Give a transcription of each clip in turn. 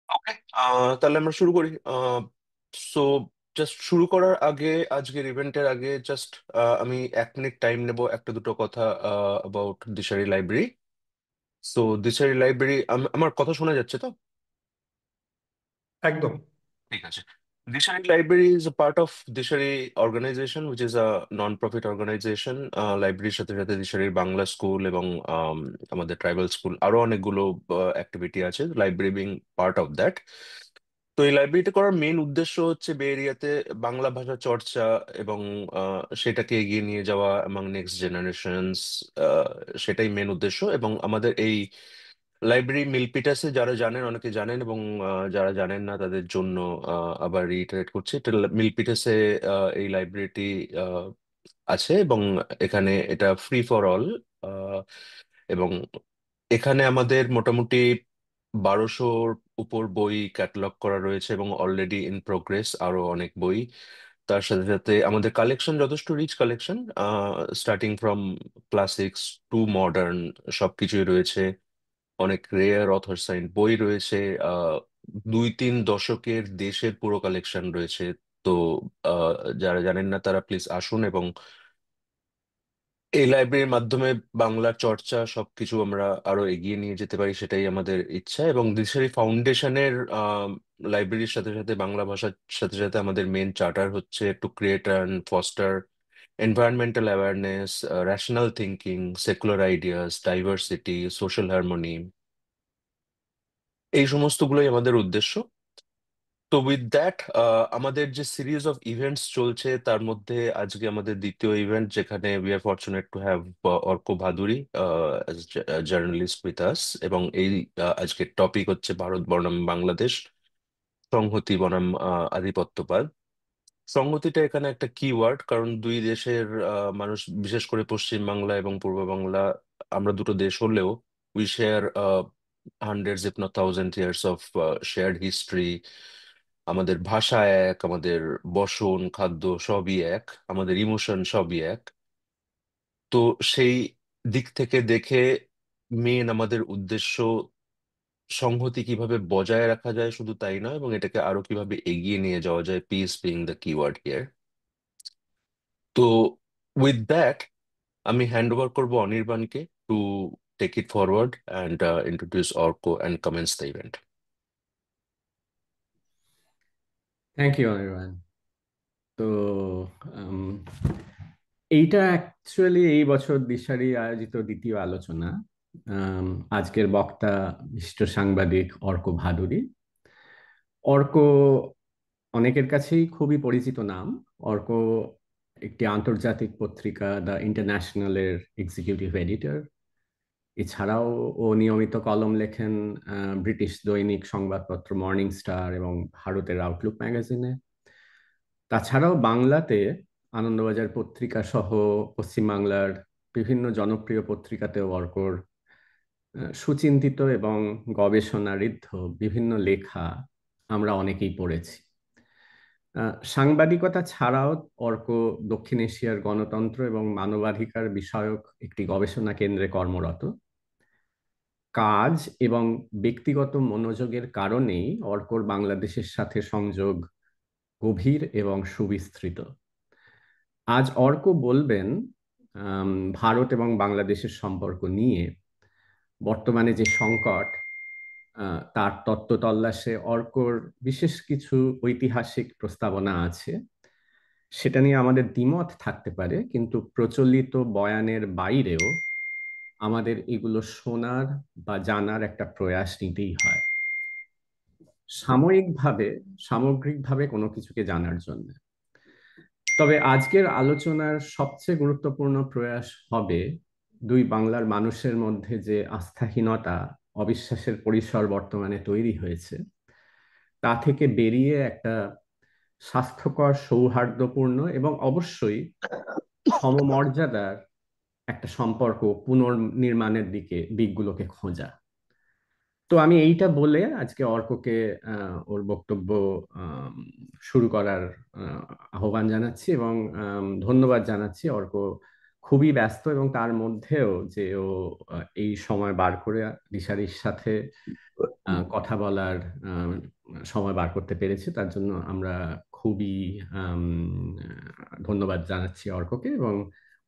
ওকে, তাহলে আমরা শুরু করি। সো জাস্ট শুরু করার আগে, আজকের ইভেন্টের আগে জাস্ট আমি 1 মিনিট টাইম নেব একটা দুটো কথা about Dishari library. So Dishari library, আমার কথা শোনা যাচ্ছে তো? একদম। ঠিক আছে। Dishari library is a part of Dishari organisation, which is a non-profit organization. লাইব্রেরির সাথে সাথে দিশারির বাংলা স্কুল এবং আমাদের ট্রাইবাল স্কুল আরো অনেকগুলো অ্যাক্টিভিটি আছে, library being part of that. তো এই লাইব্রেরিটা করার মেন উদ্দেশ্য হচ্ছে বে এরিয়াতে বাংলা ভাষা চর্চা এবং সেটাকে এগিয়ে নিয়ে যাওয়া among নেক্সট জেনারেশনস। সেটাই মেন উদ্দেশ্য। এবং আমাদের এই লাইব্রেরি মিল্পিটাসে, যারা জানেন অনেকে জানেন, এবং যারা জানেন না তাদের জন্য আবার রিইটারেট করছি, এটা মিল্পিটাসে এই লাইব্রেরিটি আছে। এবং এখানে এটা ফ্রি ফর অল। এবং এখানে আমাদের মোটামুটি 1200-র উপর বই ক্যাটালগ করা রয়েছে এবং অলরেডি ইন প্রোগ্রেস আরো অনেক বই। তার সাথে সাথে আমাদের কালেকশন যথেষ্ট rich collection, starting from classics to modern, সবকিছুই রয়েছে। অনেক রেয়ার অথর সাইন বই রয়েছে। আহ 2-3 দশকের দেশের পুরো কালেকশন রয়েছে। তো আহ, যারা জানেন না তারা প্লিজ আসুন, এবং এই লাইব্রেরির মাধ্যমে বাংলার চর্চা সবকিছু আমরা আরো এগিয়ে নিয়ে যেতে পারি, সেটাই আমাদের ইচ্ছা। এবং দিশারি ফাউন্ডেশনের লাইব্রেরির সাথে সাথে বাংলা ভাষার সাথে সাথে আমাদের মেন চার্টার হচ্ছে to create and foster environmental awareness, rational thinking, secular ideas, diversity, social harmony. এই সমস্তগুলোই আমাদের উদ্দেশ্য। তো উইথ দ্যাট, আমাদের যে সিরিজ অফ ইভেন্টস চলছে তার মধ্যে আজকে আমাদের দ্বিতীয় ইভেন্ট, যেখানে we are fortunate to have Arko Bhaduri journalist with us. এবং এই আজকের টপিক হচ্ছে ভারত বনাম বাংলাদেশ, সংহতি বনাম আধিপত্যবাদ। সংহতিটা এখানে একটা কিওয়ার্ড, কারণ দুই দেশের মানুষ, বিশেষ করে পশ্চিম বাংলা এবং পূর্ব বাংলা, আমরা দুটো দেশ হলেও we share hundreds if not thousand years of shared history. আমাদের ভাষা এক, আমাদের বসন খাদ্য সবই এক, আমাদের ইমোশন সবই এক। তো সেই দিক থেকে দেখে মেন আমাদের উদ্দেশ্য সংহতি কিভাবে বজায় রাখা যায়, শুধু তাই নয়, এবং এটাকে আরো কিভাবে এগিয়ে নিয়ে যাওয়া যায়, peace being the keyword here. তো উইথ দ্যাট, আমি হ্যান্ড ওভার করবো অনির্বাণকে to take it forward and introduce Arka and commence the event. Thank you Anirban. তো উম, এইটা অ্যাকচুয়ালি এই বছর দিশারি আয়োজিত দ্বিতীয় আলোচনা। আম, আজকের বক্তা বিশিষ্ট সাংবাদিক অর্ক ভাদুরী। অর্ক অনেকের কাছেই খুবই পরিচিত নাম। অর্ক একটি আন্তর্জাতিক পত্রিকা দ্য ইন্টারন্যাশনালের এক্সিকিউটিভ এডিটর। এছাড়াও ও নিয়মিত কলম লেখেন ব্রিটিশ দৈনিক সংবাদপত্র মর্নিং স্টার এবং ভারতের আউটলুক ম্যাগাজিনে। তাছাড়াও বাংলাতে আনন্দবাজার পত্রিকা সহ পশ্চিমবাংলার বিভিন্ন জনপ্রিয় পত্রিকাতেও অর্কর সুচিন্তিত এবং গবেষণাঋদ্ধ বিভিন্ন লেখা আমরা অনেকেই পড়েছি। সাংবাদিকতা ছাড়াও অর্ক দক্ষিণ এশিয়ার গণতন্ত্র এবং মানবাধিকার বিষয়ক একটি গবেষণা কেন্দ্রে কর্মরত। কাজ এবং ব্যক্তিগত মনোযোগের কারণেই অর্কর বাংলাদেশের সাথে সংযোগ গভীর এবং সুবিস্তৃত। আজ অর্ক বলবেন ভারত এবং বাংলাদেশের সম্পর্ক নিয়ে। বর্তমানে যে সংকট, তার তত্ত্ব তল্লাশে অর্কর বিশেষ কিছু ঐতিহাসিক প্রস্তাবনা আছে। সেটা নিয়ে আমাদের দ্বিমত থাকতে পারে, কিন্তু প্রচলিত বয়ানের বাইরেও আমাদের এগুলো শোনার বা জানার একটা প্রয়াস নিতেই হয়, সামগ্রিকভাবে কোনো কিছুকে জানার জন্য। তবে আজকের আলোচনার সবচেয়ে গুরুত্বপূর্ণ প্রয়াস হবে দুই বাংলার মানুষের মধ্যে যে আস্থাহীনতা, অবিশ্বাসের পরিসর বর্তমানে তৈরি হয়েছে, তা থেকে বেরিয়ে একটা স্বাস্থ্যকর, সৌহার্দ্যপূর্ণ এবং অবশ্যই সমমর্যাদার একটা সম্পর্ক পুনর্নির্মাণের দিকগুলোকে খোঁজা। তো আমি এইটা বলে আজকে অর্ককে ওর বক্তব্য আম, শুরু করার আহ্বান জানাচ্ছি এবং ধন্যবাদ জানাচ্ছি। অর্ক খুবই ব্যস্ত, এবং তার মধ্যেও যে ও এই সময় বার করে দিশারির সাথে কথা বলার আহ, সময় বার করতে পেরেছে, তার জন্য আমরা খুবই আম, ধন্যবাদ জানাচ্ছি অর্ককে। এবং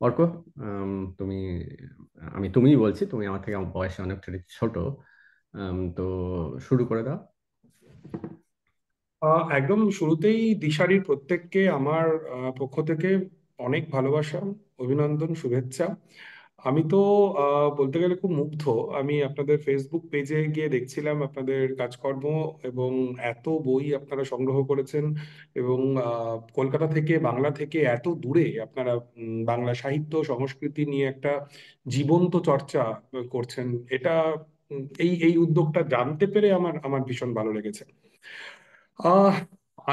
অর্ক, আম, তুমি আমি তুমিই বলছি, তুমি আমার থেকে আমার বয়সে অনেকটা ছোট। তো শুরু করে দাও। একদম শুরুতেই দিশারির প্রত্যেককে আমার পক্ষ থেকে অনেক ভালোবাসা, অভিনন্দন, শুভেচ্ছা। আমি তো বলতে গেলে খুব মুগ্ধ। আমি আপনাদের ফেসবুক পেজে গিয়ে দেখছিলাম আপনাদের কাজকর্ম, এবং এত বই আপনারা সংগ্রহ করেছেন, এবং কলকাতা থেকে, বাংলা থেকে এত দূরে আপনারা বাংলা সাহিত্য সংস্কৃতি নিয়ে একটা জীবন্ত চর্চা করছেন। এটা এই এই উদ্যোগটা জানতে পেরে আমার আমার ভীষণ ভালো লেগেছে। আহ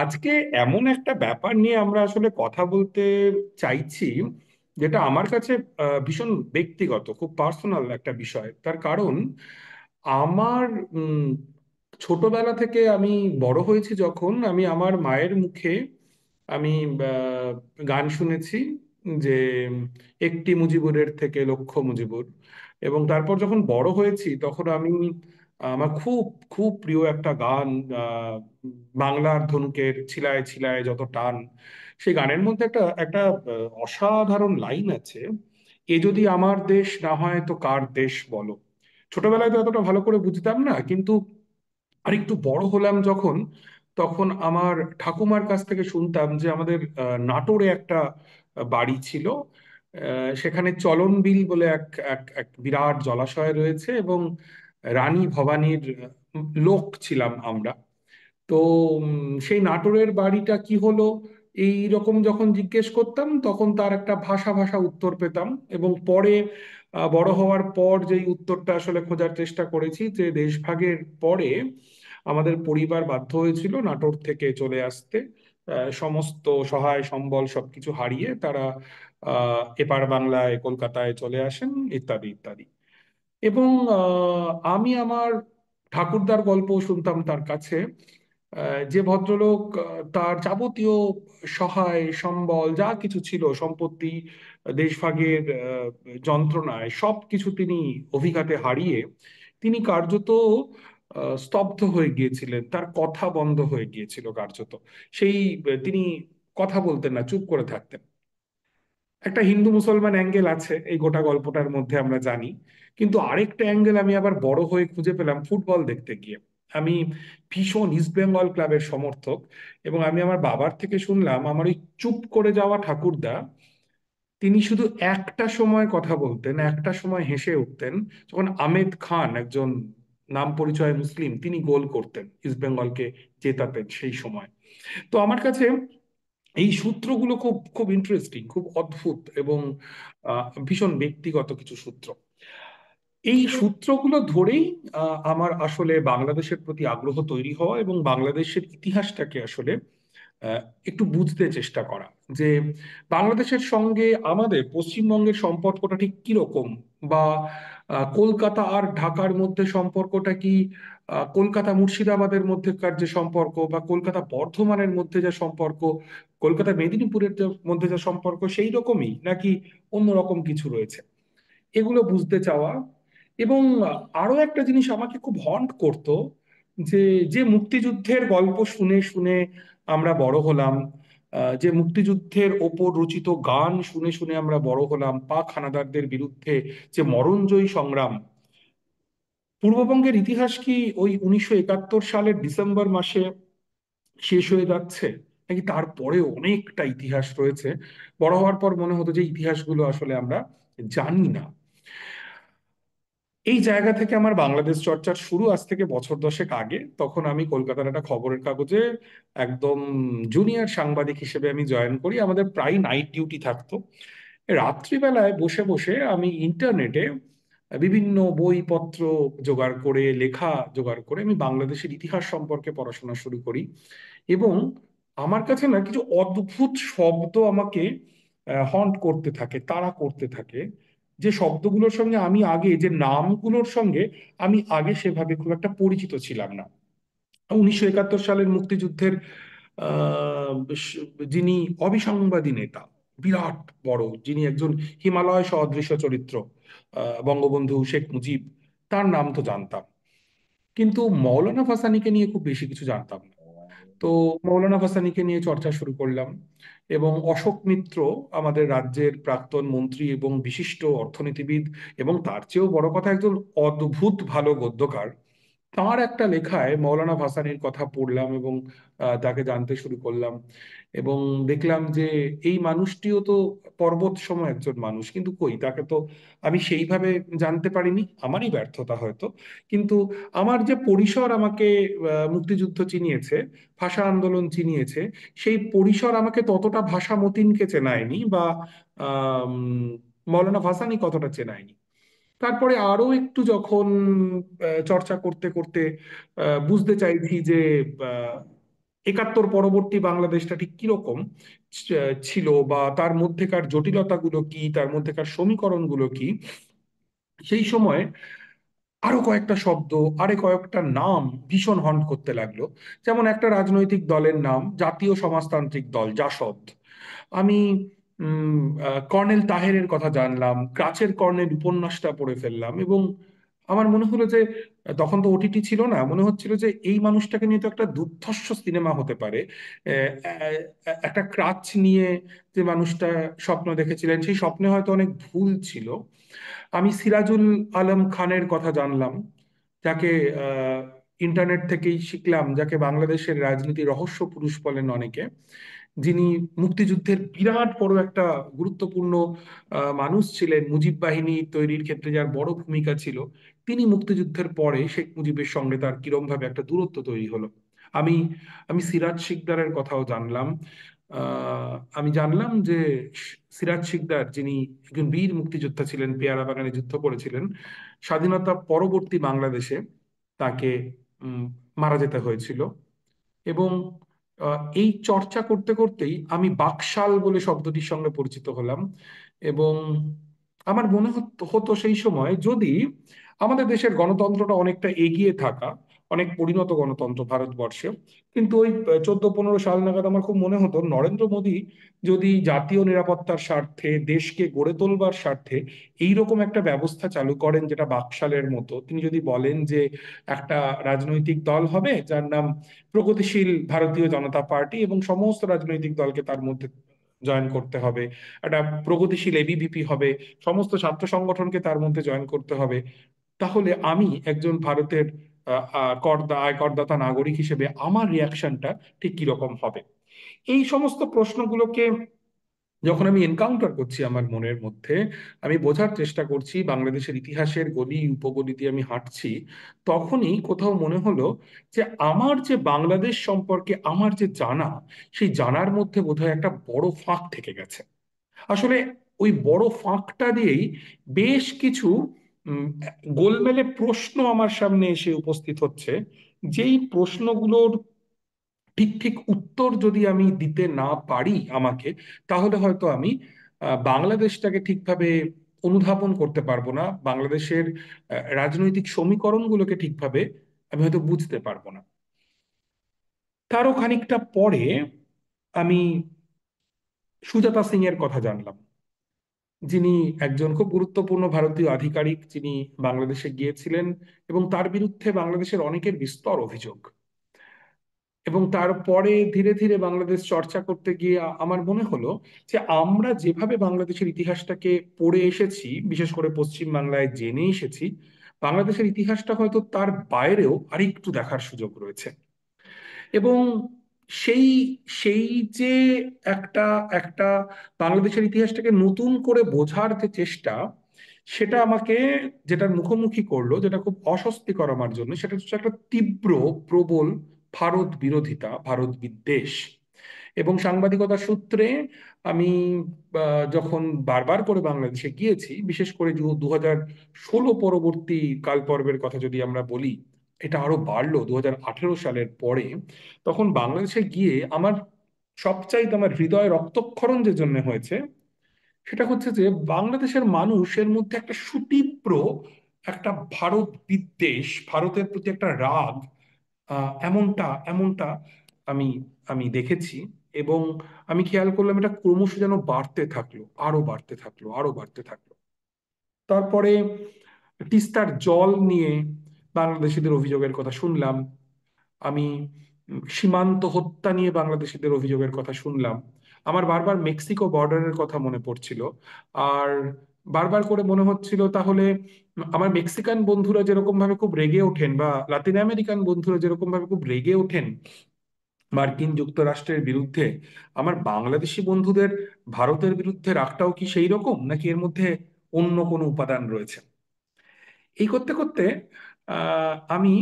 আজকে এমন একটা ব্যাপার নিয়ে আমরা আসলে কথা বলতে চাইছি, যেটা আমার কাছে ভীষণ ব্যক্তিগত, খুব পার্সোনাল একটা বিষয়। তার কারণ আমার ছোটবেলা থেকে আমি বড় হয়েছি যখন, আমি আমার মায়ের মুখে আমি আহ, গান শুনেছি যে একটি মুজিবুরের থেকে লক্ষ মুজিবুর। এবং তারপর যখন বড় হয়েছি তখন আমি আমার খুব খুব প্রিয় একটা গান, আহ, বাংলার ধনুকের ছিলায় ছিলায় যত টান। সেই গানের মধ্যে একটা একটা অসাধারণ লাইন আছে, এ যদি আমার দেশ না হয় তো কার দেশ বলো। ছোটবেলায় তো এতটা ভালো করে বুঝতাম না, কিন্তু আর একটু বড় হলাম যখন, তখন আমার ঠাকুমার কাছ থেকে শুনতাম যে আমাদের নাটোরে একটা বাড়ি ছিল। সেখানে চলন বিল বলে এক এক এক বিরাট জলাশয় রয়েছে, এবং রানী ভবানীর লোক ছিলাম আমরা। তো সেই নাটোরের বাড়িটা কি হলো, এই রকম যখন জিজ্ঞেস করতাম তখন তার একটা ভাষা ভাষা উত্তর পেতাম। এবং পরে বড় হওয়ার পর যেই উত্তরটা আসলে খোঁজার চেষ্টা করেছি, যে দেশভাগের পরে আমাদের পরিবার বাধ্য হয়েছিল নাটোর থেকে চলে আসতে। সমস্ত সহায় সম্বল সবকিছু হারিয়ে তারা এপার বাংলায় কলকাতায় চলে আসেন, ইত্যাদি ইত্যাদি। এবং আমি আমার ঠাকুরদার গল্প শুনতাম তার কাছে। যে ভদ্রলোক তার যাবতীয় সহায় সম্বল যা কিছু ছিল, সম্পত্তি, দেশভাগের যন্ত্রণায় সব কিছু তিনি অভিঘাতে হারিয়ে তিনি কার্যত স্তব্ধ হয়ে গিয়েছিলেন, তার কথা বন্ধ হয়ে গিয়েছিল কার্যত। সেই তিনি কথা বলতেন না, চুপ করে থাকতেন। একটা হিন্দু মুসলমান অ্যাঙ্গেল আছে এই গোটা গল্পটার মধ্যে, আমরা জানি। কিন্তু আরেকটা অ্যাঙ্গেল আমি আবার বড় হয়ে খুঁজে পেলাম ফুটবল দেখতে গিয়ে। আমি ভীষণ ইস্ট বেঙ্গল ক্লাবের সমর্থক, এবং আমি আমার বাবার থেকে শুনলাম আমার ওই চুপ করে যাওয়া ঠাকুরদা, তিনি শুধু একটা সময় কথা বলতেন, একটা সময় হেসে উঠতেন, যখন আমেদ খান, একজন নাম পরিচয় মুসলিম, তিনি গোল করতেন, ইস্ট বেঙ্গলকে জেতাতেন সেই সময়। তো আমার কাছে এই সূত্রগুলো খুব খুব ইন্টারেস্টিং, খুব অদ্ভুত, এবং ভীষণ ব্যক্তিগত কিছু সূত্র। এই সূত্রগুলো ধরেই আমার আসলে বাংলাদেশের প্রতি আগ্রহ তৈরি হওয়া, এবং বাংলাদেশের ইতিহাসটাকে আসলে আহ, একটু বুঝতে চেষ্টা করা, যে বাংলাদেশের সঙ্গে আমাদের পশ্চিমবঙ্গের সম্পর্কটা ঠিক কিরকম, বা কলকাতা আর ঢাকার মধ্যে সম্পর্কটা কি, কলকাতা মুর্শিদাবাদের মধ্যেকার যে সম্পর্ক, বা কলকাতা বর্ধমানের মধ্যে যে সম্পর্ক, কলকাতা মেদিনীপুরের মধ্যে যে সম্পর্ক সেই রকমই, নাকি অন্যরকম কিছু রয়েছে, এগুলো বুঝতে চাওয়া। এবং আরো একটা জিনিস আমাকে খুব হন্ট করতো, যে যে মুক্তিযুদ্ধের গল্প শুনে শুনে আমরা বড় হলাম, যে মুক্তিযুদ্ধের ওপর রচিত গান শুনে শুনে আমরা বড় হলাম, পাক হানাদারদের বিরুদ্ধে যে মরণজয়ী সংগ্রাম, পূর্ববঙ্গের ইতিহাস কি ওই 1971 সালের ডিসেম্বর মাসে শেষ হয়ে যাচ্ছে, নাকি তারপরেও অনেকটা ইতিহাস রয়েছে? বড় হওয়ার পর মনে হতো যে ইতিহাসগুলো আসলে আমরা জানি না। এই জায়গা থেকে আমার বাংলাদেশ চর্চার শুরু আজ থেকে বছর দশেক আগে। তখন আমি কলকাতার একটা খবরের কাগজে একদম জুনিয়র সাংবাদিক হিসেবে আমি জয়েন করি। আমাদের প্রায় নাইট ডিউটি থাকতো। রাত্রিবেলায় বসে বসে আমি ইন্টারনেটে বিভিন্ন বইপত্র জোগাড় করে, লেখা জোগাড় করে আমি বাংলাদেশের ইতিহাস সম্পর্কে পড়াশোনা শুরু করি। এবং আমার কাছে না কিছু অদ্ভুত শব্দ আমাকে হন্ট করতে থাকে, তাড়া করতে থাকে, যে শব্দগুলোর সঙ্গে আমি আগে, যে নামগুলোর সঙ্গে আমি আগে সেভাবে খুব একটা পরিচিত ছিলাম না। 1971 সালের মুক্তিযুদ্ধের আহ, যিনি অবিসংবাদী নেতা, বিরাট বড়, যিনি একজন হিমালয় সদৃশ চরিত্র, বঙ্গবন্ধু শেখ মুজিব, তার নাম তো জানতাম, কিন্তু মৌলানা ভাসানীকে নিয়ে খুব বেশি কিছু জানতাম না। তো মৌলানা ভাসানীকে নিয়ে চর্চা শুরু করলাম, এবং অশোক মিত্র, আমাদের রাজ্যের প্রাক্তন মন্ত্রী এবং বিশিষ্ট অর্থনীতিবিদ, এবং তার চেয়েও বড় কথা একজন অদ্ভুত ভালো গদ্যকার, তার একটা লেখায় মৌলানা ভাসানীর কথা পড়লাম এবং তাকে জানতে শুরু করলাম। এবং দেখলাম যে এই মানুষটিও তো পর্বত সম একজন মানুষ, কিন্তু কই তাকে তো আমি সেইভাবে জানতে পারিনি, আমারই ব্যর্থতা হয়তো। কিন্তু আমার যে পরিসর আমাকে মুক্তিযুদ্ধ চিনিয়েছে, ভাষা আন্দোলন চিনিয়েছে, সেই পরিসর আমাকে ততটা ভাষা মতিনকে চেনায়নি, বা আম, মৌলানা ভাসানী কতটা চেনায়নি। তারপরে আরো একটু যখন চর্চা করতে করতে বুঝতে চাইছি যে আহ, একাত্তর পরবর্তী বাংলাদেশটা ঠিক কিরকম ছিল, বা তার মধ্যেকার জটিলতাগুলো কি, তার মধ্যেকার সমীকরণগুলো কি, সেই সময় আরো কয়েকটা শব্দ, আরে কয়েকটা নাম ভীষণ হন্ট করতে লাগলো। যেমন একটা রাজনৈতিক দলের নাম, জাতীয় সমাজতান্ত্রিক দল, জাসদ। আমি কর্নেল তাহেরের কথা জানলাম, ক্রাচের কর্নেল উপন্যাসটা পড়ে ফেললাম, এবং আমার মনে হলো যে তখন তো ওটিটি ছিল না, মনে হচ্ছিল যে এই মানুষটাকে নিয়ে তো একটা দুর্ধর্ষ সিনেমা হতে পারে। একটা ক্রাচ নিয়ে যে মানুষটা স্বপ্ন দেখেছিলেন, সেই স্বপ্নে হয়তো অনেক ভুল ছিল। আমি সিরাজুল আলম খানের কথা জানলাম, যাকে আহ, ইন্টারনেট থেকেই শিখলাম, যাকে বাংলাদেশের রাজনীতি রহস্য পুরুষ বলেন অনেকে, যিনি মুক্তিযুদ্ধের বিরাট বড় একটা গুরুত্বপূর্ণ মানুষ ছিলেন, মুজিব বাহিনী তৈরির ক্ষেত্রে যার বড় ভূমিকা ছিল। তিনি মুক্তিযুদ্ধের পরে শেখ মুজিবের সঙ্গে তার কিরম ভাবে একটা দূরত্ব তৈরি হলো। আমি আমি সিরাজ শিকদারের কথাও জানলাম। আমি জানলাম যে সিরাজ শিকদার, যিনি একজন বীর মুক্তিযোদ্ধা ছিলেন, পেয়ারা বাগানে যুদ্ধ করেছিলেন, স্বাধীনতা পরবর্তী বাংলাদেশে তাকে মারা যেতে হয়েছিল। এবং এই চর্চা করতে করতেই আমি বাকশাল বলে শব্দটির সঙ্গে পরিচিত হলাম। এবং আমার মনে হতো হতো সেই সময়, যদি আমাদের দেশের গণতন্ত্রটা অনেকটা এগিয়ে থাকা, অনেক পরিণত গণতন্ত্র ভারতবর্ষে, কিন্তু ওই 14-15 সাল নাগাদ আমার খুব মনে হতো নরেন্দ্র মোদী যদি জাতীয় নিরাপত্তার স্বার্থে, দেশকে গড়ে তোলবার স্বার্থে এইরকম একটা ব্যবস্থা চালু করেন, যেটা বাকশালের মতো, তিনি যদি বলেন যে একটা রাজনৈতিক দল হবে যার নাম প্রগতিশীল ভারতীয় জনতা পার্টি, এবং সমস্ত রাজনৈতিক দলকে তার মধ্যে জয়েন করতে হবে, একটা প্রগতিশীল এবিভিপি হবে, সমস্ত ছাত্র সংগঠনকে তার মধ্যে জয়েন করতে হবে, তাহলে আমি একজন ভারতের আয় করদাতা নাগরিক হিসেবে আমার রিয়াকশনটা ঠিক কিরকম হবে। এই সমস্ত প্রশ্নগুলোকে যখন আমি এনকাউন্টার করছি আমার মনের মধ্যে, আমি বোঝার চেষ্টা করছি, বাংলাদেশের ইতিহাসের গলি উপগলি দিয়ে আমি হাঁটছি, তখনই কোথাও মনে হলো যে আমার যে বাংলাদেশ সম্পর্কে আমার যে জানা, সেই জানার মধ্যে বোধহয় একটা বড় ফাঁক থেকে গেছে। আসলে ওই বড় ফাঁকটা দিয়েই বেশ কিছু উম, গোলমেলে প্রশ্ন আমার সামনে এসে উপস্থিত হচ্ছে, যেই প্রশ্নগুলোর ঠিক ঠিক উত্তর যদি আমি দিতে না পারি আমাকে, তাহলে হয়তো আমি বাংলাদেশটাকে ঠিকভাবে অনুধাবন করতে পারবো না, বাংলাদেশের রাজনৈতিক সমীকরণগুলোকে ঠিকভাবে আমি হয়তো বুঝতে পারবো না। তারও খানিকটা পরে আমি সুজাতা সিং এর কথা জানলাম, যিনি একজন খুব গুরুত্বপূর্ণ ভারতীয় আধিকারিক, যিনি বাংলাদেশে গিয়েছিলেন, এবং তার বিরুদ্ধে বাংলাদেশের অনেকের বিস্তর অভিযোগ। এবং তারপরে ধীরে ধীরে বাংলাদেশ চর্চা করতে গিয়ে আমার মনে হলো যে আমরা যেভাবে বাংলাদেশের ইতিহাসটাকে পড়ে এসেছি, বিশেষ করে পশ্চিম বাংলায় জেনে এসেছি, বাংলাদেশের ইতিহাসটা হয়তো তার বাইরেও আরেকটু দেখার সুযোগ রয়েছে। এবং সেই সেই যে একটা একটা বাংলাদেশের ইতিহাসটাকে নতুন করে বোঝার যে চেষ্টা, সেটা আমাকে যেটার মুখোমুখি করলো, যেটা খুব অস্বস্তিকর আমার জন্য, সেটা হচ্ছে একটা তীব্র, প্রবল ভারত বিরোধিতা, ভারত বিদ্বেষ। এবং সাংবাদিকতার সূত্রে আমি যখন বারবার করে বাংলাদেশে গিয়েছি, বিশেষ করে 2016 পরবর্তী কালপর্বের কথা যদি আমরা বলি, এটা আরো বাড়লো 2018 সালের পরে, তখন বাংলাদেশে গিয়ে আমার সবচাইতে আমার হৃদয় রক্তক্ষরণ যে জন্য হয়েছে, সেটা হচ্ছে যে বাংলাদেশের মানুষের মধ্যে একটা সুতীব্র একটা ভারত বিদ্বেষ, ভারতের প্রতি একটা রাগ, এমনটা এমনটা আমি আমি দেখেছি। এবং আমি খেয়াল করলাম এটা ক্রমশ যেন বাড়তে থাকলো, আরো বাড়তে থাকলো, আরো বাড়তে থাকলো। তারপরে তিস্তার জল নিয়ে বাংলাদেশিদের অভিযোগের কথা শুনলাম। আমি সীমান্ত হত্যা নিয়ে বাংলাদেশিদের অভিযোগের কথা শুনলাম। আমার বারবার মেক্সিকো বর্ডারের কথা মনে পড়ছিল। আর বারবার করে মনে হচ্ছিল, তাহলে আমার মেক্সিকান বন্ধুরা যেরকম ভাবে খুব রেগে ওঠেন, বা লাতিন আমেরিকান বন্ধুরা যেরকম ভাবে খুব রেগে ওঠেন মার্কিন যুক্তরাষ্ট্রের বিরুদ্ধে, আমার বাংলাদেশি বন্ধুদের ভারতের বিরুদ্ধে রাগটাও কি সেই রকম, নাকি এর মধ্যে অন্য কোনো উপাদান রয়েছে? এই করতে করতে আমি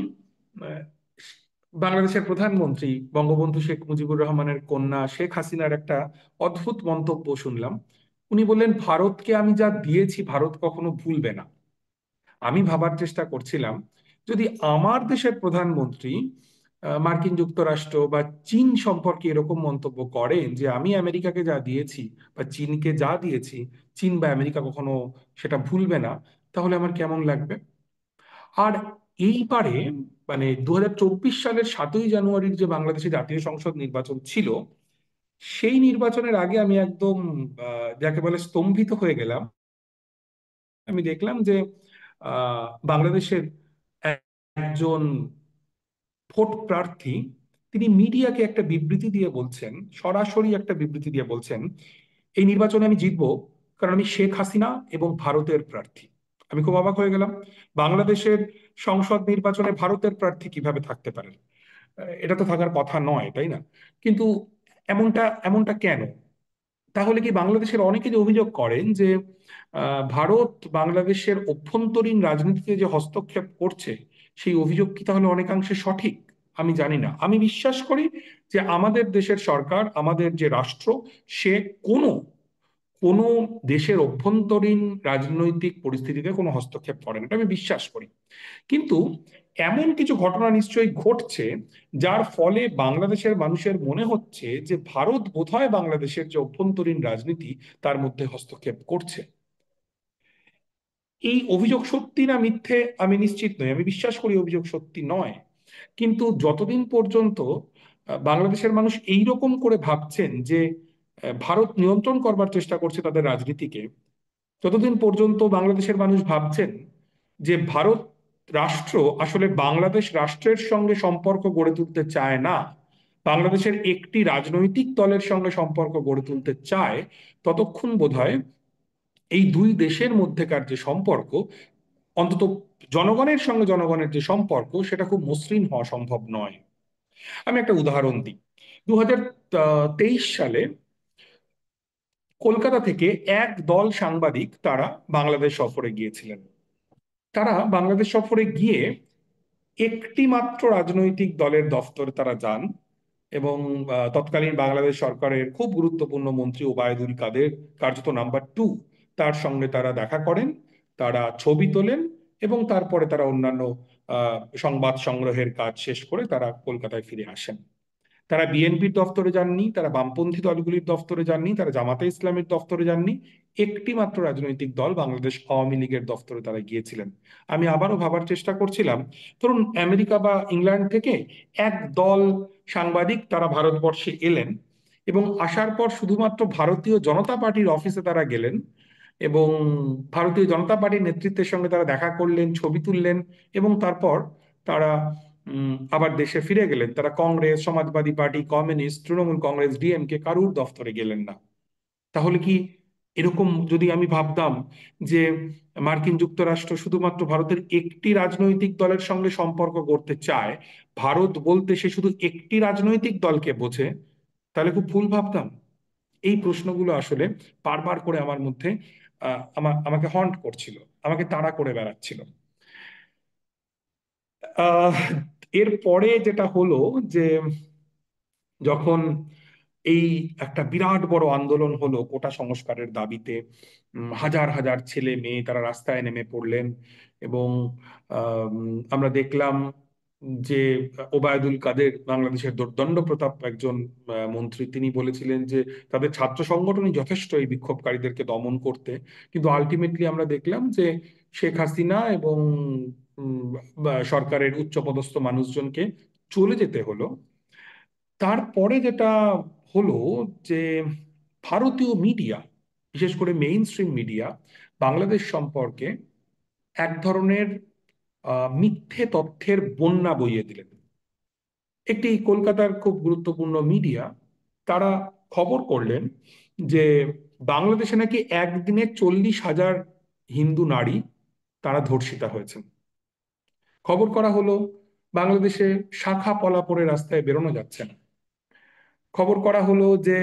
আহ, বাংলাদেশের প্রধানমন্ত্রী বঙ্গবন্ধু শেখ মুজিবুর রহমানের কন্যা শেখ হাসিনার একটা অদ্ভুত মন্তব্য শুনলাম। উনি বললেন, ভারতকে আমি যা দিয়েছি ভারত কখনো ভুলবে না। আমি ভাবার চেষ্টা করছিলাম, যদি আমার দেশের প্রধানমন্ত্রী মার্কিন যুক্তরাষ্ট্র বা চীন সম্পর্কে এরকম মন্তব্য করেন যে আমি আমেরিকাকে যা দিয়েছি বা চীনকে যা দিয়েছি চীন বা আমেরিকা কখনো সেটা ভুলবে না, তাহলে আমার কেমন লাগবে? আর এইবারে মানে 2024 সালের 7ই জানুয়ারির যে বাংলাদেশে জাতীয় সংসদ নির্বাচন ছিল, সেই নির্বাচনের আগে আমি একদম যাকে বলে স্তম্ভিত হয়ে গেলাম। আমি দেখলাম যে বাংলাদেশের একজন ভোট প্রার্থী তিনি মিডিয়াকে একটা বিবৃতি দিয়ে বলছেন, সরাসরি একটা বিবৃতি দিয়ে বলছেন, এই নির্বাচনে আমি জিতবো কারণ আমি শেখ হাসিনা এবং ভারতের প্রার্থী। আমি খুব অবাক হয়ে গেলাম, বাংলাদেশের সংসদ নির্বাচনে ভারতের প্রার্থী কিভাবে থাকতে পারেন? এটা তো থাকার কথা নয়, তাই না? কিন্তু এমনটা এমনটা কেন? তাহলে কি বাংলাদেশের অনেকে যে অভিযোগ করেন যে ভারত বাংলাদেশের অভ্যন্তরীণ রাজনীতিতে যে হস্তক্ষেপ করছে, সেই অভিযোগ কি তাহলে অনেকাংশে সঠিক? আমি জানি না। আমি বিশ্বাস করি যে আমাদের দেশের সরকার, আমাদের যে রাষ্ট্র, সে কোনো কোনো দেশের অভ্যন্তরীণ রাজনৈতিক পরিস্থিতিতে কোনো হস্তক্ষেপ করে না, এটা আমি বিশ্বাস করি। কিন্তু এমন কিছু ঘটনা নিশ্চয়ই ঘটছে যার ফলে বাংলাদেশের মানুষের মনে হচ্ছে যে ভারত বোধহয় বাংলাদেশের যে অভ্যন্তরীণ রাজনীতি তার মধ্যে হস্তক্ষেপ করছে। এই অভিযোগ সত্যি না মিথ্যে আমি নিশ্চিত নই, আমি বিশ্বাস করি অভিযোগ সত্যি নয়। কিন্তু যতদিন পর্যন্ত বাংলাদেশের মানুষ এই রকম করে ভাবছেন যে ভারত নিয়ন্ত্রণ করবার চেষ্টা করছে তাদের রাজনীতিকে, ততদিন পর্যন্ত বাংলাদেশের মানুষ ভাবছেন যে ভারত রাষ্ট্র আসলে বাংলাদেশ রাষ্ট্রের সঙ্গে সম্পর্ক গড়ে তুলতে চায় না, বাংলাদেশের একটি রাজনৈতিক দলের সঙ্গে সম্পর্ক গড়ে তুলতে চায়, ততক্ষণ বোধহয় এই দুই দেশের মধ্যেকার যে সম্পর্ক, অন্তত জনগণের সঙ্গে জনগণের যে সম্পর্ক, সেটা খুব মসৃণ হওয়া সম্ভব নয়। আমি একটা উদাহরণ দিই। 2023 সালে কলকাতা থেকে এক দল সাংবাদিক তারা বাংলাদেশ সফরে গিয়েছিলেন। তারা বাংলাদেশ সফরে গিয়ে একটি মাত্র রাজনৈতিক দলের দফতরে তারা যান এবং তৎকালীন বাংলাদেশ সরকারের খুব গুরুত্বপূর্ণ মন্ত্রী ওবায়দুল কাদের, কার্যত নাম্বার 2, তার সঙ্গে তারা দেখা করেন, তারা ছবি তোলেন এবং তারপরে তারা অন্যান্য সংবাদ সংগ্রহের কাজ শেষ করে তারা কলকাতায় ফিরে আসেন। তারা বিএনপির দফতরে যাননি, তারা বামপন্থী দলগুলির দফতরে যাননি, তারা জামাতে ইসলামের দফতরে যাননি। একটি মাত্র রাজনৈতিক দল বাংলাদেশ আওয়ামী লীগের দফতরে তারা গিয়েছিলেন। আমি আবারও ভাবার চেষ্টা করছিলাম, ধরুন আমেরিকা বা ইংল্যান্ড থেকে এক দল সাংবাদিক তারা ভারতবর্ষে এলেন এবং আসার পর শুধুমাত্র ভারতীয় জনতা পার্টির অফিসে তারা গেলেন এবং ভারতীয় জনতা পার্টির নেতৃত্বের সঙ্গে তারা দেখা করলেন, ছবি তুললেন এবং তারপর তারা আবার দেশে ফিরে গেলেন। তারা কংগ্রেস, সমাজবাদী পার্টি, কমিউনিস্ট, তৃণমূল কংগ্রেস, ডিএমকে কারুর দফতরে গেলেন না। তাহলে কি এরকম যদি আমি ভাবতাম যে মার্কিন যুক্তরাষ্ট্র শুধুমাত্র ভারতের একটি রাজনৈতিক দলের সঙ্গে সম্পর্ক করতে চায়, ভারত বলতে সে শুধু একটি রাজনৈতিক দলকে বোঝে, তাহলে খুব ভুল ভাবতাম। এই প্রশ্নগুলো আসলে বারবার করে আমার মধ্যে আমাকে হন্ট করছিল, আমাকে তাড়া করে বেড়াচ্ছিল। আহ এরপরে যেটা হলো যে যখন এই একটা বিরাট বড় আন্দোলন হলো কোটা সংস্কারের দাবিতে, হাজার হাজার ছেলে মেয়ে তারা রাস্তায় নেমে পড়লেন এবং আমরা দেখলাম যে ওবায়দুল কাদের, বাংলাদেশের দোর্দণ্ড প্রতাপ একজন মন্ত্রী, তিনি বলেছিলেন যে তাদের ছাত্র সংগঠনই যথেষ্ট এই বিক্ষোভকারীদেরকে দমন করতে। কিন্তু আলটিমেটলি আমরা দেখলাম যে শেখ হাসিনা এবং সরকারের উচ্চপদস্থ মানুষজনকে চলে যেতে হলো। তারপরে যেটা হলো যে ভারতীয় মিডিয়া, বিশেষ করে মেইন স্ট্রিম মিডিয়া, বাংলাদেশ সম্পর্কে এক ধরনের মিথ্যে তথ্যের বন্যা বইয়ে দিলেন। একটি কলকাতার খুব গুরুত্বপূর্ণ মিডিয়া, তারা খবর করলেন যে বাংলাদেশে নাকি একদিনে 40,000 হিন্দু নারী তারা ধর্ষিতা হয়েছেন। খবর করা হলো বাংলাদেশে শাখা পলা পরে রাস্তায় বেরোনো যাচ্ছে না। খবর করা হলো যে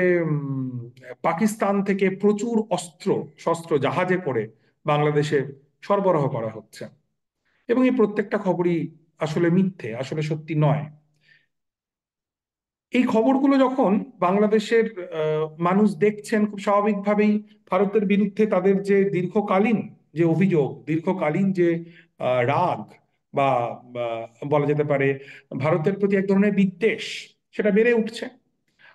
পাকিস্তান থেকে প্রচুর অস্ত্র শস্ত্র জাহাজে করে বাংলাদেশে সরবরাহ করা হচ্ছে, এবং এই প্রত্যেকটা খবরই আসলে মিথ্যে, আসলে সত্যি নয়। এই খবরগুলো যখন বাংলাদেশের মানুষ দেখছেন, খুব স্বাভাবিকভাবেই ভারতের বিরুদ্ধে তাদের যে দীর্ঘকালীন যে অভিযোগ, দীর্ঘকালীন যে রাগ বা বা বলা যেতে পারে ভারতের প্রতি এক ধরনের বিদ্বেষ, সেটা বেড়ে উঠছে।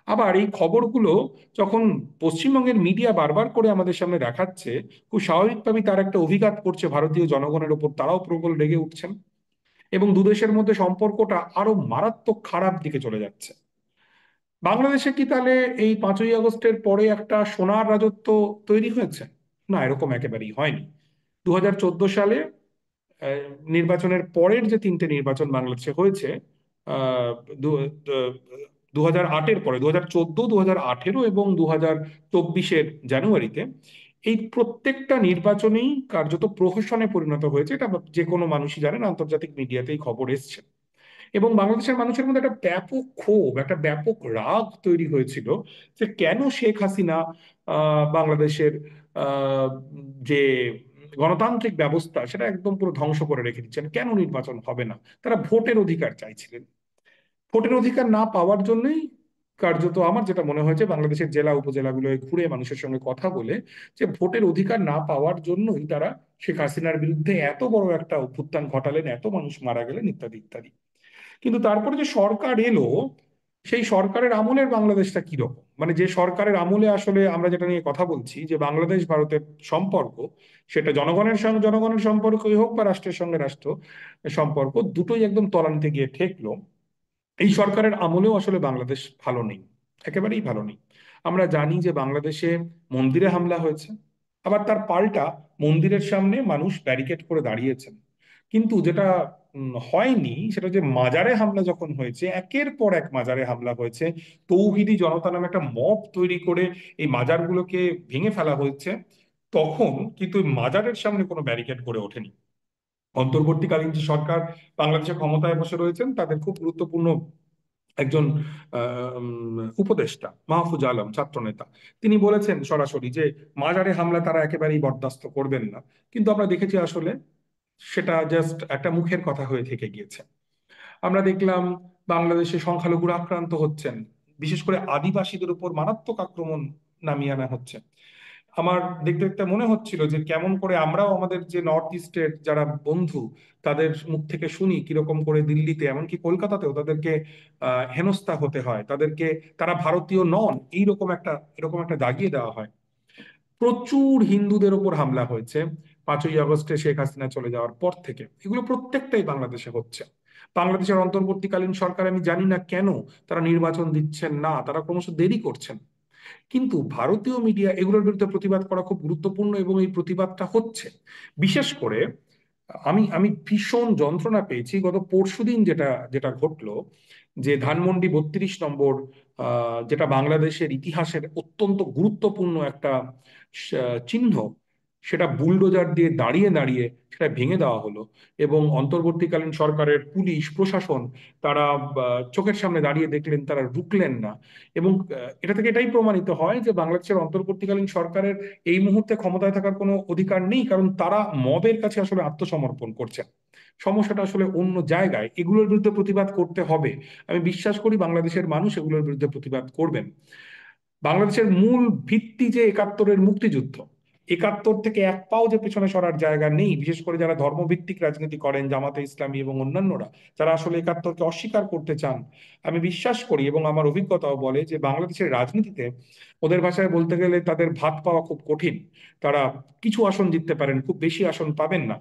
আবার এই খবরগুলো যখন পশ্চিমবঙ্গের মিডিয়া বারবার করে আমাদের সামনে দেখাচ্ছে, খুব স্বাভাবিকভাবেই তার একটা অভিঘাত করছে ভারতীয় জনগণের ওপর, তারাও প্রবল রেগে উঠছেন, এবং দুদেশের মধ্যে সম্পর্কটা আরো মারাত্মক খারাপ দিকে চলে যাচ্ছে। বাংলাদেশে কি তাহলে এই 5ই আগস্টের পরে একটা সোনার রাজত্ব তৈরি হয়েছে? না, এরকম একেবারেই হয়নি। 2014 সালে নির্বাচনের পরের যে 3টে নির্বাচন বাংলাদেশে হয়েছে, আহ, দু- 2008-এর পরে 2014, 2018 এবং 2024-এর জানুয়ারিতে, এই প্রত্যেকটা নির্বাচনেই কার্যত প্রহসনে পরিণত হয়েছে। এটা যে কোনো মানুষই জানেন, আন্তর্জাতিক মিডিয়াতেই খবর এসছে। এবং বাংলাদেশের মানুষের মধ্যে একটা ব্যাপক ক্ষোভ, একটা ব্যাপক রাগ তৈরি হয়েছিল যে কেন শেখ হাসিনা বাংলাদেশের আহ, যে গণতান্ত্রিক ব্যবস্থা সেটা একদম পুরো ধ্বংস করে রেখে দিচ্ছেন, কেন নির্বাচন হবে না। তারা ভোটের অধিকার চাইছিলেন। ভোটের অধিকার না পাওয়ার জন্যই কার্যত আমার যেটা মনে হয়েছে, বাংলাদেশের জেলা উপজেলাগুলোয় ঘুরে মানুষের সঙ্গে কথা বলে, যে ভোটের অধিকার না পাওয়ার জন্যই তারা শেখ হাসিনার বিরুদ্ধে এত বড় একটা অভ্যুত্থান ঘটালেন, এত মানুষ মারা গেলেন, ইত্যাদি ইত্যাদি। কিন্তু তারপরে যে সরকার এলো, সেই সরকারের আমলের বাংলাদেশটা কিরকম, মানে যে সরকারের আমলে আসলে আমরা যেটা নিয়ে কথা বলছি, যে বাংলাদেশ ভারতের সম্পর্ক, সেটা জনগণের সঙ্গে জনগণের সম্পর্কই হোক বা রাষ্ট্রের সঙ্গে রাষ্ট্র সম্পর্ক, দুটোই একদম তলানিতে গিয়ে ঠেকলো। এই সরকারের আমলেও আসলে বাংলাদেশ ভালো নেই, একেবারেই ভালো নেই। আমরা জানি যে বাংলাদেশে মন্দিরে হামলা হয়েছে, আবার তার পাল্টা মন্দিরের সামনে মানুষ ব্যারিকেড করে দাঁড়িয়েছেন। কিন্তু যেটা হয়নি সেটা, যে মাজারে হামলা যখন হয়েছে, একের পর এক মাজারে হামলা হয়েছে, তৌহিদি জনতা নামে একটা মব তৈরি করে এই মাজারগুলোকে ভেঙে ফেলা হয়েছে, তখন কিন্তু ওই মাজারের সামনে কোনো ব্যারিকেড করে ওঠেনি। অন্তর্বর্তীকালীন যে সরকার বাংলাদেশে ক্ষমতায় বসে রয়েছেন, তাদের খুব গুরুত্বপূর্ণ একজন উপদেষ্টা মাহফুজ আলম, ছাত্রনেতা, তিনি বলেছেন সরাসরি যে মাজারে হামলা তারা একেবারেই বরদাস্ত করবেন না। কিন্তু আমরা দেখেছি আসলে সেটা জাস্ট একটা মুখের কথা হয়ে থেকে গিয়েছে। আমরা দেখলাম বাংলাদেশে সংখ্যালঘুরা আক্রান্ত হচ্ছেন, বিশেষ করে আদিবাসীদের উপর মারাত্মক আক্রমণ নামিয়ে আনা হচ্ছে। আমার দেখতে দেখতে মনে হচ্ছিল যে কেমন করে আমরাও আমাদের যে নর্থ ইস্টের যারা বন্ধু, তাদের মুখ থেকে শুনি কিরকম করে দিল্লিতে, এমনকি কলকাতাতেও তাদেরকে হেনস্থা হতে হয়, তাদেরকে তারা ভারতীয় নন এরকম একটা দাগিয়ে দেওয়া হয়। প্রচুর হিন্দুদের ওপর হামলা হয়েছে 5ই আগস্টে শেখ হাসিনা চলে যাওয়ার পর থেকে। এগুলো প্রত্যেকটাই বাংলাদেশে হচ্ছে। বাংলাদেশের অন্তর্বর্তীকালীন সরকার, আমি জানি না কেন তারা নির্বাচন দিচ্ছেন না, তারা ক্রমশ দেরি করছেন। কিন্তু ভারতীয় মিডিয়া এগুলোর বিরুদ্ধে প্রতিবাদ করা খুব গুরুত্বপূর্ণ, এবং এই প্রতিবাদটা হচ্ছে। বিশেষ করে আমি আমি ভীষণ যন্ত্রণা পেয়েছি গত পরশুদিন যেটা যেটা ঘটলো, যে ধানমন্ডি 32 নম্বর, যেটা বাংলাদেশের ইতিহাসের অত্যন্ত গুরুত্বপূর্ণ একটা চিহ্ন, সেটা বুলডোজার দিয়ে দাঁড়িয়ে দাঁড়িয়ে সেটা ভেঙে দেওয়া হলো। এবং অন্তর্বর্তীকালীন সরকারের পুলিশ প্রশাসন, তারা চোখের সামনে দাঁড়িয়ে দেখলেন, তারা রুখলেন না। এবং এটা থেকে এটাই প্রমাণিত হয় যে বাংলাদেশের অন্তর্বর্তীকালীন সরকারের এই মুহূর্তে ক্ষমতায় থাকার কোনো অধিকার নেই, কারণ তারা মবের কাছে আসলে আত্মসমর্পণ করছে। সমস্যাটা আসলে অন্য জায়গায়, এগুলোর বিরুদ্ধে প্রতিবাদ করতে হবে। আমি বিশ্বাস করি বাংলাদেশের মানুষ এগুলোর বিরুদ্ধে প্রতিবাদ করবেন। বাংলাদেশের মূল ভিত্তি যে 71-এর মুক্তিযুদ্ধ, 71 থেকে এক পাও যে পেছনে সরার জায়গা নেই, বিশেষ করে যারা ধর্মভিত্তিক রাজনীতি করেন, জামাতে ইসলামী এবং অন্যান্যরা, যারা আসলে 71-কে অস্বীকার করতে চান, আমি বিশ্বাস করি এবং আমার অভিজ্ঞতাও বলে যে বাংলাদেশের রাজনীতিতে, ওদের ভাষায় বলতে গেলে, তাদের ভাত পাওয়া খুব কঠিন। তারা কিছু আসন জিততে পারেন, খুব বেশি আসন পাবেন না।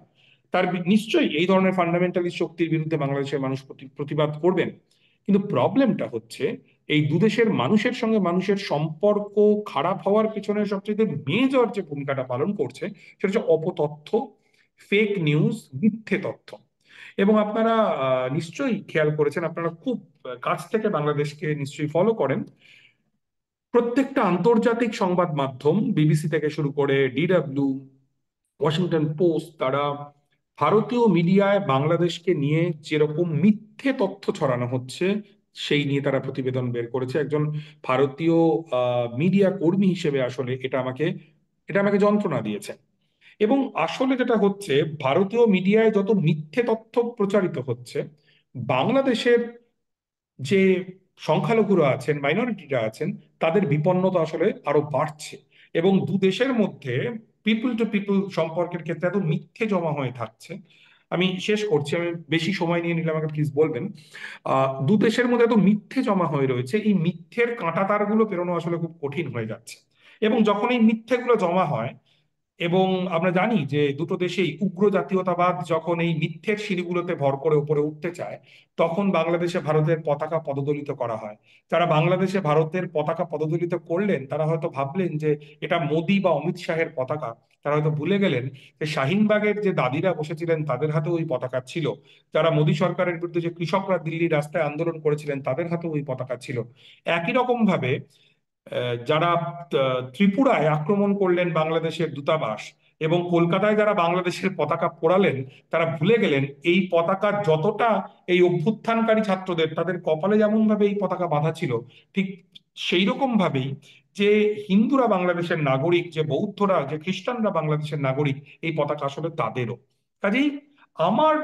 নিশ্চয়ই এই ধরনের ফান্ডামেন্টালিস্ট শক্তির বিরুদ্ধে বাংলাদেশের মানুষ প্রতিবাদ করবেন। কিন্তু প্রবলেমটা হচ্ছে এই দুদেশের মানুষের সঙ্গে মানুষের সম্পর্ক খারাপ হওয়ার পিছনে সবচেয়ে মেজর যে ভূমিকাটা পালন করছে সেটা হচ্ছে অপতথ্য, ফেক নিউজ, মিথ্যে তথ্য। এবং আপনারা নিশ্চয়ই খেয়াল করেছেন, আপনারা খুব কাছ থেকে বাংলাদেশকে নিশ্চয়ই ফলো করেন, প্রত্যেকটা আন্তর্জাতিক সংবাদ মাধ্যম বিবিসি থেকে শুরু করে ডিডব্লিউ, ওয়াশিংটন পোস্ট, তারা ভারতীয় মিডিয়ায় বাংলাদেশকে নিয়ে যেরকম মিথ্যে তথ্য ছড়ানো হচ্ছে সেই নিয়ে তারা প্রতিবেদন বের করেছে। একজন ভারতীয় মিডিয়া কর্মী হিসেবে আসলে এটা আমাকে যন্ত্রণা দিয়েছে। এবং আসলে যেটা হচ্ছে, ভারতীয় মিডিয়ায় যত মিথ্যে তথ্য প্রচারিত হচ্ছে, বাংলাদেশের যে সংখ্যালঘুরা আছেন, মাইনরিটিরা আছেন, তাদের বিপন্নতা আসলে আরো বাড়ছে। এবং দু দেশের মধ্যে পিপল টু পিপল সম্পর্কের ক্ষেত্রে এত মিথ্যে জমা হয়ে থাকছে। আমি শেষ করছি, আমি বেশি সময় নিয়ে নিলে আমাকে প্লিজ বলবেন। দু দেশের মধ্যে এত মিথ্যে জমা হয়ে রয়েছে, এই মিথ্যের কাঁটাতারগুলো পেরোনো আসলে খুব কঠিন হয়ে যাচ্ছে। এবং যখন এই মিথ্যেগুলো জমা হয়, এবং আমরা জানি যে দুটো দেশেই উগ্র জাতীয়তাবাদ যখন এই মিথ্যের সিঁড়িগুলোতে ভর করে উপরে উঠতে চায়, তখন বাংলাদেশে ভারতের পতাকা পদদলিত করা হয়। যারা বাংলাদেশে ভারতের পতাকা পদদলিত করলেন তারা হয়তো ভাবলেন যে এটা মোদি বা অমিত শাহের পতাকা। তারা হয়তো ভুলে গেলেন যে শাহিনবাগের যে দাদিরা বসেছিলেন তাদের হাতেও ওই পতাকা ছিল। যারা মোদি সরকারের বিরুদ্ধে যে কৃষকরা দিল্লির রাস্তায় আন্দোলন করেছিলেন তাদের হাতেও ওই পতাকা ছিল। একই রকম ভাবে যারা ত্রিপুরায় আক্রমণ করলেন বাংলাদেশের দূতাবাস, এবং কলকাতায় যারা বাংলাদেশের পতাকা পোড়ালেন, তারা ভুলে গেলেন এই পতাকা যতটা এই অভ্যুত্থানকারী ছাত্রদের তাদের কপালে যেমন ভাবে এই পতাকা বাঁধা ছিল, ঠিক সেই রকম ভাবেই যে হিন্দুরা বাংলাদেশের নাগরিক, যে বৌদ্ধরা, যে খ্রিস্টানরা বাংলাদেশের নাগরিক, এই পতাকা আসলে তাদেরও। কাজেই আমার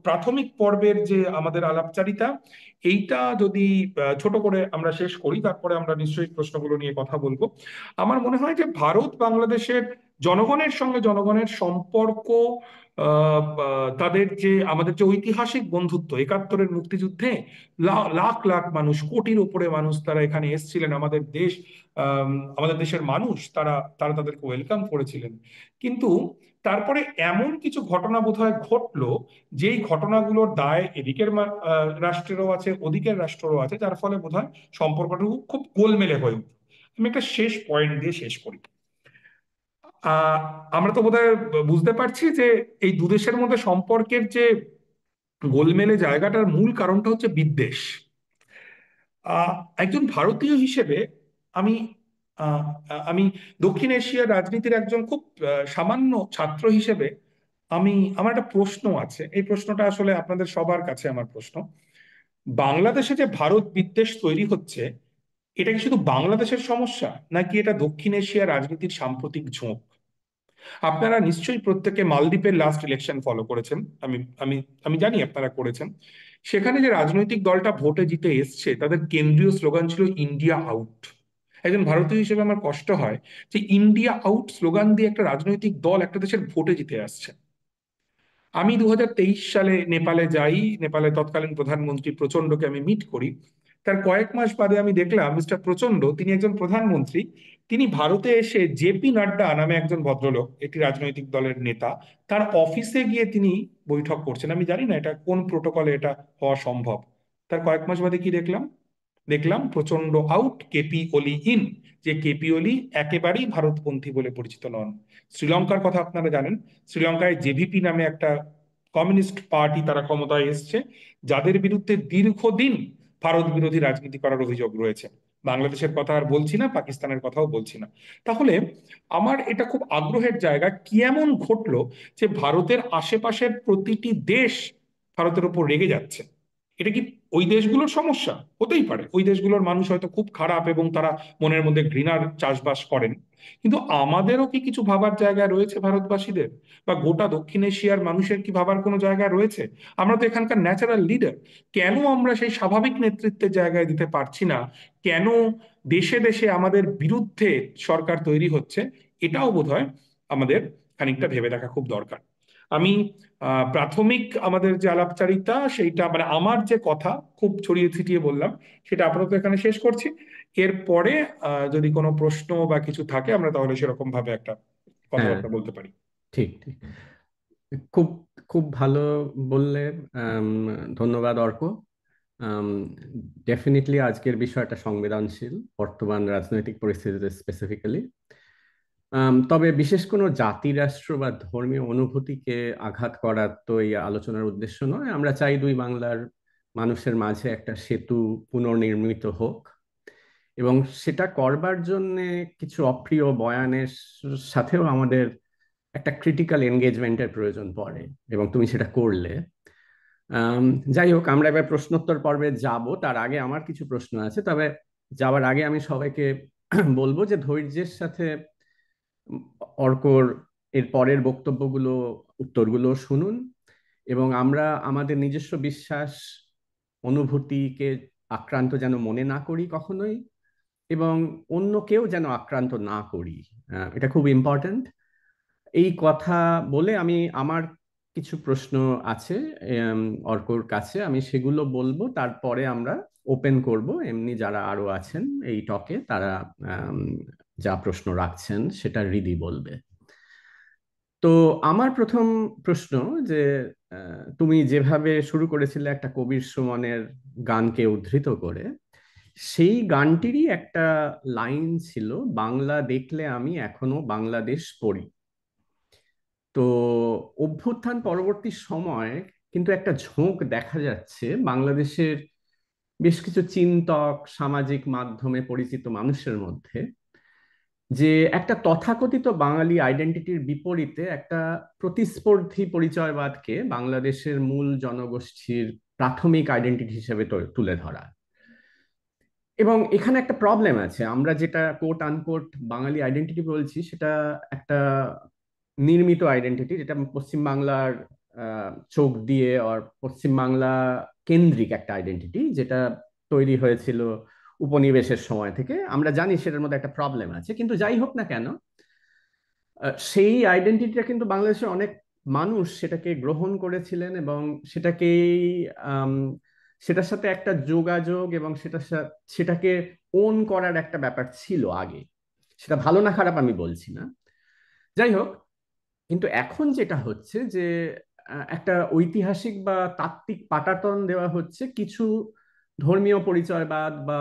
প্রাথমিক পর্বের যে আমাদের আলাপচারিতা, এইটা যদি ছোট করে আমরা শেষ করি, তারপরে আমরা নিশ্চয়ই প্রশ্নগুলো নিয়ে কথা বলবো। আমার মনে হয় যে ভারত বাংলাদেশের জনগণের সঙ্গে জনগণের সম্পর্ক, তাদের যে আমাদের যে ঐতিহাসিক বন্ধুত্ব, একাত্তরের মুক্তিযুদ্ধে লাখ লাখ মানুষ, কোটির উপরে মানুষ তারা এখানে এসেছিলেন, আমাদের দেশ, আমাদের দেশের মানুষ, তারা তারা তাদেরকে ওয়েলকাম করেছিলেন। কিন্তু তারপরে এমন কিছু ঘটনা বোধহয় ঘটলো, যেই ঘটনাগুলোর দায় এদিকের রাষ্ট্রেরও আছে, ওদিকের রাষ্ট্রেরও আছে, যার ফলে বোধহয় সম্পর্কটুকু খুব গোলমেলে হয়ে উঠল। আমি একটা শেষ পয়েন্ট দিয়ে শেষ করি। আহ আমরা তো বোধহয় বুঝতে পারছি যে এই দুদেশের মধ্যে সম্পর্কের যে গোলমেলে জায়গাটার মূল কারণটা হচ্ছে বিদ্বেষ। আহ একজন ভারতীয় হিসেবে আমি আহ, আমি দক্ষিণ এশিয়ার রাজনীতির একজন খুব সামান্য ছাত্র হিসেবে আমার একটা প্রশ্ন আছে। এই প্রশ্নটা আসলে আপনাদের সবার কাছে আমার প্রশ্ন: বাংলাদেশে যে ভারত বিদ্বেষ তৈরি হচ্ছে, এটা কি শুধু বাংলাদেশের সমস্যা, নাকি এটা দক্ষিণ এশিয়ার রাজনীতির সাম্প্রতিক ঝোঁক? আপনারা নিশ্চয়ই প্রত্যেকে মালদ্বীপের লাস্ট ইলেকশন ফলো করেছেন। আমি আমি আমি জানি আপনারা করেছেন। সেখানে যে রাজনৈতিক দলটা ভোটে জিতে এসছে, তাদের কেন্দ্রীয় স্লোগান ছিল ইন্ডিয়া আউট। একজন ভারতীয় হিসেবে আমার কষ্ট হয় যে ইন্ডিয়া আউট স্লোগান দিয়ে একটা রাজনৈতিক দল একটা দেশের ভোটে জিতে আসছে। আমি 2023 সালে নেপালে যাই, নেপালের তৎকালীন প্রধানমন্ত্রী প্রচন্ডকে আমি মিট করি। তার কয়েক মাস বাদে আমি দেখলাম মিস্টার প্রচন্ড, তিনি একজন প্রধানমন্ত্রী, তিনি ভারতে এসে জেপি নাড্ডা নামে একজন ভদ্রলোক, একটি রাজনৈতিক দলের নেতা, তার অফিসে গিয়ে তিনি বৈঠক করছেন। আমি জানি না এটা কোন প্রোটোকলে এটা হওয়া সম্ভব। তার কয়েক মাস বাদে কি দেখলাম? দেখলাম প্রচন্ড আউট, কেপি ওলি ইন। যে কেপি ওলি একেবারেই ভারতপন্থী বলে পরিচিত নন। শ্রীলঙ্কার কথা আপনারা জানেন, শ্রীলঙ্কায় জেভিপি নামে একটা কমিউনিস্ট পার্টি তারা ক্ষমতায় এসছে, যাদের বিরুদ্ধে দীর্ঘদিন ভারত বিরোধী রাজনীতি করার অভিযোগ রয়েছে। বাংলাদেশের কথা আর বলছি না, পাকিস্তানের কথাও বলছি না। তাহলে আমার এটা খুব আগ্রহের জায়গা, কি এমন ঘটলো যে ভারতের আশেপাশের প্রতিটি দেশ ভারতের উপর রেগে যাচ্ছে? এটা কি ওই দেশগুলোর সমস্যা? হতেই পারে, ওই দেশগুলোর মানুষ হয়তো খুব খারাপ এবং তারা মনের মধ্যে ঘৃণার চাষবাস করেন। কিন্তু আমাদেরও কি কিছু ভাবার জায়গা রয়েছে ভারতবাসীদের, বা গোটা দক্ষিণ এশিয়ার মানুষের কি ভাবার কোনো জায়গা রয়েছে? আমরা তো এখানকার ন্যাচারাল লিডার। কেন আমরা সেই স্বাভাবিক নেতৃত্বের জায়গায় দিতে পারছি না? কেন দেশে দেশে আমাদের বিরুদ্ধে সরকার তৈরি হচ্ছে? এটাও বোধহয় আমাদের খানিকটা ভেবে দেখা খুব দরকার। আমি প্রাথমিক আমাদের যে আলাপচারিতা, সেইটা মানে আমার যে কথা খুব ছড়িয়ে ছিটিয়ে বললাম, সেটা আপাতত এখানে শেষ করছি। এরপরে যদি কোনো প্রশ্ন বা কিছু থাকে আমরা তাহলে সেরকম ভাবে একটা হ্যাঁ, কথাবার্তা বলতে পারি। ঠিক ঠিক। খুব খুব ভালো বললে। আম, ধন্যবাদ অর্ক। ডেফিনেটলি আজকের বিষয়টা সংবেদনশীল, বর্তমান রাজনৈতিক পরিস্থিতিতে স্পেসিফিক্যালি। তবে বিশেষ কোনো জাতি রাষ্ট্র বা ধর্মীয় অনুভূতিকে আঘাত করার তো এই আলোচনার উদ্দেশ্য নয়। আমরা চাই দুই বাংলার মানুষের মাঝে একটা সেতু পুনর্নির্মিত হোক, এবং সেটা করবার জন্য কিছু অপ্রিয় বয়ানের সাথেও আমাদের একটা ক্রিটিক্যাল এনগেজমেন্টের প্রয়োজন পড়ে, এবং তুমি সেটা করলে। আম, যাই হোক, আমরা এবার প্রশ্নোত্তর পর্বে যাব। তার আগে আমার কিছু প্রশ্ন আছে, তবে যাওয়ার আগে আমি সবাইকে বলবো যে ধৈর্যের সাথে উম, অর্কর এর পরের বক্তব্যগুলো, উত্তরগুলো শুনুন, এবং আমরা আমাদের নিজস্ব বিশ্বাস অনুভূতিকে আক্রান্ত যেন মনে না করি কখনোই, এবং অন্য কেউ যেন আক্রান্ত না করি। এটা খুব ইম্পর্ট্যান্ট। এই কথা বলে আমি আমার কিছু প্রশ্ন আছে উম, অর্কর কাছে, আমি সেগুলো বলবো, তারপরে আমরা ওপেন করব। এমনি যারা আরো আছেন এই টকে, তারা উম, যা প্রশ্ন রাখছেন সেটা রিদি বলবে। তো আমার প্রথম প্রশ্ন যে তুমি যেভাবে শুরু করেছিলে একটা কবির সুমনের গানকে উদ্ধৃত করে, সেই গানটিরই একটা লাইন ছিল, বাংলা দেখলে আমি এখনো বাংলাদেশ পড়ি। তো অভ্যুত্থান পরবর্তী সময় কিন্তু একটা ঝোঁক দেখা যাচ্ছে বাংলাদেশের বেশ কিছু চিন্তক, সামাজিক মাধ্যমে পরিচিত মানুষের মধ্যে, যে একটা তথাকথিত বাঙালি আইডেন্টিটির বিপরীতে একটা প্রতিস্পর্ধী পরিচয়বাদকে বাংলাদেশের মূল জনগোষ্ঠীর প্রাথমিক আইডেন্টিটি হিসেবে তুলে ধরা। এবং এখানে একটা প্রবলেম আছে, আমরা যেটা কোট আনকোট বাঙালি আইডেন্টিটি বলছি, সেটা একটা নির্মিত আইডেন্টিটি, যেটা পশ্চিমবাংলার চোখ দিয়ে, আর পশ্চিমবাংলা কেন্দ্রিক একটা আইডেন্টিটি, যেটা তৈরি হয়েছিল উপনিবেশের সময় থেকে। আমরা জানি সেটার মধ্যে একটা প্রবলেম আছে, কিন্তু যাই হোক না কেন, সেই আইডেন্টিটিটা কিন্তু বাংলাদেশের অনেক মানুষ সেটাকে গ্রহণ করেছিলেন, এবং সেটাকেই আম, সেটার সাথে একটা যোগাযোগ, এবং সেটাকে ওন করার একটা ব্যাপার ছিল আগে। সেটা ভালো না খারাপ আমি বলছি না, যাই হোক। কিন্তু এখন যেটা হচ্ছে যে একটা ঐতিহাসিক বা তাত্ত্বিক পাটাতন দেওয়া হচ্ছে কিছু ধর্মীয় পরিচয়বাদ বা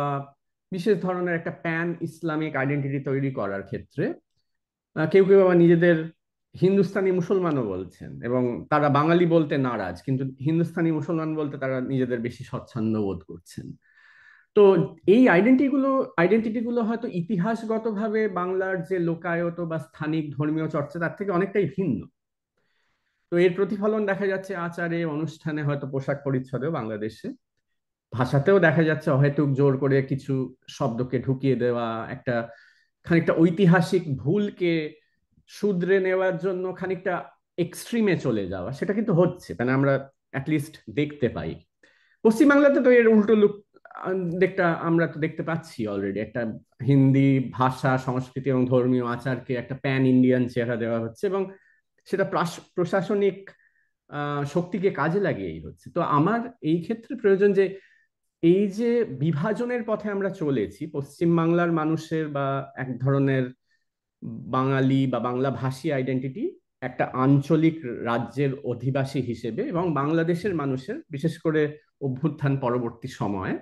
বিশেষ ধরনের একটা প্যান ইসলামিক আইডেন্টিটি তৈরি করার ক্ষেত্রে। কেউ কেউ আবার নিজেদের হিন্দুস্তানি মুসলমানও বলছেন, এবং তারা বাঙালি বলতে নারাজ, কিন্তু হিন্দুস্তানি মুসলমান বলতে তারা নিজেদের বেশি স্বচ্ছন্দ বোধ করছেন। তো এই আইডেন্টিটি গুলো হয়তো ইতিহাসগতভাবে বাংলার যে লোকায়ত বা স্থানিক ধর্মীয় চর্চা তার থেকে অনেকটাই ভিন্ন। তো এর প্রতিফলন দেখা যাচ্ছে আচারে, অনুষ্ঠানে, হয়তো পোশাক পরিচ্ছদেও বাংলাদেশে। ভাষাতেও দেখা যাচ্ছে অহেতুক জোর করে কিছু শব্দকে ঢুকিয়ে দেওয়া, একটা খানিকটা ঐতিহাসিক ভুলকে শুধরে নেওয়ার জন্য খানিকটা এক্সট্রিমে চলে যাওয়া, সেটা কিন্তু হচ্ছে, মানে আমরা অ্যাটলিস্ট দেখতে পাই। পশ্চিমবাংলাতে তো এর উল্টো লুক দেখটা আমরা তো দেখতে পাচ্ছি অলরেডি। একটা হিন্দি ভাষা, সংস্কৃতি এবং ধর্মীয় আচারকে একটা প্যান ইন্ডিয়ান চেহারা দেওয়া হচ্ছে, এবং সেটা প্রশাসনিক শক্তিকে কাজে লাগিয়েই হচ্ছে। তো আমার এই ক্ষেত্রে প্রয়োজন যে এই যে বিভাজনের পথে আমরা চলেছি, পশ্চিম বাংলার মানুষের বা এক ধরনের বাঙালি বা বাংলা ভাষী আইডেন্টিটি একটা আঞ্চলিক রাজ্যের অধিবাসী হিসেবে, এবং বাংলাদেশের মানুষের বিশেষ করে অভ্যুত্থান পরবর্তী সময়ে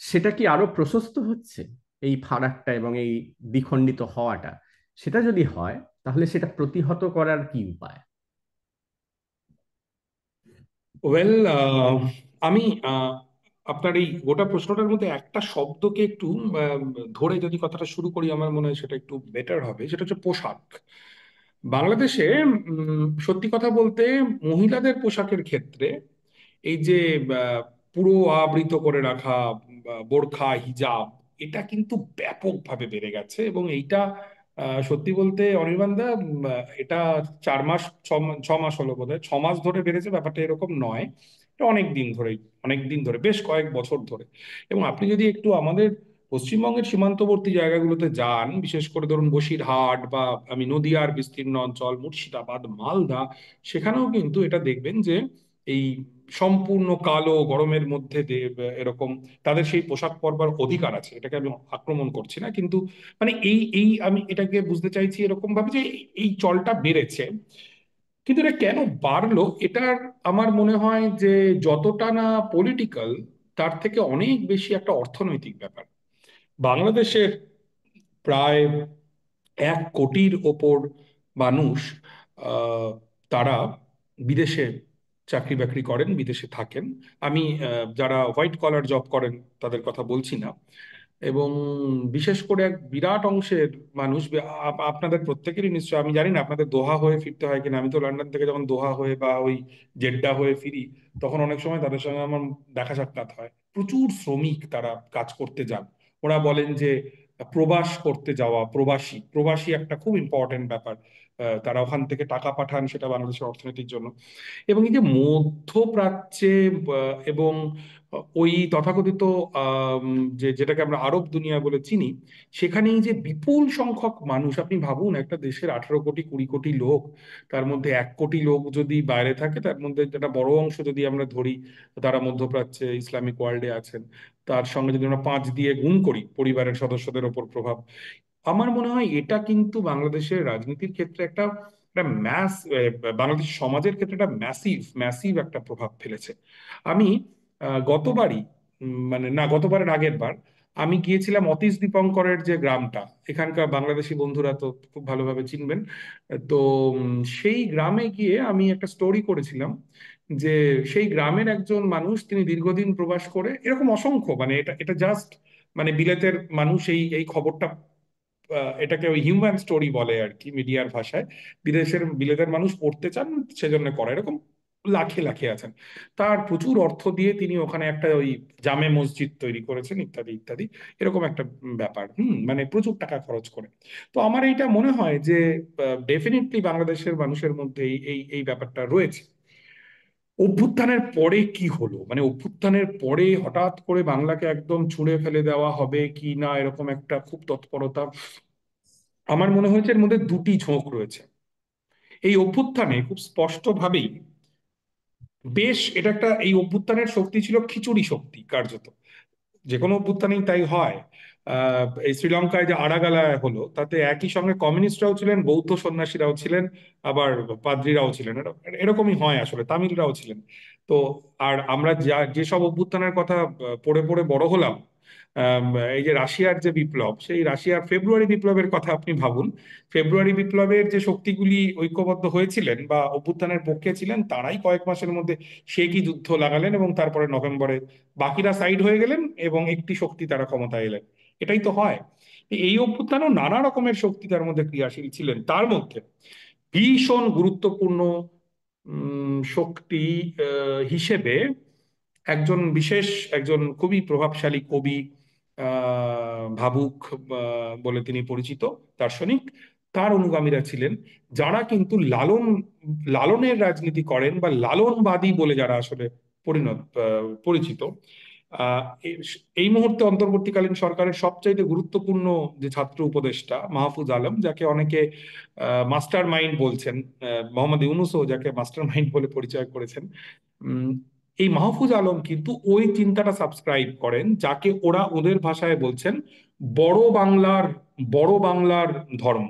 সেটা কি আরো প্রশস্ত হচ্ছে, এই ফারাকটা এবং এই দ্বিখণ্ডিত হওয়াটা? সেটা যদি হয়, তাহলে সেটা প্রতিহত করার কি উপায়? ওয়েল, আমি আপনার এই গোটা প্রশ্নটার মধ্যে একটা শব্দকে একটু ধরে যদি কথাটা শুরু করি, আমার মনে হয় সেটা একটু বেটার হবে। সেটা হচ্ছে পোশাক। বাংলাদেশে সত্যি কথা বলতে মহিলাদের পোশাকের ক্ষেত্রে এই যে পুরো আবৃত করে রাখা বোরখা, হিজাব, এটা কিন্তু ব্যাপকভাবে বেড়ে গেছে। এবং এইটা সত্যি বলতে অনির্বাণদা, এটা 4 মাস, 6 মাস হলো বোধহয়, 6 মাস ধরে বেড়েছে, ব্যাপারটা এরকম নয়। এটা অনেক দিন ধরেই, অনেক দিন ধরে, বেশ কয়েক বছর ধরে। এবং আপনি যদি একটু আমাদের পশ্চিমবঙ্গের সীমান্তবর্তী জায়গাগুলোতে যান, বিশেষ করে ধরুন বসিরহাট বা আমি নদিয়ার বিস্তীর্ণ অঞ্চল, মুর্শিদাবাদ, মালদা, সেখানেও কিন্তু এটা দেখবেন যে এই সম্পূর্ণ কালো গরমের মধ্যে এরকম তাদের সেই পোশাক পরবার অধিকার আছে। এটাকে আমি আক্রমণ করছি না, কিন্তু মানে এই এই আমি এটাকে বুঝতে চাইছি এরকম ভাবে যে এই চলটা বেড়েছে। কিন্তু এটা কেন বাড়লো, এটার আমার মনে হয় যে যতটা না পলিটিক্যাল, তার থেকে অনেক বেশি একটা অর্থনৈতিক ব্যাপার। বাংলাদেশের প্রায় 1 কোটির ওপর মানুষ, আহ, তারা বিদেশে চাকরি বাকরি করেন, বিদেশে থাকেন। আমি যারা হোয়াইট কলার জব করেন তাদের কথা বলছি না। এবং বিশেষ করে এক বিরাট অংশের মানুষ, আপনাদের প্রত্যেকেরই নিশ্চয়, আমি জানি না আপনাদের দোহা হয়ে ফিরতে হয় কিনা, আমি তো লন্ডন থেকে যখন দোহা হয়ে বা ওই জেড্ডা হয়ে ফিরি, তখন অনেক সময় তাদের সঙ্গে আমার দেখা সাক্ষাৎ হয়। প্রচুর শ্রমিক তারা কাজ করতে যান। ওরা বলেন যে প্রবাস করতে যাওয়া, প্রবাসী প্রবাসী একটা খুব ইম্পর্টেন্ট ব্যাপার। তারা ওখান থেকে টাকা পাঠান, সেটা বাংলাদেশের অর্থনীতির জন্য। এবং এই যে মধ্যপ্রাচ্যে এবং ওই তথাকথিত আম, যেটাকে আমরা আরব দুনিয়া বলে চিনি, সেখানেই যে বিপুল সংখ্যক মানুষ, আপনি ভাবুন একটা দেশের 18 কোটি 20 কোটি লোক, তার মধ্যে 1 কোটি লোক যদি বাইরে থাকে, তার মধ্যে একটা বড় অংশ যদি আমরা ধরি তারা মধ্যপ্রাচ্যে ইসলামিক ওয়ার্ল্ডে আছেন, তার সঙ্গে যদি আমরা 5 দিয়ে গুণ করি পরিবারের সদস্যদের ওপর প্রভাব, আমার মনে হয় এটা কিন্তু বাংলাদেশের রাজনীতির ক্ষেত্রে একটা একটা ম্যাস বাংলাদেশ সমাজের ক্ষেত্রে একটা ম্যাসিভ ম্যাসিভ একটা প্রভাব ফেলেছে। আমি গতবারই, মানে না, গতবারের আগের বার আমি গিয়েছিলাম অতীশ দীপঙ্করের যে গ্রামটা, এখানকার বাংলাদেশি বন্ধুরা তো খুব ভালোভাবে চিনবেন। তো সেই গ্রামে গিয়ে আমি একটা স্টোরি করেছিলাম যে সেই গ্রামের একজন মানুষ, তিনি দীর্ঘদিন প্রবাস করে, এরকম অসংখ্য, মানে এটা এটা জাস্ট, মানে বিলেতের মানুষ এই এই খবরটা, এটাকে ওই হিউম্যান স্টোরি বলে আর কি মিডিয়ার ভাষায়, বিলেতের মানুষ পড়তে চান সেজন্য করা, এরকম লাখে লাখে আছেন। তার প্রচুর অর্থ দিয়ে তিনি ওখানে একটা ওই জামে মসজিদ তৈরি করেছেন, ইত্যাদি ইত্যাদি, এরকম একটা ব্যাপার। মানে প্রচুর টাকা খরচ করে। তো আমার এইটা মনে হয় যে ডেফিনেটলি বাংলাদেশের মানুষের মধ্যে এই এই এই ব্যাপারটা রয়েছে। অভ্যুত্থানের পরে কি হলো, মানে অভ্যুত্থানের পরে হঠাৎ করে বাংলাকে একদম ছুঁড়ে ফেলে দেওয়া হবে কি না, এরকম একটা খুব তৎপরতা, আমার মনে হয়েছে এর মধ্যে দুটি ঝোঁক রয়েছে। এই অভ্যুত্থানে খুব স্পষ্টভাবেই বেশ, এটা একটা, এই অভ্যুত্থানের শক্তি ছিল খিচুড়ি শক্তি কার্যত। যে কোনো অভ্যুত্থানেই তাই হয়। এই শ্রীলঙ্কায় যে আড়াগালায় হলো, তাতে একই সঙ্গে কমিউনিস্টরাও ছিলেন, বৌদ্ধ সন্ন্যাসীরাও ছিলেন, আবার পাদ্রীরাও ছিলেন, এরকমই হয় আসলে, তামিলরাও ছিলেন। তো আর আমরা যেসব অভ্যুত্থানের কথা পড়ে পড়ে বড় হলাম, এই যে রাশিয়ার যে বিপ্লব, সেই রাশিয়ার ফেব্রুয়ারি বিপ্লবের কথা আপনি ভাবুন। ফেব্রুয়ারি বিপ্লবের যে শক্তিগুলি ঐক্যবদ্ধ হয়েছিলেন বা অভ্যুত্থানের পক্ষে ছিলেন, তারাই কয়েক মাসের মধ্যে সে কি যুদ্ধ লাগালেন, এবং তারপরে নভেম্বরে বাকিরা সাইড হয়ে গেলেন এবং একটি শক্তি তারা ক্ষমতায় এলেন। এটাই তো হয়। এই অভ্যুত্থানেও নানা রকমের শক্তি তার মধ্যে ক্রিয়াশীল ছিলেন। তার মধ্যে ভীষণ গুরুত্বপূর্ণ শক্তি হিসেবে একজন বিশেষ, একজন খুবই প্রভাবশালী কবি, ভাবুক বলে তিনি পরিচিত, দার্শনিক, তার অনুগামীরা ছিলেন, যারা কিন্তু লালনের রাজনীতি করেন বা লালনবাদী বলে যারা আসলে পরিচিত। আহ, এই এই মুহূর্তে অন্তর্বর্তীকালীন সরকারের সবচাইতে গুরুত্বপূর্ণ যে ছাত্র উপদেষ্টা মাহফুজ আলম, যাকে অনেকে মাস্টার মাইন্ড বলছেন, মোহাম্মদ ইউনূসও যাকে মাস্টার মাইন্ড বলে পরিচয় করেছেন, উম, এই মাহফুজ আলম কিন্তু ওই চিন্তাটা সাবস্ক্রাইব করেন, যাকে ওরা ওদের ভাষায় বলছেন বড় বাংলার, বড় বাংলার ধর্ম।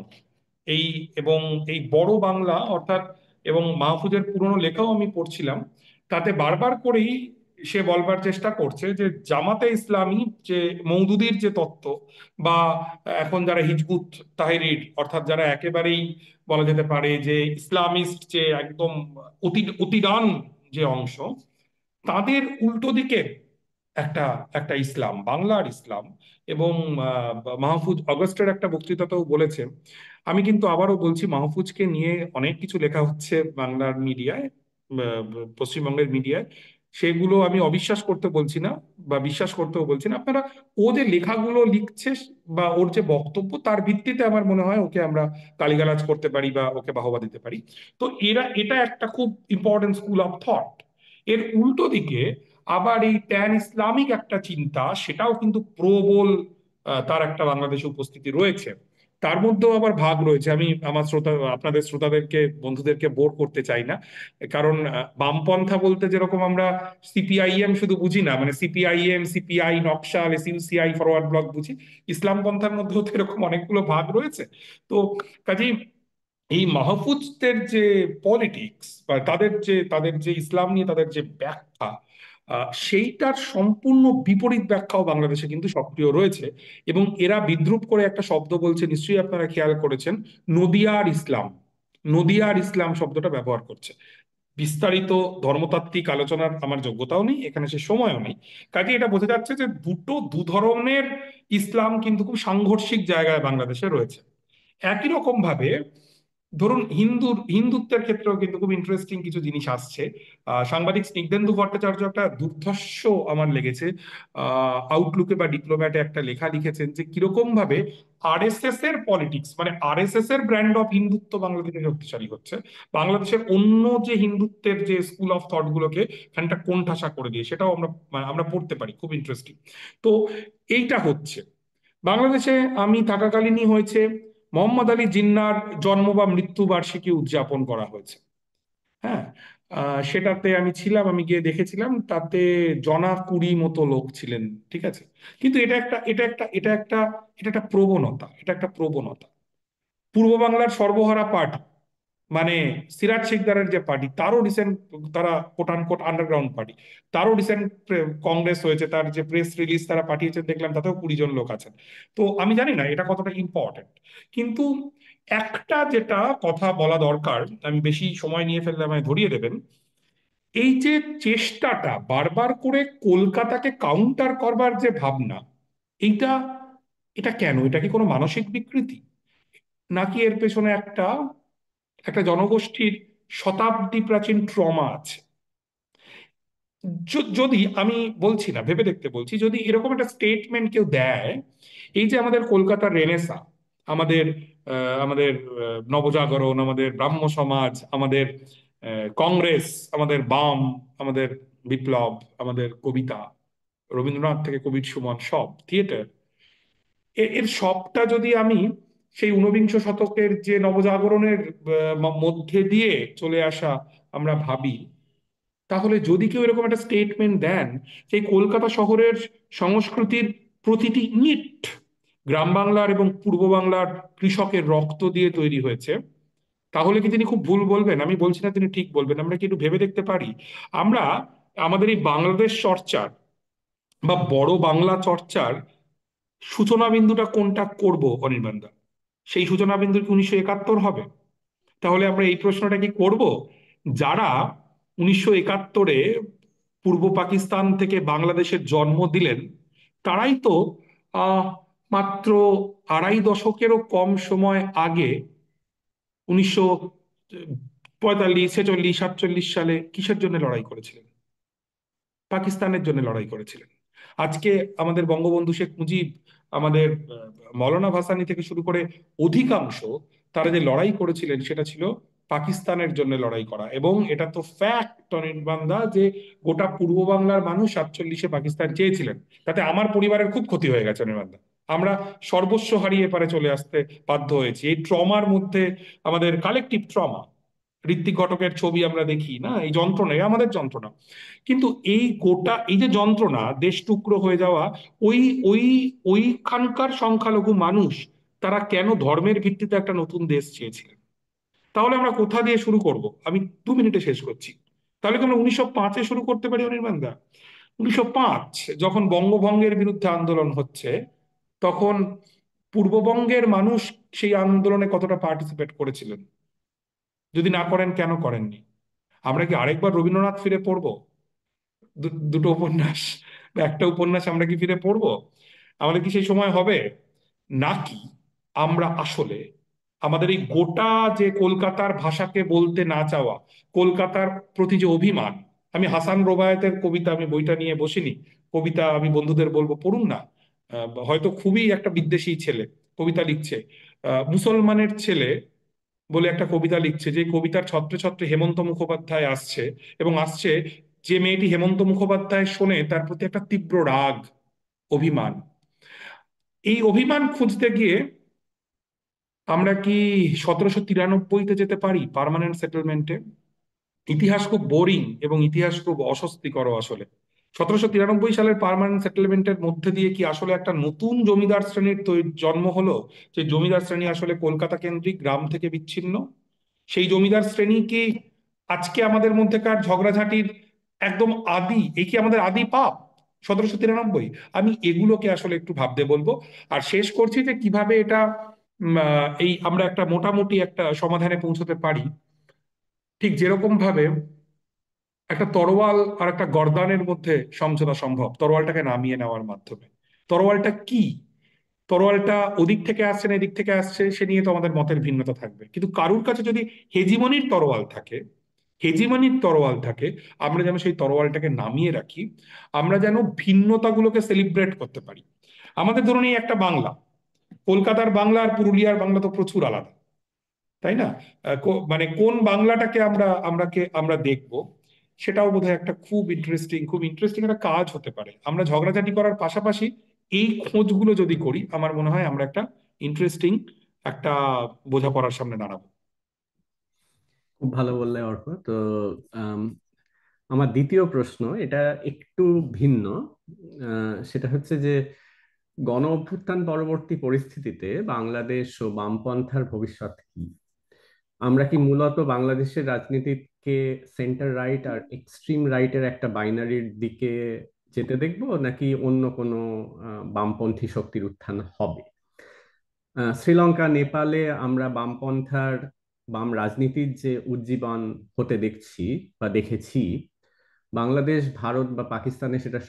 এই এবং এই বড় বাংলা অর্থাৎ, এবং মাহফুজের পুরনো লেখাও আমি পড়ছিলাম, তাতে বারবার করেই সে বলবার চেষ্টা করছে যে জামাতে ইসলামী, যে মওদুদির যে তত্ত্ব, বা এখন যারা হিজবুত তাহরির, অর্থাৎ যারা একেবারেই বলা যেতে পারে যে ইসলামিস্ট, যে একদম অতিরান যে অংশ, তাদের উল্টো দিকে একটা একটা ইসলাম, বাংলার ইসলাম। এবং মাহফুজ অগস্টের একটা বক্তৃতাতেও বলেছেন, আমি কিন্তু আবারও বলছি, মাহফুজকে নিয়ে অনেক কিছু লেখা হচ্ছে বাংলার মিডিয়ায়, পশ্চিমবঙ্গের মিডিয়ায়, সেগুলো আমি অবিশ্বাস করতে বলছি না বা বিশ্বাস করতেও বলছি না। আপনারা, ও যে লেখাগুলো লিখছে বা ওর যে বক্তব্য, তার ভিত্তিতে আমার মনে হয় ওকে আমরা গালিগালাজ করতে পারি বা ওকে বাহবা দিতে পারি। তো এটা একটা খুব ইম্পর্টেন্ট স্কুল অফ থট। এর উল্টো দিকে আবার এই প্যান ইসলামিক একটা চিন্তা, সেটাও কিন্তু প্রবল, তার একটা বাংলাদেশে উপস্থিতি রয়েছে। তার মধ্যেও আবার ভাগ রয়েছে। আমি আমার আপনাদের শ্রোতাদেরকে, বন্ধুদেরকে বোর করতে চাই না, কারণ বামপন্থা বলতে যেরকম আমরা সিপিআইএম শুধু বুঝি না, মানে CPIM, CPI, Naxal, SUCI, forward block বুঝি, ইসলাম পন্থার মধ্যেও তো এরকম অনেকগুলো ভাগ রয়েছে। তো কাজেই এই মাহফুজদের যে পলিটিক্স বা তাদের যে ইসলাম নিয়ে তাদের যে ব্যাখ্যা, সেইটার সম্পূর্ণ বিপরীত ব্যাখ্যাও বাংলাদেশে কিন্তু সক্রিয় রয়েছে। এবং এরা বিদ্রূপ করে একটা শব্দ বলছে, নিশ্চয়ই আপনারা খেয়াল করেছেন, নদিয়ার ইসলাম। নদিয়ার ইসলাম শব্দটা ব্যবহার করছে। বিস্তারিত ধর্মতাত্ত্বিক আলোচনার আমার যোগ্যতাও নেই, এখানে সে সময়ও নেই। কাজে এটা বোঝা যাচ্ছে যে দু ধরনের ইসলাম কিন্তু খুব সাংঘর্ষিক জায়গায় বাংলাদেশে রয়েছে। একই রকম ভাবে ধরুন হিন্দুত্বের ক্ষেত্রেও কিন্তু খুব ইন্টারেস্টিং কিছু জিনিস আসছে। সাংবাদিক স্নিগ্ধেন্দু ভট্টাচার্য একটা দুর্ধর্ষ আমার লেগেছে আউটলুকে বা ডিপ্লোম্যাটে একটা লেখা লিখেছেন যে কিরকম ভাবে আরএসএস এর পলিটিক্স, মানে আরএসএস এর ব্র্যান্ড অফ হিন্দুত্ব বাংলাদেশে শক্তিশালী হচ্ছে, বাংলাদেশের অন্য যে হিন্দুত্বের যে স্কুল অফ থট গুলোকে খানিকটা কোণঠাসা করে দিয়ে, সেটাও আমরা পড়তে পারি, খুব ইন্টারেস্টিং। তো এইটা হচ্ছে বাংলাদেশে। আমি থাকাকালীনই হয়েছে মোহাম্মদ আলী জিন্নাহর জন্ম বা মৃত্যু বার্ষিকী উদযাপন করা হয়েছে। হ্যাঁ, সেটাতে আমি ছিলাম, আমি গিয়ে দেখেছিলাম, তাতে জনা কুড়ি মতো লোক ছিলেন। ঠিক আছে, কিন্তু এটা একটা প্রবণতা, এটা একটা প্রবণতা। পূর্ব বাংলার সর্বহারা পার্টি, মানে সিরাজ শিকদারের যে পার্টি, তারও রিসেন্ট, তারা কোট আনকোট আন্ডারগ্রাউন্ড পার্টি, তারও রিসেন্ট কংগ্রেস হয়েছে, তার যে প্রেস রিলিজ তারা পাঠিয়েছেন দেখলাম, তাতেও 20 জন লোক আছেন। তো আমি জানি না এটা কতটা ইম্পর্টেন্ট, কিন্তু একটা যেটা কথা বলা দরকার, আমি বেশি সময় নিয়ে ফেললে আমায় ধরিয়ে দেবেন, এই যে চেষ্টাটা বারবার করে কলকাতাকে কাউন্টার করবার যে ভাবনা, এইটা, এটা কেন? এটা কি কোনো মানসিক বিকৃতি, নাকি এর পেছনে একটা একটা জনগোষ্ঠীর শতাব্দী প্রাচীন ট্রমা আছে? যদি আমি বলছি না, ভেবে দেখতে বলছি, যদি এরকম একটা স্টেটমেন্ট কেউ দেয়, এই যে আমাদের কলকাতার রেনেসা, আমাদের আমাদের নবজাগরণ, আমাদের ব্রাহ্ম সমাজ, আমাদের কংগ্রেস, আমাদের বাম, আমাদের বিপ্লব, আমাদের কবিতা, রবীন্দ্রনাথ থেকে কবির সুমন, সব থিয়েটার, এর সবটা যদি আমি সেই ঊনবিংশ শতকের যে নবজাগরণের মধ্যে দিয়ে চলে আসা আমরা ভাবি, তাহলে যদি কেউ এরকম একটা স্টেটমেন্ট দেন, সেই কলকাতা শহরের সংস্কৃতির প্রতিটি ইট গ্রাম বাংলার এবং পূর্ব বাংলার কৃষকের রক্ত দিয়ে তৈরি হয়েছে, তাহলে কি তিনি খুব ভুল বলবেন? আমি বলছি না তিনি ঠিক বলবেন, আমরা কি একটু ভেবে দেখতে পারি? আমরা আমাদের এই বাংলাদেশ চর্চার বা বড় বাংলা চর্চার সূচনা বিন্দুটা কোনটা করব অনির্বাণ দা? সেই সূচনা বিন্দু কি 1971 হবে? তাহলে আমরা এই প্রশ্নটা কি করব, যারা 1971-এ পূর্ব পাকিস্তান থেকে বাংলাদেশের জন্ম দিলেন, তারাই তো আহ মাত্র আড়াই দশকেরও কম সময় আগে 1945, 46, 47 সালে কিসের জন্য লড়াই করেছিলেন? পাকিস্তানের জন্য লড়াই করেছিলেন। আজকে আমাদের বঙ্গবন্ধু শেখ মুজিব, আমাদের মৌলানা ভাসানী থেকে শুরু করে অধিকাংশ, তারা যে লড়াই করেছিলেন সেটা ছিল পাকিস্তানের জন্য লড়াই করা। এবং এটা তো ফ্যাক্ট অনির্বাণদা যে গোটা পূর্ব বাংলার মানুষ 47-এ পাকিস্তান চেয়েছিলেন। তাতে আমার পরিবারের খুব ক্ষতি হয়ে গেছে অনির্বাণদা, আমরা সর্বস্ব হারিয়ে পারে চলে আসতে বাধ্য হয়েছি। এই ট্রমার মধ্যে, আমাদের কালেকটিভ ট্রমা, ঋত্বিক ঘটকের ছবি আমরা দেখি না, এই যন্ত্রণা, এই আমাদের যন্ত্রণা। কিন্তু এই গোটা এই যে যন্ত্রণা, দেশ টুকরো হয়ে যাওয়া, ওই ওই ওইখানকার সংখ্যালঘু মানুষ, তারা কেন ধর্মের ভিত্তিতে একটা নতুন দেশ চেয়েছিলেন? তাহলে আমরা কোথা দিয়ে শুরু করব? আমি 2 মিনিটে শেষ করছি। তাহলে কি আমরা 1905-এ শুরু করতে পারি অনির্বাণ দা? 1905 যখন বঙ্গভঙ্গের বিরুদ্ধে আন্দোলন হচ্ছে, তখন পূর্ববঙ্গের মানুষ সেই আন্দোলনে কতটা পার্টিসিপেট করেছিলেন? যদি না করেন, কেন করেননি? আমরা কি আরেকবার রবীন্দ্রনাথ ফিরে পড়বো? দুটো উপন্যাস বা একটা উপন্যাস আমরা কি ফিরে পড়বো? আমাদের কি সেই সময় হবে? নাকি আমরা আসলে আমাদের এই গোটা যে কলকাতার ভাষাকে বলতে না চাওয়া, কলকাতার প্রতি যে অভিমান, আমি হাসান রোবায়েতের কবিতা, আমি বইটা নিয়ে বসিনি, কবিতা আমি বন্ধুদের বলবো পড়ুন না, হয়তো খুবই একটা বিদ্বেষী ছেলে কবিতা লিখছে, মুসলমানের ছেলে বলে একটা কবিতা লিখছে, যে কবিতার ছত্রে ছত্রে হেমন্ত মুখোপাধ্যায় আসছে, এবং আসছে, যে মেয়েটি হেমন্ত মুখোপাধ্যায় শোনে তার প্রতি একটা তীব্র রাগ, অভিমান। এই অভিমান খুঁজতে গিয়ে আমরা কি 1793-তে যেতে পারি পার্মানেন্ট সেটেলমেন্টে? ইতিহাস খুব বোরিং এবং ইতিহাস খুব অস্বস্তিকর আসলে। 1793 সালের পার্মানেন্ট সেটেলমেন্টের মধ্যে দিয়ে কি আসলে একটা নতুন জমিদার শ্রেণীর জন্ম হলো? যে জমিদার শ্রেণী আসলে কলকাতা কেন্দ্রিক, গ্রাম থেকে বিচ্ছিন্ন। সেই জমিদার শ্রেণী কি আজকে আমাদের মধ্যেকার ঝগড়াঝাটির একদম আদি, এই কি আমাদের আদি পাপ 1793? আমি এগুলোকে আসলে একটু ভাবতে বলবো। আর শেষ করছি যে কিভাবে এটা এই আমরা একটা মোটামুটি একটা সমাধানে পৌঁছতে পারি। ঠিক যেরকম ভাবে একটা তরোয়াল আর একটা গর্দানের মধ্যে সমঝোতা সম্ভব তরোয়ালটাকে নামিয়ে নেওয়ার মাধ্যমে। তরোয়ালটা কি, তরোয়ালটা ওদিক থেকে আসছে না এদিক থেকে আসছে সে নিয়ে তো আমাদের মতের ভিন্নতা থাকবে, কিন্তু কারুর কাছে যদি হেজিমনির তরোয়াল থাকে, হেজিমনির তরোয়াল থাকে, আমরা যেন সেই তরোয়ালটাকে নামিয়ে রাখি, আমরা যেন ভিন্নতাগুলোকে সেলিব্রেট করতে পারি। আমাদের ধরুন এই একটা বাংলা, কলকাতার বাংলা আর পুরুলিয়ার বাংলা তো প্রচুর আলাদা, তাই না? মানে কোন বাংলাটাকে আমরা দেখব, সেটাও বোধহয় একটা খুব ইন্টারেস্টিং একটা কাজ হতে পারে। আমরা ঝগড়াঝাটি করার পাশাপাশি এই খোঁজগুলো যদি করি, আমার মনে হয় আমরা একটা ইন্টারেস্টিং একটা বোঝাপড়ার সামনে দাঁড়াবো। খুব ভালো বললে অর্ক। তো আম, আমার দ্বিতীয় প্রশ্ন এটা একটু ভিন্ন। সেটা হচ্ছে যে গণ অভ্যুত্থান পরবর্তী পরিস্থিতিতে বাংলাদেশ ও বামপন্থার ভবিষ্যৎ কি? আমরা কি মূলত বাংলাদেশের রাজনীতিকে সেন্টার রাইট আর এক্সট্রিম রাইটের একটা বাইনারির দিকে যেতে দেখবো, নাকি অন্য কোনো বামপন্থী শক্তির উত্থান হবে? শ্রীলঙ্কা, নেপালে আমরা বামপন্থার, বাম রাজনীতির যে উজ্জীবন হতে দেখছি বা দেখেছি, বাংলাদেশ, ভারত বা পাকিস্তানে সেটা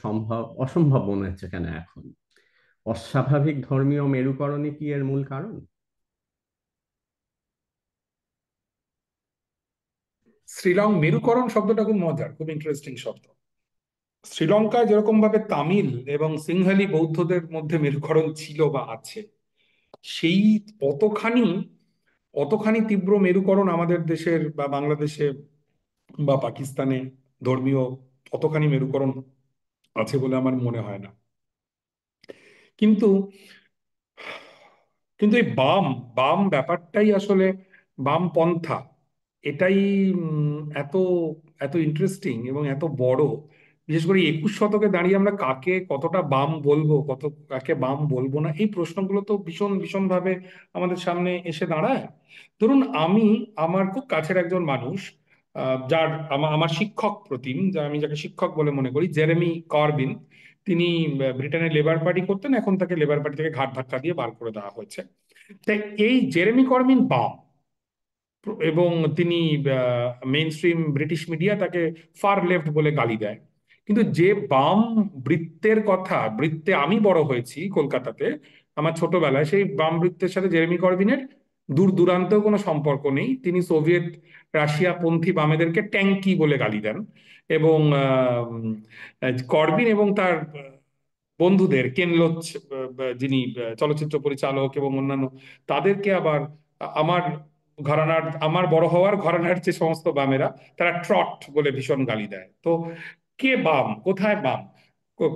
অসম্ভব মনে হচ্ছে কেন এখন? অস্বাভাবিক ধর্মীয় মেরুকরণই কি এর মূল কারণ? মেরুকরণ শব্দটা খুব মজার, খুব ইন্টারেস্টিং শব্দ। শ্রীলঙ্কায় যেরকম ভাবে তামিল এবং সিংহালি বৌদ্ধদের মধ্যে মেরুকরণ ছিল বা আছে, সেই অতখানি অতখানি তীব্র মেরুকরণ আমাদের দেশের বা বাংলাদেশে বা পাকিস্তানে ধর্মীয় অতখানি মেরুকরণ আছে বলে আমার মনে হয় না। কিন্তু কিন্তু এই বাম বাম ব্যাপারটাই আসলে, বাম পন্থা এটাই এত এত ইন্টারেস্টিং এবং এত বড়। বিশেষ করে 21 শতকে দাঁড়িয়ে আমরা কাকে কতটা বাম বলবো, কাকে বাম বলবো না, এই প্রশ্নগুলো তো ভীষণ ভীষণ ভাবে আমাদের সামনে এসে দাঁড়ায়। ধরুন আমার খুব কাছের একজন মানুষ, যার আমার শিক্ষক প্রতিম, আমি যাকে শিক্ষক বলে মনে করি, জেরেমি করবিন। তিনি ব্রিটেনের লেবার পার্টি করতেন, এখন তাকে লেবার পার্টি থেকে ঘাট ধাক্কা দিয়ে বার করে দেওয়া হয়েছে। তাই এই জেরেমি করবিন বাম, এবং তিনি মেইন স্ট্রিম ব্রিটিশ মিডিয়া তাকে ফার লেফট বলে গালি দেয়। কিন্তু যে বাম বৃত্তের কথা, বৃত্তে আমি বড় হয়েছি কলকাতাতে আমার ছোটবেলায়, সেই বাম বৃত্তের সাথে জেরেমি করবিনের দূর দূরান্তেও কোনো সম্পর্ক নেই। তিনি সোভিয়েত রাশিয়া পন্থী বামেদেরকে ট্যাঙ্কি বলে গালি দেন। এবং করবিন এবং তার বন্ধুদের, কেন লোচ যিনি চলচ্চিত্র পরিচালক এবং অন্যান্য, তাদেরকে আবার আমার আমার বড় হওয়ার ঘরানার যে সমস্ত বামেরা, তারা ট্রট বলে ভীষণ গালি দেয়। তো কে বাম, কোথায় বাম,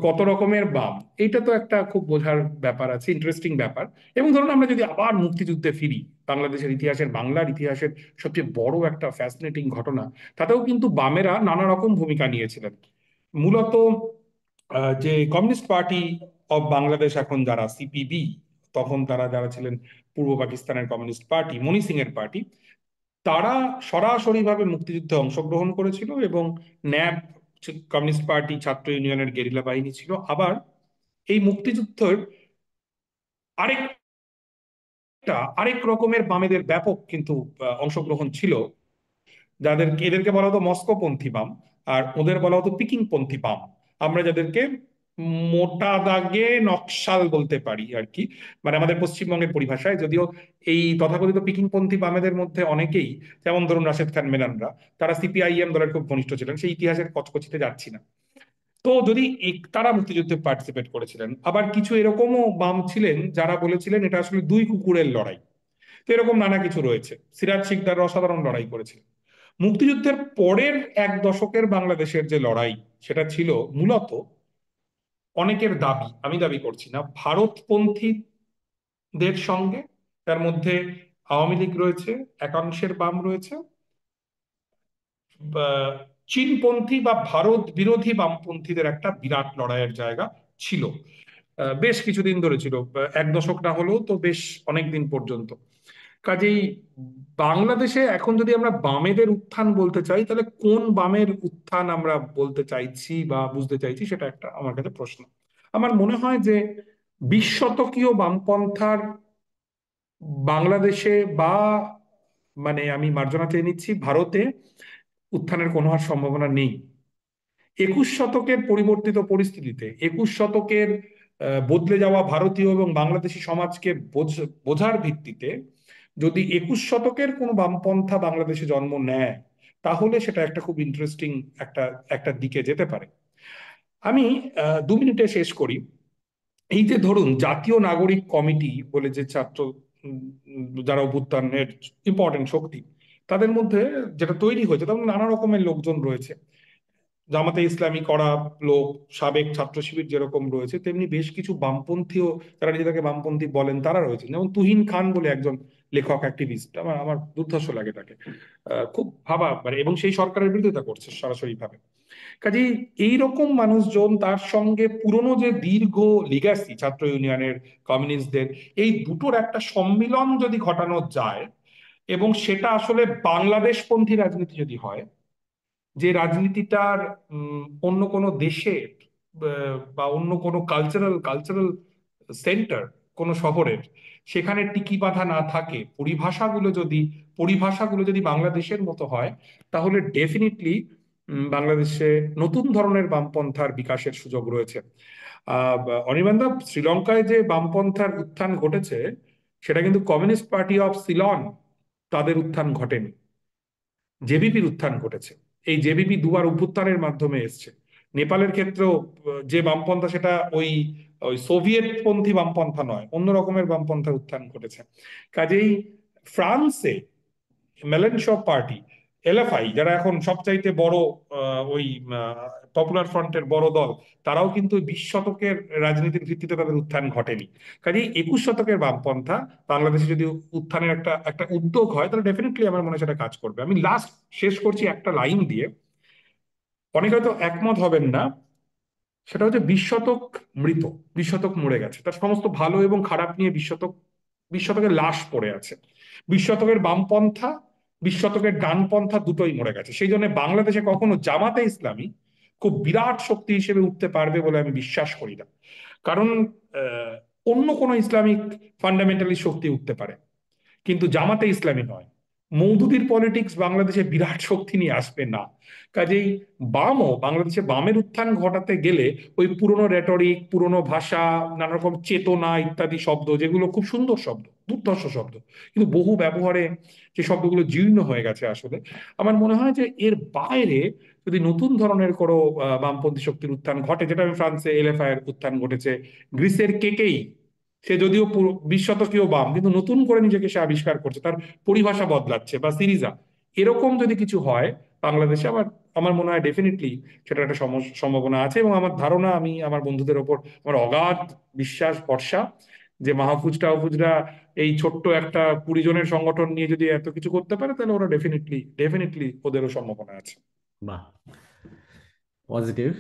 কত রকমের বাম, এইটা তো একটা খুব বোঝার ব্যাপার আছে, ইন্টারেস্টিং ব্যাপার। এবং ধরুন আমরা যদি আবার মুক্তিযুদ্ধে ফিরি, বাংলাদেশের ইতিহাসের, বাংলার ইতিহাসের সবচেয়ে বড় একটা ফ্যাসিনেটিং ঘটনা, তাতেও কিন্তু বামেরা নানা রকম ভূমিকা নিয়েছিলেন। মূলত যে কমিউনিস্ট পার্টি অফ বাংলাদেশ, এখন যারা সিপিবি, তখন তারা যারা ছিলেন পূর্ব পাকিস্তানের কমিউনিস্ট পার্টি, মনি সিং এর পার্টি, তারা সরাসরিভাবে মুক্তিযুদ্ধে অংশগ্রহণ করেছিল। এবং ন্যাপ, কমিউনিস্ট পার্টি ছাত্র ইউনিয়নের গেরিলা বাহিনী ছিল। আবার এই মুক্তিযুদ্ধের আরেক রকমের বামেদের ব্যাপক কিন্তু অংশগ্রহণ ছিল, এদেরকে বলা হতো মস্কোপন্থী বাম, আর ওদের বলা হতো পিকিং পন্থী বাম। আমরা যাদেরকে মোটা দাগে নকশাল বলতে পারি আর কি, মানে আমাদের পশ্চিমবঙ্গের পরিভাষায়। যদিও এই তথাকথিত পিকিং পন্থী বামেদের মধ্যে অনেকেই, যেমন ধরুন রাশেদ খান মেননরা, তারা সিপিআইএম দলের খুব ঘনিষ্ঠ ছিলেন, সেই ইতিহাসের কচকচিতে যাচ্ছি না। তো যদি তারা মুক্তিযুদ্ধে পার্টিসিপেট করেছিলেন, আবার কিছু এরকমও বাম ছিলেন যারা বলেছিলেন এটা আসলে দুই কুকুরের লড়াই। তো এরকম নানা কিছু রয়েছে। সিরাজ শিকদার অসাধারণ লড়াই করেছিলেন। মুক্তিযুদ্ধের পরের 1 দশকের বাংলাদেশের যে লড়াই, সেটা ছিল মূলত অনেকের দাবি, আমি দাবি করছি না, ভারতপন্থীদের সঙ্গে। তার মধ্যে আওয়ামী লীগ রয়েছে, একাংশের বাম রয়েছে, বা চীনপন্থী বা ভারত বিরোধী বামপন্থীদের একটা বিরাট লড়াইয়ের জায়গা ছিল। বেশ কিছুদিন ধরে ছিল, 1 দশক না হলেও তো বেশ অনেক দিন পর্যন্ত। কাজেই বাংলাদেশে এখন যদি আমরা বামেদের উত্থান বলতে চাই, তাহলে কোন বামের উত্থান আমরা বলতে চাইছি বা বুঝতে চাইছি, সেটা একটা আমার কাছে প্রশ্ন। আমার মনে হয় যে 20 শতকীয় বামপন্থার বাংলাদেশে বা, মানে আমি মার্জনা চেয়ে নিচ্ছি, ভারতে উত্থানের কোনো আর সম্ভাবনা নেই। 21 শতকের পরিবর্তিত পরিস্থিতিতে, 21 শতকের বদলে যাওয়া ভারতীয় এবং বাংলাদেশি সমাজকে বোঝার ভিত্তিতে যদি 21 শতকের কোনো বামপন্থা বাংলাদেশে জন্ম নেয়, তাহলে সেটা একটা খুব ইন্টারেস্টিং একটা একটা দিকে যেতে পারে। আমি 2 মিনিটে শেষ করি। এই যে ধরুন জাতীয় নাগরিক কমিটি বলে যে ছাত্র যারা অভ্যুত্থানের ইম্পর্টেন্ট শক্তি, তাদের মধ্যে যেটা তৈরি হয়েছে, তেমন নানা রকমের লোকজন রয়েছে। জামাতে ইসলামী করা লোক, সাবেক ছাত্র শিবির যেরকম রয়েছে, তেমনি বেশ কিছু বামপন্থীও, যারা নিজেদেরকে বামপন্থী বলেন, তারা রয়েছে। যেমন তুহিন খান বলে একজন লেখক, অ্যাক্টিভিস্ট, আমার আমার দুর্ধর্ষ লাগে তাকে। খুব ভাবা, মানে, এবং সেই সরকারের বিরোধিতা করছে সরাসরি ভাবে। কাজেই এইরকম মানুষজন, তার সঙ্গে পুরনো যে দীর্ঘ লিগ্যাসি ছাত্র ইউনিয়নের, কমিউনিস্টদের, এই দুটোর একটা সম্মিলন যদি ঘটানো যায়, এবং সেটা আসলে বাংলাদেশপন্থী রাজনীতি যদি হয়, যে রাজনীতিটার অন্য কোনো দেশে বা অন্য কোনো কালচারাল কালচারাল সেন্টার, কোনো শহরের, সেখানে টিকি বাঁধা না থাকে, পরিভাষাগুলো যদি বাংলাদেশের মতো হয়, তাহলে ডেফিনেটলি বাংলাদেশে নতুন ধরনের বামপন্থার বিকাশের সুযোগ রয়েছে। অনির্বাণদা, শ্রীলঙ্কায় যে বামপন্থার উত্থান ঘটেছে, সেটা কিন্তু কমিউনিস্ট পার্টি অফ সিলন, তাদের উত্থান ঘটেনি, জেভিপির উত্থান ঘটেছে। এই জেভিপি দুবার অভ্যুত্থানের মাধ্যমে এসছে। নেপালের ক্ষেত্রেও যে বামপন্থা, সেটা ওই ওই সোভিয়েত পন্থী বামপন্থা নয়, অন্য রকমের বামপন্থার উত্থান ঘটেছে। কাজেই ফ্রান্সে মেলেনশপ পার্টি, এলএফআই, যারা এখন সবচাইতে বড় ওই পপুলার ফ্রন্টের বড় দল, তারাও কিন্তু 20 শতকের রাজনীতির ভিত্তিতে তাদের উত্থান ঘটেনি। কাজেই 21 শতকের বামপন্থা বাংলাদেশে যদি উত্থানের একটা একটা উদ্যোগ হয়, তাহলে ডেফিনেটলি আমার মনে হয় সেটা কাজ করবে। আমি লাস্ট শেষ করছি একটা লাইন দিয়ে। অনেকে হয়তো একমত হবেন না, সেটা হচ্ছে 20 শতক মৃত, 20 শতক মরে গেছে, তার সমস্ত ভালো এবং খারাপ নিয়ে 20 শতকের লাশ পড়ে আছে। 20 শতকের বামপন্থা, 20 শতকের ডানপন্থা দুটোই মরে গেছে। সেই জন্য বাংলাদেশে কখনো জামাতে ইসলামী খুব বিরাট শক্তি হিসেবে উঠতে পারবে বলে আমি বিশ্বাস করি না। কারণ আহ, অন্য কোনো ইসলামিক ফান্ডামেন্টালি শক্তি উঠতে পারে, কিন্তু জামাতে ইসলামী নয়। মৌদুদির পলিটিক্স বাংলাদেশে বিরাট শক্তি নিয়ে আসবে না। কাজেই বাংলাদেশে বামের উত্থান ঘটাতে গেলে ওই পুরনো রেটরিক, পুরনো ভাষা, নানা রকম চেতনা ইত্যাদি শব্দ, যেগুলো খুব সুন্দর শব্দ, দুর্ধর্ষ শব্দ, কিন্তু বহু ব্যবহারে যে শব্দগুলো জীর্ণ হয়ে গেছে আসলে, আমার মনে হয় যে এর বাইরে যদি নতুন ধরনের কোনো বামপন্থী শক্তির উত্থান ঘটে, যেটা আমি ফ্রান্সে এলএফআই এর উত্থান ঘটেছে, গ্রিসের কেকেই, সে যদিও 20 শতকীয় বাম, কিন্তু নতুন করে নিজেকে সে আবিষ্কার করছে, তার পরিভাষা বদলাচ্ছে, বা সিরিজা, এরকম যদি কিছু হয় বাংলাদেশে, আমার আমার মনে হয় ডেফিনেটলি সেটা একটা সম্ভাবনা আছে। এবং আমার ধারণা, আমি আমার বন্ধুদের ওপর আমার অগাধ বিশ্বাস, ভরসা, যে মাহফুজ টাহফুজরা এই ছোট্ট একটা 20 জনের সংগঠন নিয়ে যদি এত কিছু করতে পারে, তাহলে ওরা ডেফিনেটলি ডেফিনেটলি ওদেরও সম্ভাবনা আছে। বাহ, পজিটিভ।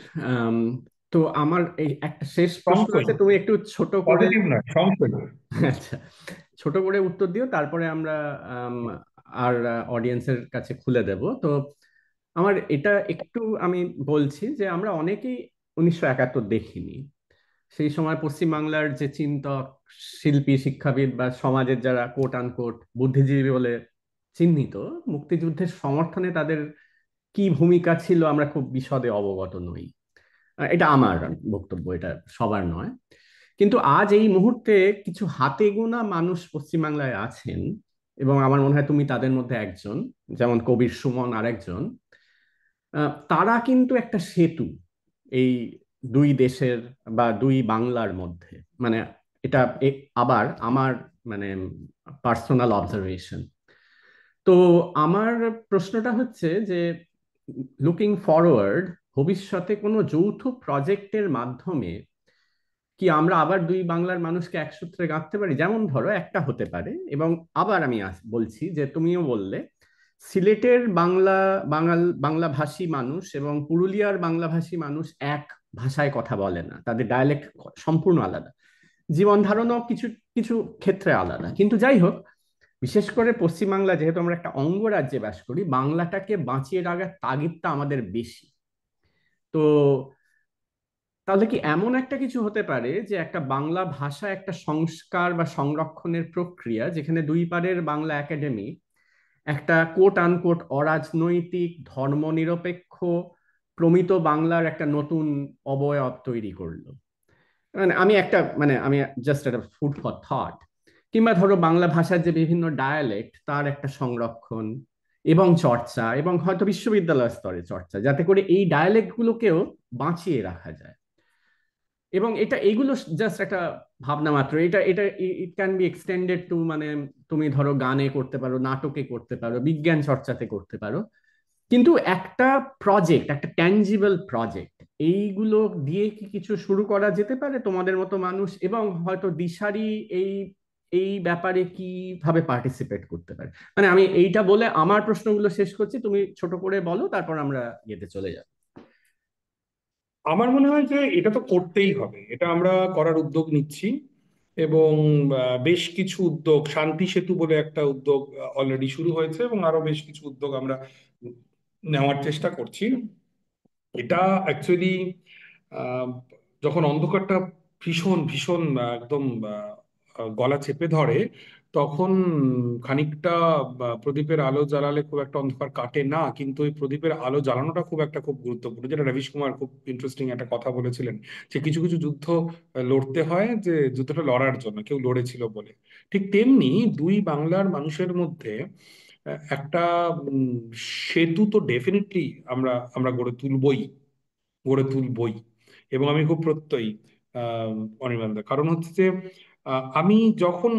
তো আমার এই একটা শেষ প্রশ্ন সংশয়, আছে, তুমি একটু ছোট করে, পজিটিভ নয়, সংশয়। আচ্ছা, ছোট করে উত্তর দিও, তারপরে আমরা আম, আর অডিয়েন্সের কাছে খুলে দেব। তো আমার এটা একটু আমি বলছি যে আমরা অনেকেই 1971 দেখিনি। সেই সময় পশ্চিমবাংলার যে চিন্তক, শিল্পী, শিক্ষাবিদ বা সমাজের যারা কোট আনকোট বুদ্ধিজীবী বলে চিহ্নিত, মুক্তিযুদ্ধের সমর্থনে তাদের কি ভূমিকা ছিল আমরা খুব বিশদে অবগত নই। এটা আমার বক্তব্য, এটা সবার নয়। কিন্তু আজ এই মুহূর্তে কিছু হাতে গোনা মানুষ পশ্চিমবাংলায় আছেন, এবং আমার মনে হয় তুমি তাদের মধ্যে একজন, যেমন কবির সুমন আরেকজন। তারা কিন্তু একটা সেতু এই দুই দেশের বা দুই বাংলার মধ্যে। মানে এটা আবার আমার মানে পার্সোনাল অবজারভেশন। তো আমার প্রশ্নটা হচ্ছে যে, লুকিং ফরওয়ার্ড, ভবিষ্যতে কোনো যৌথ প্রজেক্টের মাধ্যমে কি আমরা আবার দুই বাংলার মানুষকে এক সূত্রে গাঁথতে পারি? যেমন ধরো একটা হতে পারে, এবং আবার আমি বলছি যে তুমিও বললে, সিলেটের বাংলা ভাষী মানুষ এবং পুরুলিয়ার বাংলা ভাষী মানুষ এক ভাষায় কথা বলে না, তাদের ডায়ালেক্ট সম্পূর্ণ আলাদা, জীবন ধারণও কিছু কিছু ক্ষেত্রে আলাদা। কিন্তু যাই হোক, বিশেষ করে পশ্চিমবাংলা, যেহেতু আমরা একটা অঙ্গরাজ্যে বাস করি, বাংলাটাকে বাঁচিয়ে রাখার তাগিদটা আমাদের বেশি। তো তাহলে কি এমন একটা কিছু হতে পারে যে একটা বাংলা ভাষা একটা সংস্কার বা সংরক্ষণের প্রক্রিয়া, যেখানে দুই পারের বাংলা একাডেমি একটা কোট আনকোট অরাজনৈতিক ধর্মনিরপেক্ষ প্রমিত বাংলার একটা নতুন অবয়ব তৈরি করলো? মানে আমি জাস্ট একটা ফুড ফর থট। কিংবা ধরো বাংলা ভাষার যে বিভিন্ন ডায়ালেক্ট তার একটা সংরক্ষণ এবং চর্চা, এবং হয়তো বিশ্ববিদ্যালয় স্তরে চর্চা, যাতে করে এই ডায়ালেক্ট গুলোকেও বাঁচিয়ে রাখা যায়। এবং এইগুলো জাস্ট একটা ভাবনা মাত্র। এটা এটা it can be extended two, মানে তুমি ধরো গানে করতে পারো, নাটকে করতে পারো, বিজ্ঞান চর্চাতে করতে পারো। কিন্তু একটা প্রজেক্ট, একটা ট্যানজিবল প্রজেক্ট, এইগুলো দিয়ে কি কিছু শুরু করা যেতে পারে তোমাদের মতো মানুষ? এবং হয়তো দিশারি এই এই ব্যাপারে কিভাবে পার্টিসিপেট করতে পারে? মানে আমি এইটা বলে আমার প্রশ্নগুলো শেষ করছি, তুমি ছোট করে বলো, তারপর আমরা ইয়েতে চলে যাব। আমার মনে হয় যে এটা তো করতেই হবে, এটা আমরা করার উদ্যোগ নিচ্ছি। এবং বেশ কিছু উদ্যোগ, শান্তি সেতু বলে একটা উদ্যোগ অলরেডি শুরু হয়েছে, এবং আরো বেশ কিছু উদ্যোগ আমরা নেওয়ার চেষ্টা করছি। এটা অ্যাকচুয়ালি যখন অন্ধকারটা ভীষণ ভীষণ একদম গলা চেপে ধরে, তখন খানিকটা প্রদীপের আলো জ্বালালে খুব একটা অন্ধকার কাটে না, কিন্তু ওই প্রদীপের আলো জ্বালানোটা খুব গুরুত্বপূর্ণ। যেটা রবিশ কুমার খুব ইন্টারেস্টিং একটা কথা বলেছিলেন, যে কিছু কিছু যুদ্ধ লড়তে হয় যে যুদ্ধটা লড়ার জন্য, কেউ লড়েছিল বলে। ঠিক তেমনি দুই বাংলার মানুষের মধ্যে একটা উম, সেতু তো ডেফিনেটলি আমরা আমরা গড়ে তুলবই। এবং আমি খুব প্রত্যয়ী, আহ অনির্বাণদা। কারণ হচ্ছে যে আমি যখন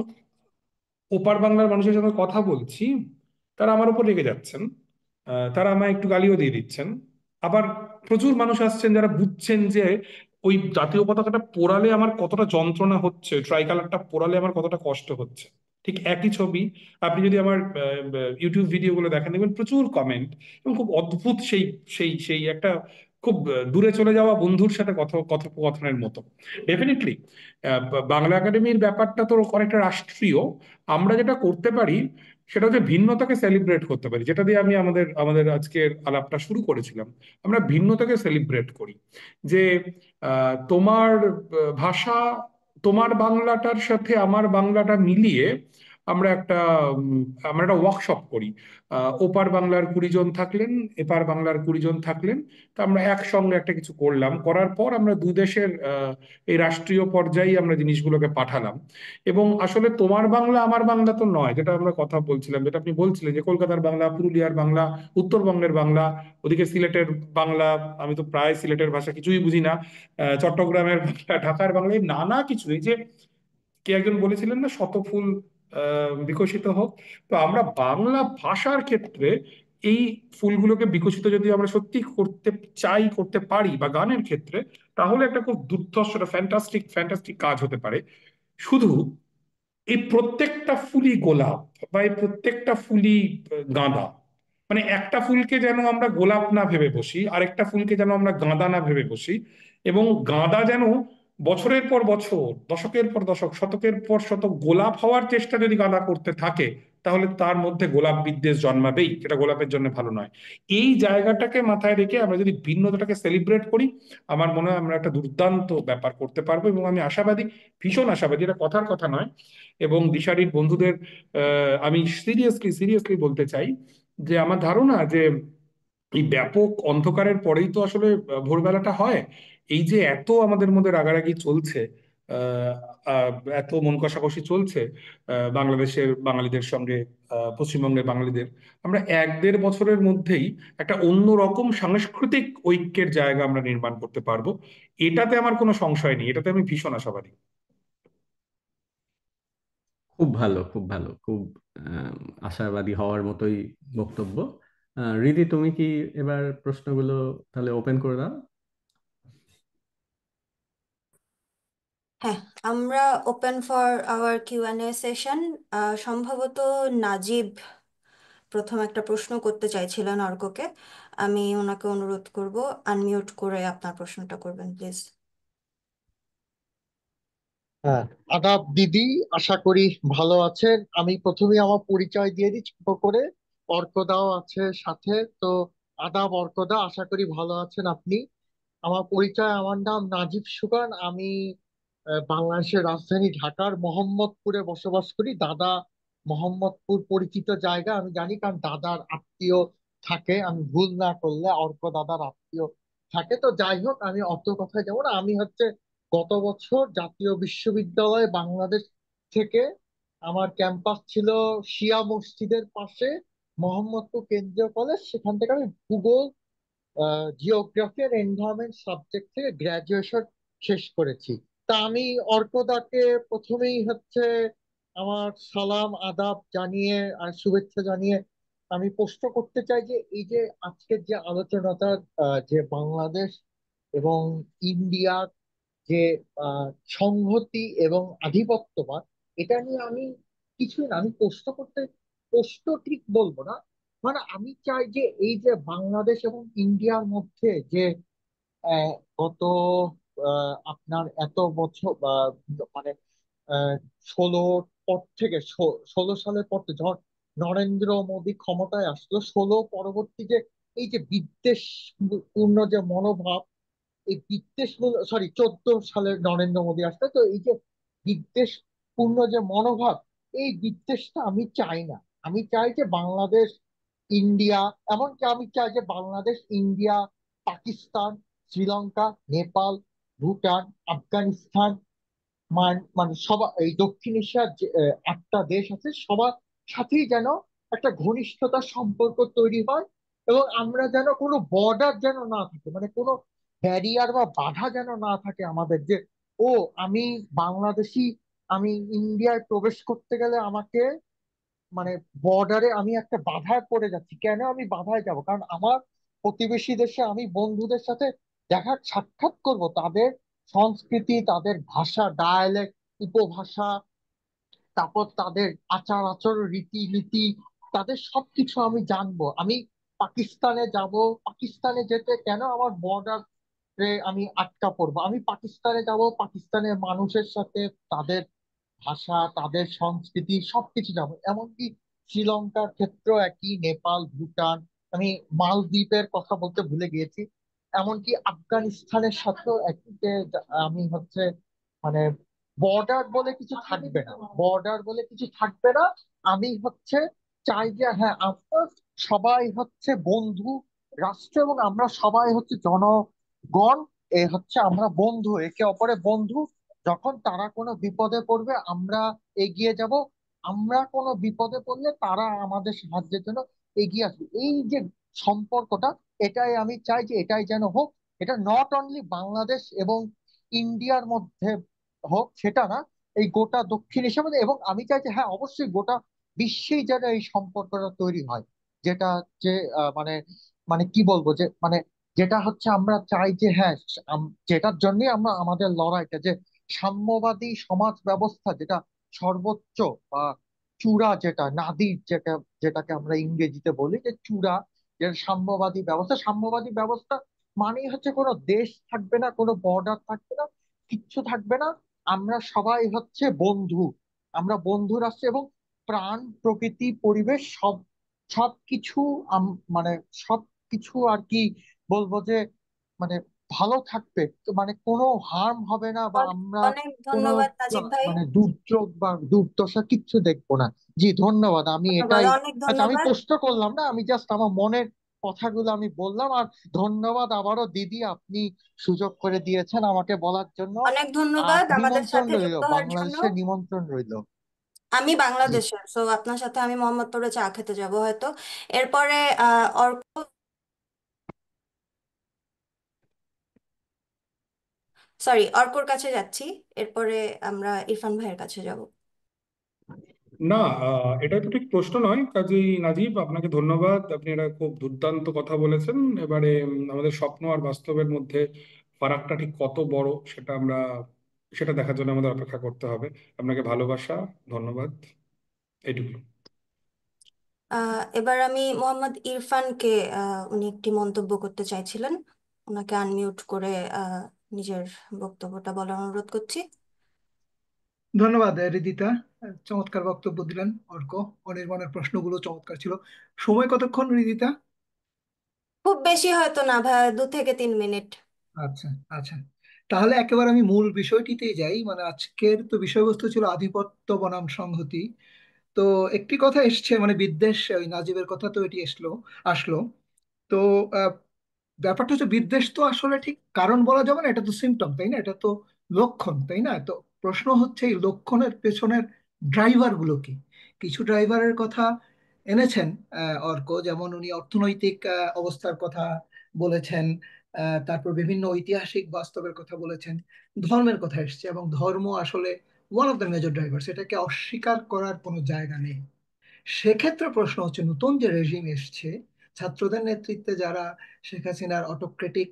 ওপার বাংলার মানুষের সঙ্গে কথা বলছি, তারা আমার উপর রেগে যাচ্ছেন, তারা আমায় একটু গালিও দিয়ে দিচ্ছেন। আবার প্রচুর মানুষ আসছেন যারা বুঝছেন যে ওই জাতীয় পতাকাটা পোড়ালে আমার কতটা যন্ত্রণা হচ্ছে, ট্রাই কালারটা পোড়ালে আমার কতটা কষ্ট হচ্ছে। ঠিক একই ছবি আপনি যদি আমার ইউটিউব ভিডিও গুলো দেখেন, দেখবেন প্রচুর কমেন্ট, এবং খুব অদ্ভুত সেই সেই সেই একটা খুব দূরে চলে যাওয়া বন্ধুর সাথে কথোপকথনের মতো। ডেফিনেটলি বাংলা একাডেমির ব্যাপারটা তো অনেকটা রাষ্ট্রীয়। আমরা যেটা করতে পারি সেটা হচ্ছে ভিন্নতাকে সেলিব্রেট করতে পারি, যেটা দিয়ে আমি আমাদের আমাদের আজকের আলাপটা শুরু করেছিলাম। আমরা ভিন্নতাকে সেলিব্রেট করি, যে তোমার ভাষা, তোমার বাংলাটার সাথে আমার বাংলাটা মিলিয়ে আমরা একটা আমরা একটা ওয়ার্কশপ করি। ওপার বাংলার 20 জন থাকলেন, এপার বাংলার 20 জন থাকলেন। তা আমরা একসঙ্গে একটা কিছু করলাম, করার পর আমরা দুই দেশের এই রাষ্ট্রীয় পর্যায়ে আমরা জিনিসগুলোকে পাঠালাম। এবং আসলে তোমার বাংলা আমার বাংলা তো নয়, যেটা আমরা কথা বলছিলাম, যেটা আপনি বলছিলেন, যে কলকাতার বাংলা, পুরুলিয়ার বাংলা, উত্তরবঙ্গের বাংলা, ওদিকে সিলেটের বাংলা, আমি তো প্রায় সিলেটের ভাষা কিছুই বুঝি না, চট্টগ্রামের বাংলা, ঢাকার বাংলা, এই নানা কিছু। এই যে কে একজন বলেছিলেন না, শতফুল বিকশিত হোক। তো আমরা বাংলা ভাষার ক্ষেত্রে এই ফুলগুলোকে বিকশিত যদি আমরা সত্যি করতে চাই, করতে পারি, বা গানের ক্ষেত্রে, তাহলে একটা খুব দুর্ধর্ষ, ফ্যান্টাস্টিক ফ্যান্টাস্টিক কাজ হতে পারে। শুধু এই প্রত্যেকটা ফুলই গোলাপ, বা এই প্রত্যেকটা ফুলই গাঁদা, মানে একটা ফুলকে যেন আমরা গোলাপ না ভেবে বসি, আরেকটা ফুলকে যেন আমরা গাঁদা না ভেবে বসি। এবং গাঁদা যেন বছরের পর বছর, দশকের পর দশক, শতকের পর শতক গোলাপ হওয়ার চেষ্টা যদি গাঁদা করতে থাকে, তাহলে তার মধ্যে গোলাপ বিদ্বেষ জন্মাবেই, যেটা গোলাপের জন্য ভালো নয়। এই জায়গাটাকে মাথায় রেখে আমরা যদি ভিন্নতাটাকে সেলিব্রেট করি, আমার মনে হয় আমরা একটা দুর্দান্ত ব্যাপার করতে পারবো। এবং আমি আশাবাদী, ভীষণ আশাবাদী, এটা কথার কথা নয়। এবং দিশারির বন্ধুদের আমি সিরিয়াসলি সিরিয়াসলি বলতে চাই, যে আমার ধারণা যে এই ব্যাপক অন্ধকারের পরেই তো আসলে ভোরবেলাটা হয়। এই যে এত আমাদের মধ্যে রাগারাগি চলছে, আহ, আহ, এত মন কষাকষি চলছে বাংলাদেশের বাঙালিদের সঙ্গে, পশ্চিমবঙ্গের বাঙালিদের, আমরা 1-1.5 বছরের মধ্যেই একটা অন্যরকম সাংস্কৃতিক ঐক্যের জায়গা আমরা নির্মাণ করতে পারবো। এটাতে আমার কোনো সংশয় নেই, এটাতে আমি ভীষণ আশাবাদী। খুব ভালো, খুব ভালো, খুব আশাবাদী হওয়ার মতোই বক্তব্য। রিধি, তুমি কি এবার প্রশ্নগুলো তাহলে ওপেন করে দাও? হ্যাঁ, আমরা open for our QnA session. সম্ভবত নাজিব প্রথম একটা প্রশ্ন করতে চাইছিলেন অর্ককে। আমি ওনাকে অনুরোধ করব, আনমিউট করে আপনার প্রশ্নটা করবেন প্লিজ। হ্যাঁ, আদাব দিদি, আশা করি ভালো আছেন। আমি প্রথমেই আমার পরিচয় দিয়ে দিই ছোট করে। অর্কদাও আছে সাথে। তো আদাব অর্কদা, আশা করি ভালো আছেন আপনি। আমার পরিচয়, আমার নাম নাজিব সুগান। আমি বাংলাদেশের রাজধানী ঢাকার মোহাম্মদপুরে বসবাস করি। দাদা মোহাম্মদপুর পরিচিত জায়গা আমি জানি, কারণ দাদার আত্মীয় থাকে, আমি ভুল না করলে অর্ক দাদার আত্মীয় থাকে। তো যাই হোক, আমি অত কথায় যাবো না। আমি হচ্ছে গত বছর জাতীয় বিশ্ববিদ্যালয় বাংলাদেশ থেকে, আমার ক্যাম্পাস ছিল শিয়া মসজিদের পাশে, মোহাম্মদপুর কেন্দ্রীয় কলেজ, সেখান থেকে আমি ভূগোল, জিওগ্রাফি আর এনভায়রনমেন্ট সাবজেক্ট থেকে গ্রাজুয়েশন শেষ করেছি। তা আমি অর্কদাকে প্রথমেই হচ্ছে আমার সালাম আদাব জানিয়ে আর শুভেচ্ছা জানিয়ে আমি প্রশ্ন করতে চাই যে এই যে আজকের যে আলোচনাটা, যে বাংলাদেশ এবং ইন্ডিয়ার যে আহ, সংহতি এবং আধিপত্যবাদ, এটা নিয়ে আমি কিছুই না, আমি প্রশ্ন ঠিক বলবো না, মানে আমি চাই যে এই যে বাংলাদেশ এবং ইন্ডিয়ার মধ্যে যে আহ, গত আপনার এত বছর মানে আহ, 16 সালের পর থেকে, যখন নরেন্দ্র মোদী ক্ষমতায় আসলো, 16 পরবর্তী যে এই যে বিদ্বেষ পূর্ণ যে মনোভাব, এই বিদ্বেষ, সরি, 14 সালের নরেন্দ্র মোদী আসলে, তো এই যে বিদ্বেষ পূর্ণ যে মনোভাব, এই বিদ্বেষটা আমি চাই না। আমি চাই যে বাংলাদেশ ইন্ডিয়া, এমনকি আমি চাই যে বাংলাদেশ ইন্ডিয়া, পাকিস্তান, শ্রীলঙ্কা, নেপাল, ভুটান, আফগানিস্তান, মানে সবার এই দক্ষিণ এশিয়ার যে 8টা দেশ আছে, সবার সাথেই যেন একটা ঘনিষ্ঠতার সম্পর্ক তৈরি হয়, এবং আমরা যেন কোনো বর্ডার যেন না থাকে, মানে কোনো ব্যারিয়ার বা বাধা যেন না থাকে আমাদের, যে ও আমি বাংলাদেশি, আমি ইন্ডিয়ায় প্রবেশ করতে গেলে আমাকে, মানে বর্ডারে আমি একটা বাধায় পড়ে যাচ্ছি। কেন আমি বাধায় যাব? কারণ আমার প্রতিবেশী দেশে আমি বন্ধুদের সাথে দেখা সাক্ষাৎ করব, তাদের সংস্কৃতি, তাদের ভাষা, ডায়ালেক্ট, উপভাষা, তারপর তাদের আচার আচরণ, রীতিনীতি, তাদের সবকিছু আমি জানবো। আমি পাকিস্তানে যাব, পাকিস্তানে যেতে কেন আমার বর্ডারে আমি আটকা পড়বো? আমি পাকিস্তানে যাব, পাকিস্তানের মানুষের সাথে তাদের ভাষা, তাদের সংস্কৃতি সবকিছু জানবো। এমনকি শ্রীলঙ্কার ক্ষেত্রেও একই, নেপাল, ভুটান, আমি মালদ্বীপের কথা বলতে ভুলে গিয়েছি, এমনকি আফগানিস্তানের সাথেও একই, যে আমি হচ্ছে মানে বর্ডার বলে কিছু থাকবে না, বর্ডার বলে কিছু থাকবে না। আমি হচ্ছে চাই যে হ্যাঁ, আমরা সবাই হচ্ছে বন্ধু রাষ্ট্র, এবং আমরা সবাই হচ্ছে জনগণ, এ হচ্ছে আমরা বন্ধু, একে অপরের বন্ধু। যখন তারা কোনো বিপদে পড়বে আমরা এগিয়ে যাব, আমরা কোনো বিপদে পড়লে তারা আমাদের সাহায্যের জন্য এগিয়ে আসবে। এই যে সম্পর্কটা, এটাই আমি চাই যে এটাই যেন হোক। এটা নট অনলি বাংলাদেশ এবং ইন্ডিয়ার মধ্যে হোক সেটা না, এই গোটা দক্ষিণ এশিয়ার মধ্যে, এবং আমি চাই যে হ্যাঁ, অবশ্যই গোটা বিশ্বেই যেন এই সম্পর্কটা তৈরি হয়। যেটা যে মানে মানে কি বলবো, যে মানে যেটা হচ্ছে আমরা চাই যে হ্যাঁ, যেটার জন্যই আমরা আমাদের লড়াইটা, যে সাম্যবাদী সমাজ ব্যবস্থা, যেটা সর্বোচ্চ বা চূড়া, যেটা নাদির, যেটাকে আমরা ইংরেজিতে বলি যে চূড়া, যে সাম্যবাদী ব্যবস্থা। সাম্যবাদী ব্যবস্থা মানেই হচ্ছে কোনো দেশ থাকবে না, কোনো বর্ডার থাকবে না, কিচ্ছু থাকবে না। আমরা সবাই হচ্ছে বন্ধু, আমরা বন্ধু রাষ্ট্র, এবং প্রাণ, প্রকৃতি, পরিবেশ সবকিছু মানে সবকিছু আর কি বলবো, যে মানে ভালো থাকবে, তো মানে কোনো হার্ম হবে না, বা অনেক আমরা অনেক কোনো ধন্যবাদ নাজিব ভাই। মানে দুর্যোগ বা দুর্দশা কিচ্ছু দেখবো না। জি, ধন্যবাদ। আমি ধন্যবাদ, এটাই, অনেক আচ্ছা, আমি ধন্যবাদ। প্রশ্ন করলাম না, আমি জাস্ট আমার মনের কথাগুলো আমি বললাম। আর ধন্যবাদ আবারও দিদি, আপনি সুযোগ করে দিয়েছেন আমাকে বলার জন্য। অনেক আর ধন্যবাদ আমাদের নিমন্ত্রণ সাথে রইল, যুক্ত হওয়ার জন্য। বাংলাদেশের নিমন্ত্রণ রইল। আমি জি। বাংলাদেশের, সো আপনার সাথে আমি মোহাম্মদপুরে চা খেতে যাব হয়তো। এরপরে অর্ক, সরি, অর্কর কাছে যাচ্ছি। এরপরে আমরা ইরফান ভাইয়ের কাছে যাব। না, এটা তো ঠিক প্রশ্ন নয়। কাজী নাজিব, আপনাকে ধন্যবাদ, আপনি এটা খুব দুর্দান্ত কথা বলেছেন। এবারে আমাদের স্বপ্ন আর বাস্তবের মধ্যে ফারাকটা ঠিক কত বড়, সেটা দেখার জন্য আমাদের অপেক্ষা করতে হবে। আপনাকে ভালোবাসা, ধন্যবাদ, এইটুকু। এবার আমি মোহাম্মদ ইরফানকে, উনি একটি মন্তব্য করতে চাইছিলেন, ওনাকে আনমিউট করে নিজের বক্তব্যটা বলার অনুরোধ করছি। ধন্যবাদ রিদিতা, চমৎকার বক্তব্য দিলেন অর্ক। অনির্বাণের প্রশ্নগুলো চমৎকার ছিল। সময় কতক্ষণ রিদিতা? খুব বেশি হয়তো না ভাই, 2 থেকে 3 মিনিট। আচ্ছা আচ্ছা, তাহলে একেবারে আমি মূল বিষয়টিতেই যাই। মানে আজকের তো বিষয়বস্তু ছিল আধিপত্য বনাম সংহতি। তো একটি কথা এসছে, মানে বিদ্বেষ, ওই নাজিবের কথা তো এটি আসলো। তো আহ, ব্যাপারটা হচ্ছে বিদ্বেষ তো আসলে ঠিক কারণ বলা যাবে না, এটা তো সিমটম, তাই না? এটা তো লক্ষণ, তাই না? তো প্রশ্ন হচ্ছে এই লক্ষণের পেছনের ড্রাইভার গুলো কি। কিছু ড্রাইভারের কথা এনেছেন অর্ক, যেমন উনি অর্থনৈতিক অবস্থার কথা বলেছেন, তারপর বিভিন্ন ঐতিহাসিক বাস্তবের কথা বলেছেন, ধর্মের কথা এসছে, এবং ধর্ম আসলে one of the major driver, সেটাকে অস্বীকার করার কোনো জায়গা নেই। সেক্ষেত্রে প্রশ্ন হচ্ছে নতুন যে রেজিম এসছে, ছাত্রদের নেতৃত্বে যারা শেখ হাসিনার অটোক্রেটিক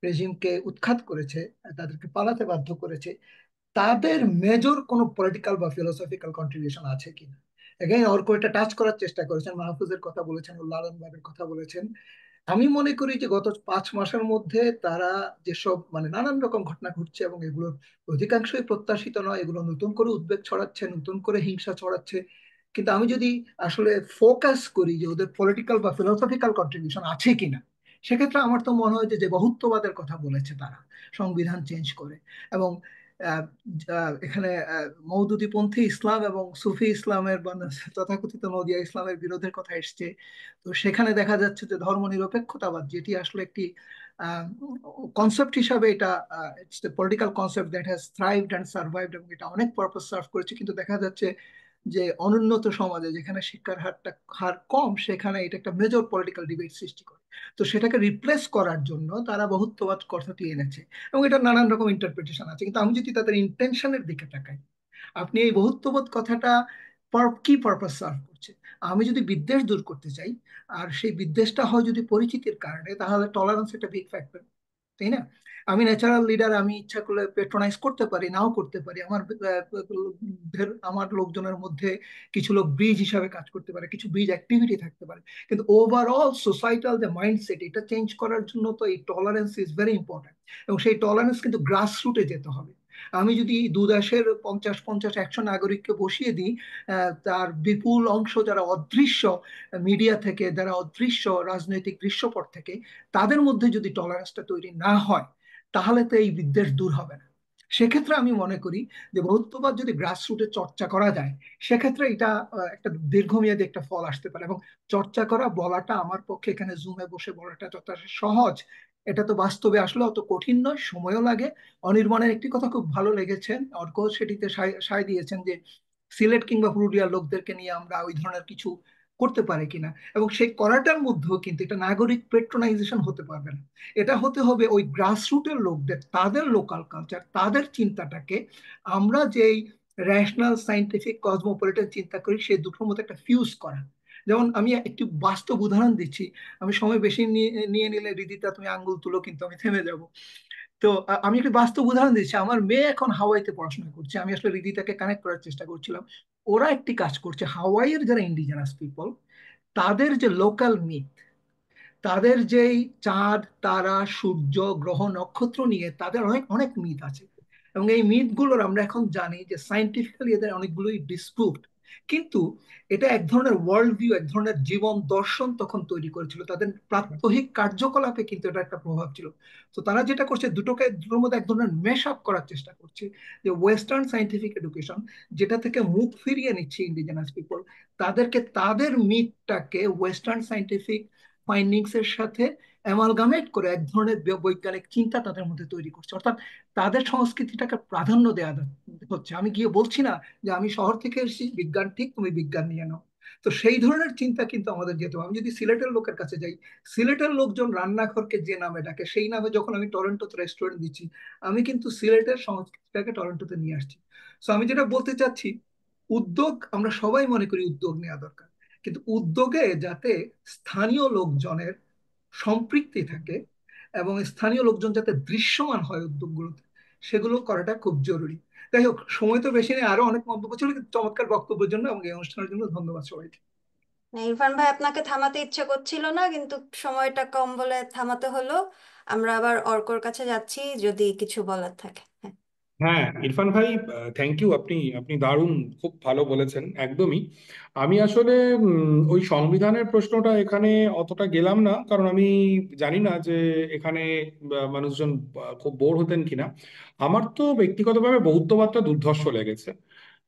রেজিমকে উৎখাত করেছে, তাদেরকে পালাতে বাধ্য করেছে, তাদের মেজর কোনো পলিটিক্যাল বা ফিলোসফিক্যাল কন্ট্রিবিউশন আছে কিনা। এগেইন অর্ক এটা টাচ করার চেষ্টা করেছেন, মাহফুজের কথা বলেছেন, লালন বাবের কথা বলেছেন। আমি মনে করি যে গত 5 মাসের মধ্যে তারা যেসব মানে নানান রকম ঘটনা ঘটছে, এবং এগুলোর অধিকাংশই প্রত্যাশিত নয়, এগুলো নতুন করে উদ্বেগ ছড়াচ্ছে, নতুন করে হিংসা ছড়াচ্ছে। কিন্তু আমি যদি আসলে ফোকাস করি যে ওদের পলিটিক্যাল বা ফিলোসফিক্যাল কন্ট্রিবিউশন আছে কিনা, সেক্ষেত্রে আমার তো মনে হয় যে যে বহুত্ববাদের কথা বলেছে তারা সংবিধান চেঞ্জ করে, এবং আহ, এখানে মওদুদিপন্থী ইসলাম এবং সুফি ইসলামের বা তথাকথিত নদিয়া ইসলামের বিরোধের কথা এসছে। তো সেখানে দেখা যাচ্ছে যে ধর্মনিরপেক্ষতাবাদ, যেটি আসলে একটি কনসেপ্ট হিসাবে, এটা it's the political concept that has thrived and survived, এবং এটা অনেক পারপাস সার্ভ করেছে, কিন্তু দেখা যাচ্ছে যে অনুন্নত সমাজে যেখানে শিক্ষার হার কম, সেখানে এটা একটা মেজর পলিটিক্যাল ডিবেট সৃষ্টি করে। তো সেটাকে রিপ্লেস করার জন্য তারা বহুত্ববাদ কথাটি এনেছে, এবং এটা নানান রকম ইন্টারপ্রিটেশন আছে। কিন্তু আমি যদি তাদের ইন্টেনশনের দিকে তাকাই, আপনি এই বহুত্ববোধ কথাটা কি পারপাস সার্ভ করছে। আমি যদি বিদ্বেষ দূর করতে চাই, আর সেই বিদ্বেষটা হয় যদি পরিচিতির কারণে, তাহলে টলারেন্স একটা বিগ ফ্যাক্টর, তাই না? আমি ন্যাচারাল লিডার, আমি ইচ্ছা করলে পেট্রোনাইজ করতে পারি, নাও করতে পারি। আমার লোকজনের মধ্যে কিছু লোক ব্রিজ হিসাবে কাজ করতে পারে, কিছু ব্রিজ অ্যাক্টিভিটি থাকতে পারে, কিন্তু ওভারঅল সোসাইটাল যে মাইন্ডসেট, এটা চেঞ্জ করার জন্য তো এই টলারেন্স ইজ ভেরি ইম্পর্টেন্ট, এবং সেই টলারেন্স কিন্তু গ্রাস রুটে যেতে হবে। আমি যদি দুদেশের 50-50-100 নাগরিককে বসিয়ে দিই, তার বিপুল অংশ যারা অদৃশ্য মিডিয়া থেকে, যারা অদৃশ্য রাজনৈতিক দৃশ্যপট থেকে, তাদের মধ্যে যদি টলারেন্সটা তৈরি না হয়, তাহলে তো এই বিদ্বেষ দূর হবে না। সেক্ষেত্রে আমি মনে করি যে বহুত্ববাদ যদি গ্রাসরুটে চর্চা করা যায়, সেক্ষেত্রে এটা একটা দীর্ঘমেয়াদী একটা ফল আসতে পারে। এবং চর্চা করা বলাটা আমার পক্ষে, এখানে জুমে বসে বলাটা যতটা সহজ, এটা তো বাস্তবে আসলে অত কঠিন নয়, সময়ও লাগে। অনির্বাণের একটি কথা খুব ভালো লেগেছে, অর্ক সেটিতে সায় দিয়েছেন, যে সিলেট কিংবা পুরুলিয়ার লোকদেরকে নিয়ে আমরা ওই ধরনের কিছু করতে পারি কিনা। এবং সেই করাটার মধ্যেও কিন্তু এটা নাগরিক পেট্রোনাইজেশন হতে পারবে না। এটা হতে হবে ওই গ্রাসরুটের লোকদের, তাদের লোকাল কালচার, তাদের চিন্তাটাকে আমরা যেই রেশনাল সাইন্টিফিক কসমোপলিটন চিন্তা করি, সেই দুটোর মধ্যে একটা ফিউজ করা। যেমন আমি একটি বাস্তব উদাহরণ দিচ্ছি, আমি সময় বেশি নিয়ে নিয়ে নিলে রিদিতা তুমি আঙ্গুল তুলো, কিন্তু আমি থেমে যাব। তো আমি একটি বাস্তব উদাহরণ দিচ্ছি। আমার মেয়ে এখন হাওয়াইতে পড়াশোনা করছে, আমি আসলে রিদিতাকে কানেক্ট করার চেষ্টা করছিলাম। ওরা একটি কাজ করছে, হাওয়াইয়ের যারা ইন্ডিজিনাস পিপল, তাদের যে লোকাল মিথ, তাদের যেই চাঁদ তারা সূর্য গ্রহ নক্ষত্র নিয়ে তাদের অনেক অনেক মিথ আছে, এবং এই মিথগুলোর আমরা এখন জানি যে সাইন্টিফিক্যালি এদের অনেকগুলোই ডিসপ্রুভড। কিন্তু এটা এক ধরনের ওয়ার্ল্ড ভিউ, এক ধরনের জীবন দর্শন তখন তৈরি করেছিল, তাদের প্রাত্যহিক কার্যকলাপে কিন্তু এটা একটা প্রভাব ছিল। তো তারা যেটা করছে, দুটোর মধ্যে এক ধরনের মেশ আপ করার চেষ্টা করছে, যে ওয়েস্টার্ন সাইন্টিফিক এডুকেশন যেটা থেকে মুখ ফিরিয়ে নিচ্ছে ইন্ডিজিনাস পিপল, তাদেরকে তাদের মিথটাকে ওয়েস্টার্ন সাইন্টিফিক ফাইন্ডিংস এর সাথে অ্যামালগামেট করে এক ধরনের বৈজ্ঞানিক চিন্তা তাদের মধ্যে তৈরি করছে। অর্থাৎ তাদের সংস্কৃতিটাকে প্রাধান্য দেওয়া হচ্ছে। আমি গিয়ে বলছি না যে আমি শহর থেকে এসেছি, বিজ্ঞান ঠিক, তুমি বিজ্ঞান নিয়ে নাও। তো সেই ধরনের চিন্তা কিন্তু আমাদের যেতে হবে। আমি যদি সিলেটের লোকের কাছে যাই, সিলেটের লোকজন রান্নাঘরকে যে নামে ডাকে, সেই নামে যখন আমি টরন্টোতে রেস্টুরেন্ট দিচ্ছি, আমি কিন্তু সিলেটের সংস্কৃতিটাকে টরন্টোতে নিয়ে আসছি। তো আমি যেটা বলতে চাচ্ছি, উদ্যোগ আমরা সবাই মনে করি উদ্যোগ নেওয়া দরকার, কিন্তু উদ্যোগে যাতে স্থানীয় লোকজনের সম্পৃক্তি থাকে, এবং স্থানীয় লোকজন যাতে দৃশ্যমান হয় উদ্যোগগুলোতে, সেগুলো করাটা খুব জরুরি। যাই হোক, সময় তো বেশি নেই, আরো অনেক মন্তব্য ছিল, কিন্তু চমৎকার বক্তব্যের জন্য এবং এই অনুষ্ঠানের জন্য ধন্যবাদ সবাইকে। ইরফান ভাই, আপনাকে থামাতে ইচ্ছে করছিল না, কিন্তু সময়টা কম বলে থামাতে হলো। আমরা আবার অর্কর কাছে যাচ্ছি, যদি কিছু বলার থাকে। হ্যাঁ। হ্যাঁ, ইরফান ভাই, থ্যাংক ইউ। আপনি আপনি দারুণ, খুব ভালো বলেছেন, একদমই। আমি আসলে ওই সংবিধানের প্রশ্নটা এখানে অতটা গেলাম না, কারণ আমি জানি না যে এখানে মানুষজন খুব বোর হতেন কিনা। আমার তো ব্যক্তিগতভাবে বৌদ্ধবাদটা দুর্ধর্ষ লেগেছে,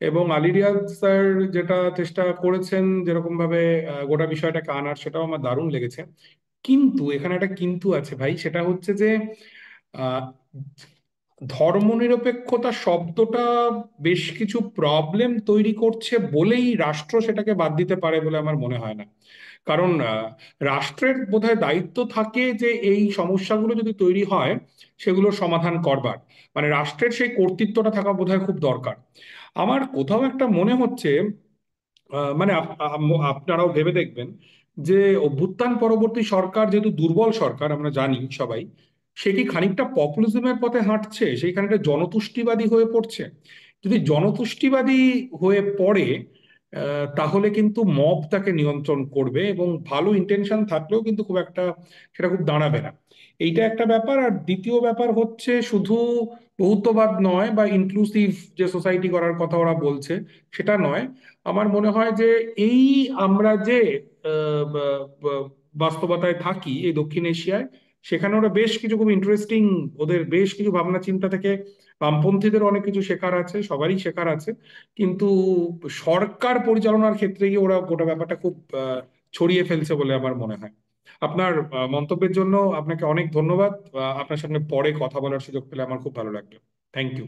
এবং আলী রিয়াজ স্যার যেটা চেষ্টা করেছেন যেরকম ভাবে গোটা বিষয়টাকে আনার, সেটাও আমার দারুণ লেগেছে। কিন্তু এখানে একটা কিন্তু আছে ভাই, সেটা হচ্ছে যে আহ, ধর্মনিরপেক্ষতা শব্দটা বেশ কিছু প্রবলেম তৈরি করছে বলেই রাষ্ট্র সেটাকে বাদ দিতে পারে বলে আমার মনে হয় না। কারণ রাষ্ট্রের বোধহয় দায়িত্ব থাকে যে এই সমস্যাগুলো যদি তৈরি হয় সেগুলোর সমাধান করবার, মানে রাষ্ট্রের সেই কর্তৃত্বটা থাকা বোধহয় খুব দরকার। আমার কোথাও একটা মনে হচ্ছে, মানে আপনারাও ভেবে দেখবেন যে অভ্যুত্থান পরবর্তী সরকার যেহেতু দুর্বল সরকার আমরা জানি সবাই, সে কি খানিকটা পপুলিজমের পথে হাঁটছে, সেই খানিকটা জনতুষ্টিবাদী হয়ে পড়ছে। যদি জনতুষ্টিবাদী হয়ে পড়ে তাহলে কিন্তু মব তাকে নিয়ন্ত্রণ করবে, এবং ভালো ইন্টেনশন থাকলেও কিন্তু খুব একটা সেটা খুব দাঁড়াবে না। এইটা একটা ব্যাপার। আর দ্বিতীয় ব্যাপার হচ্ছে, শুধু বহুত্ববাদ নয় বা ইনক্লুসিভ যে সোসাইটি করার কথা ওরা বলছে সেটা নয়। আমার মনে হয় যে এই আমরা যে বাস্তবতায় থাকি এই দক্ষিণ এশিয়ায়, সেখানে ওরা বেশ কিছু খুব ইন্টারেস্টিং, ওদের বেশ কিছু ভাবনা চিন্তা থেকে বামপন্থীদের অনেক কিছু শেখার আছে, সবারই শেখার আছে। কিন্তু সরকার পরিচালনার ক্ষেত্রে গিয়ে ওরা গোটা ব্যাপারটা খুব ছড়িয়ে ফেলছে বলে আমার মনে হয়। আপনার মন্তব্যের জন্য আপনাকে অনেক ধন্যবাদ। আপনার সঙ্গে পরে কথা বলার সুযোগ পেলে আমার খুব ভালো লাগবে। Thank you.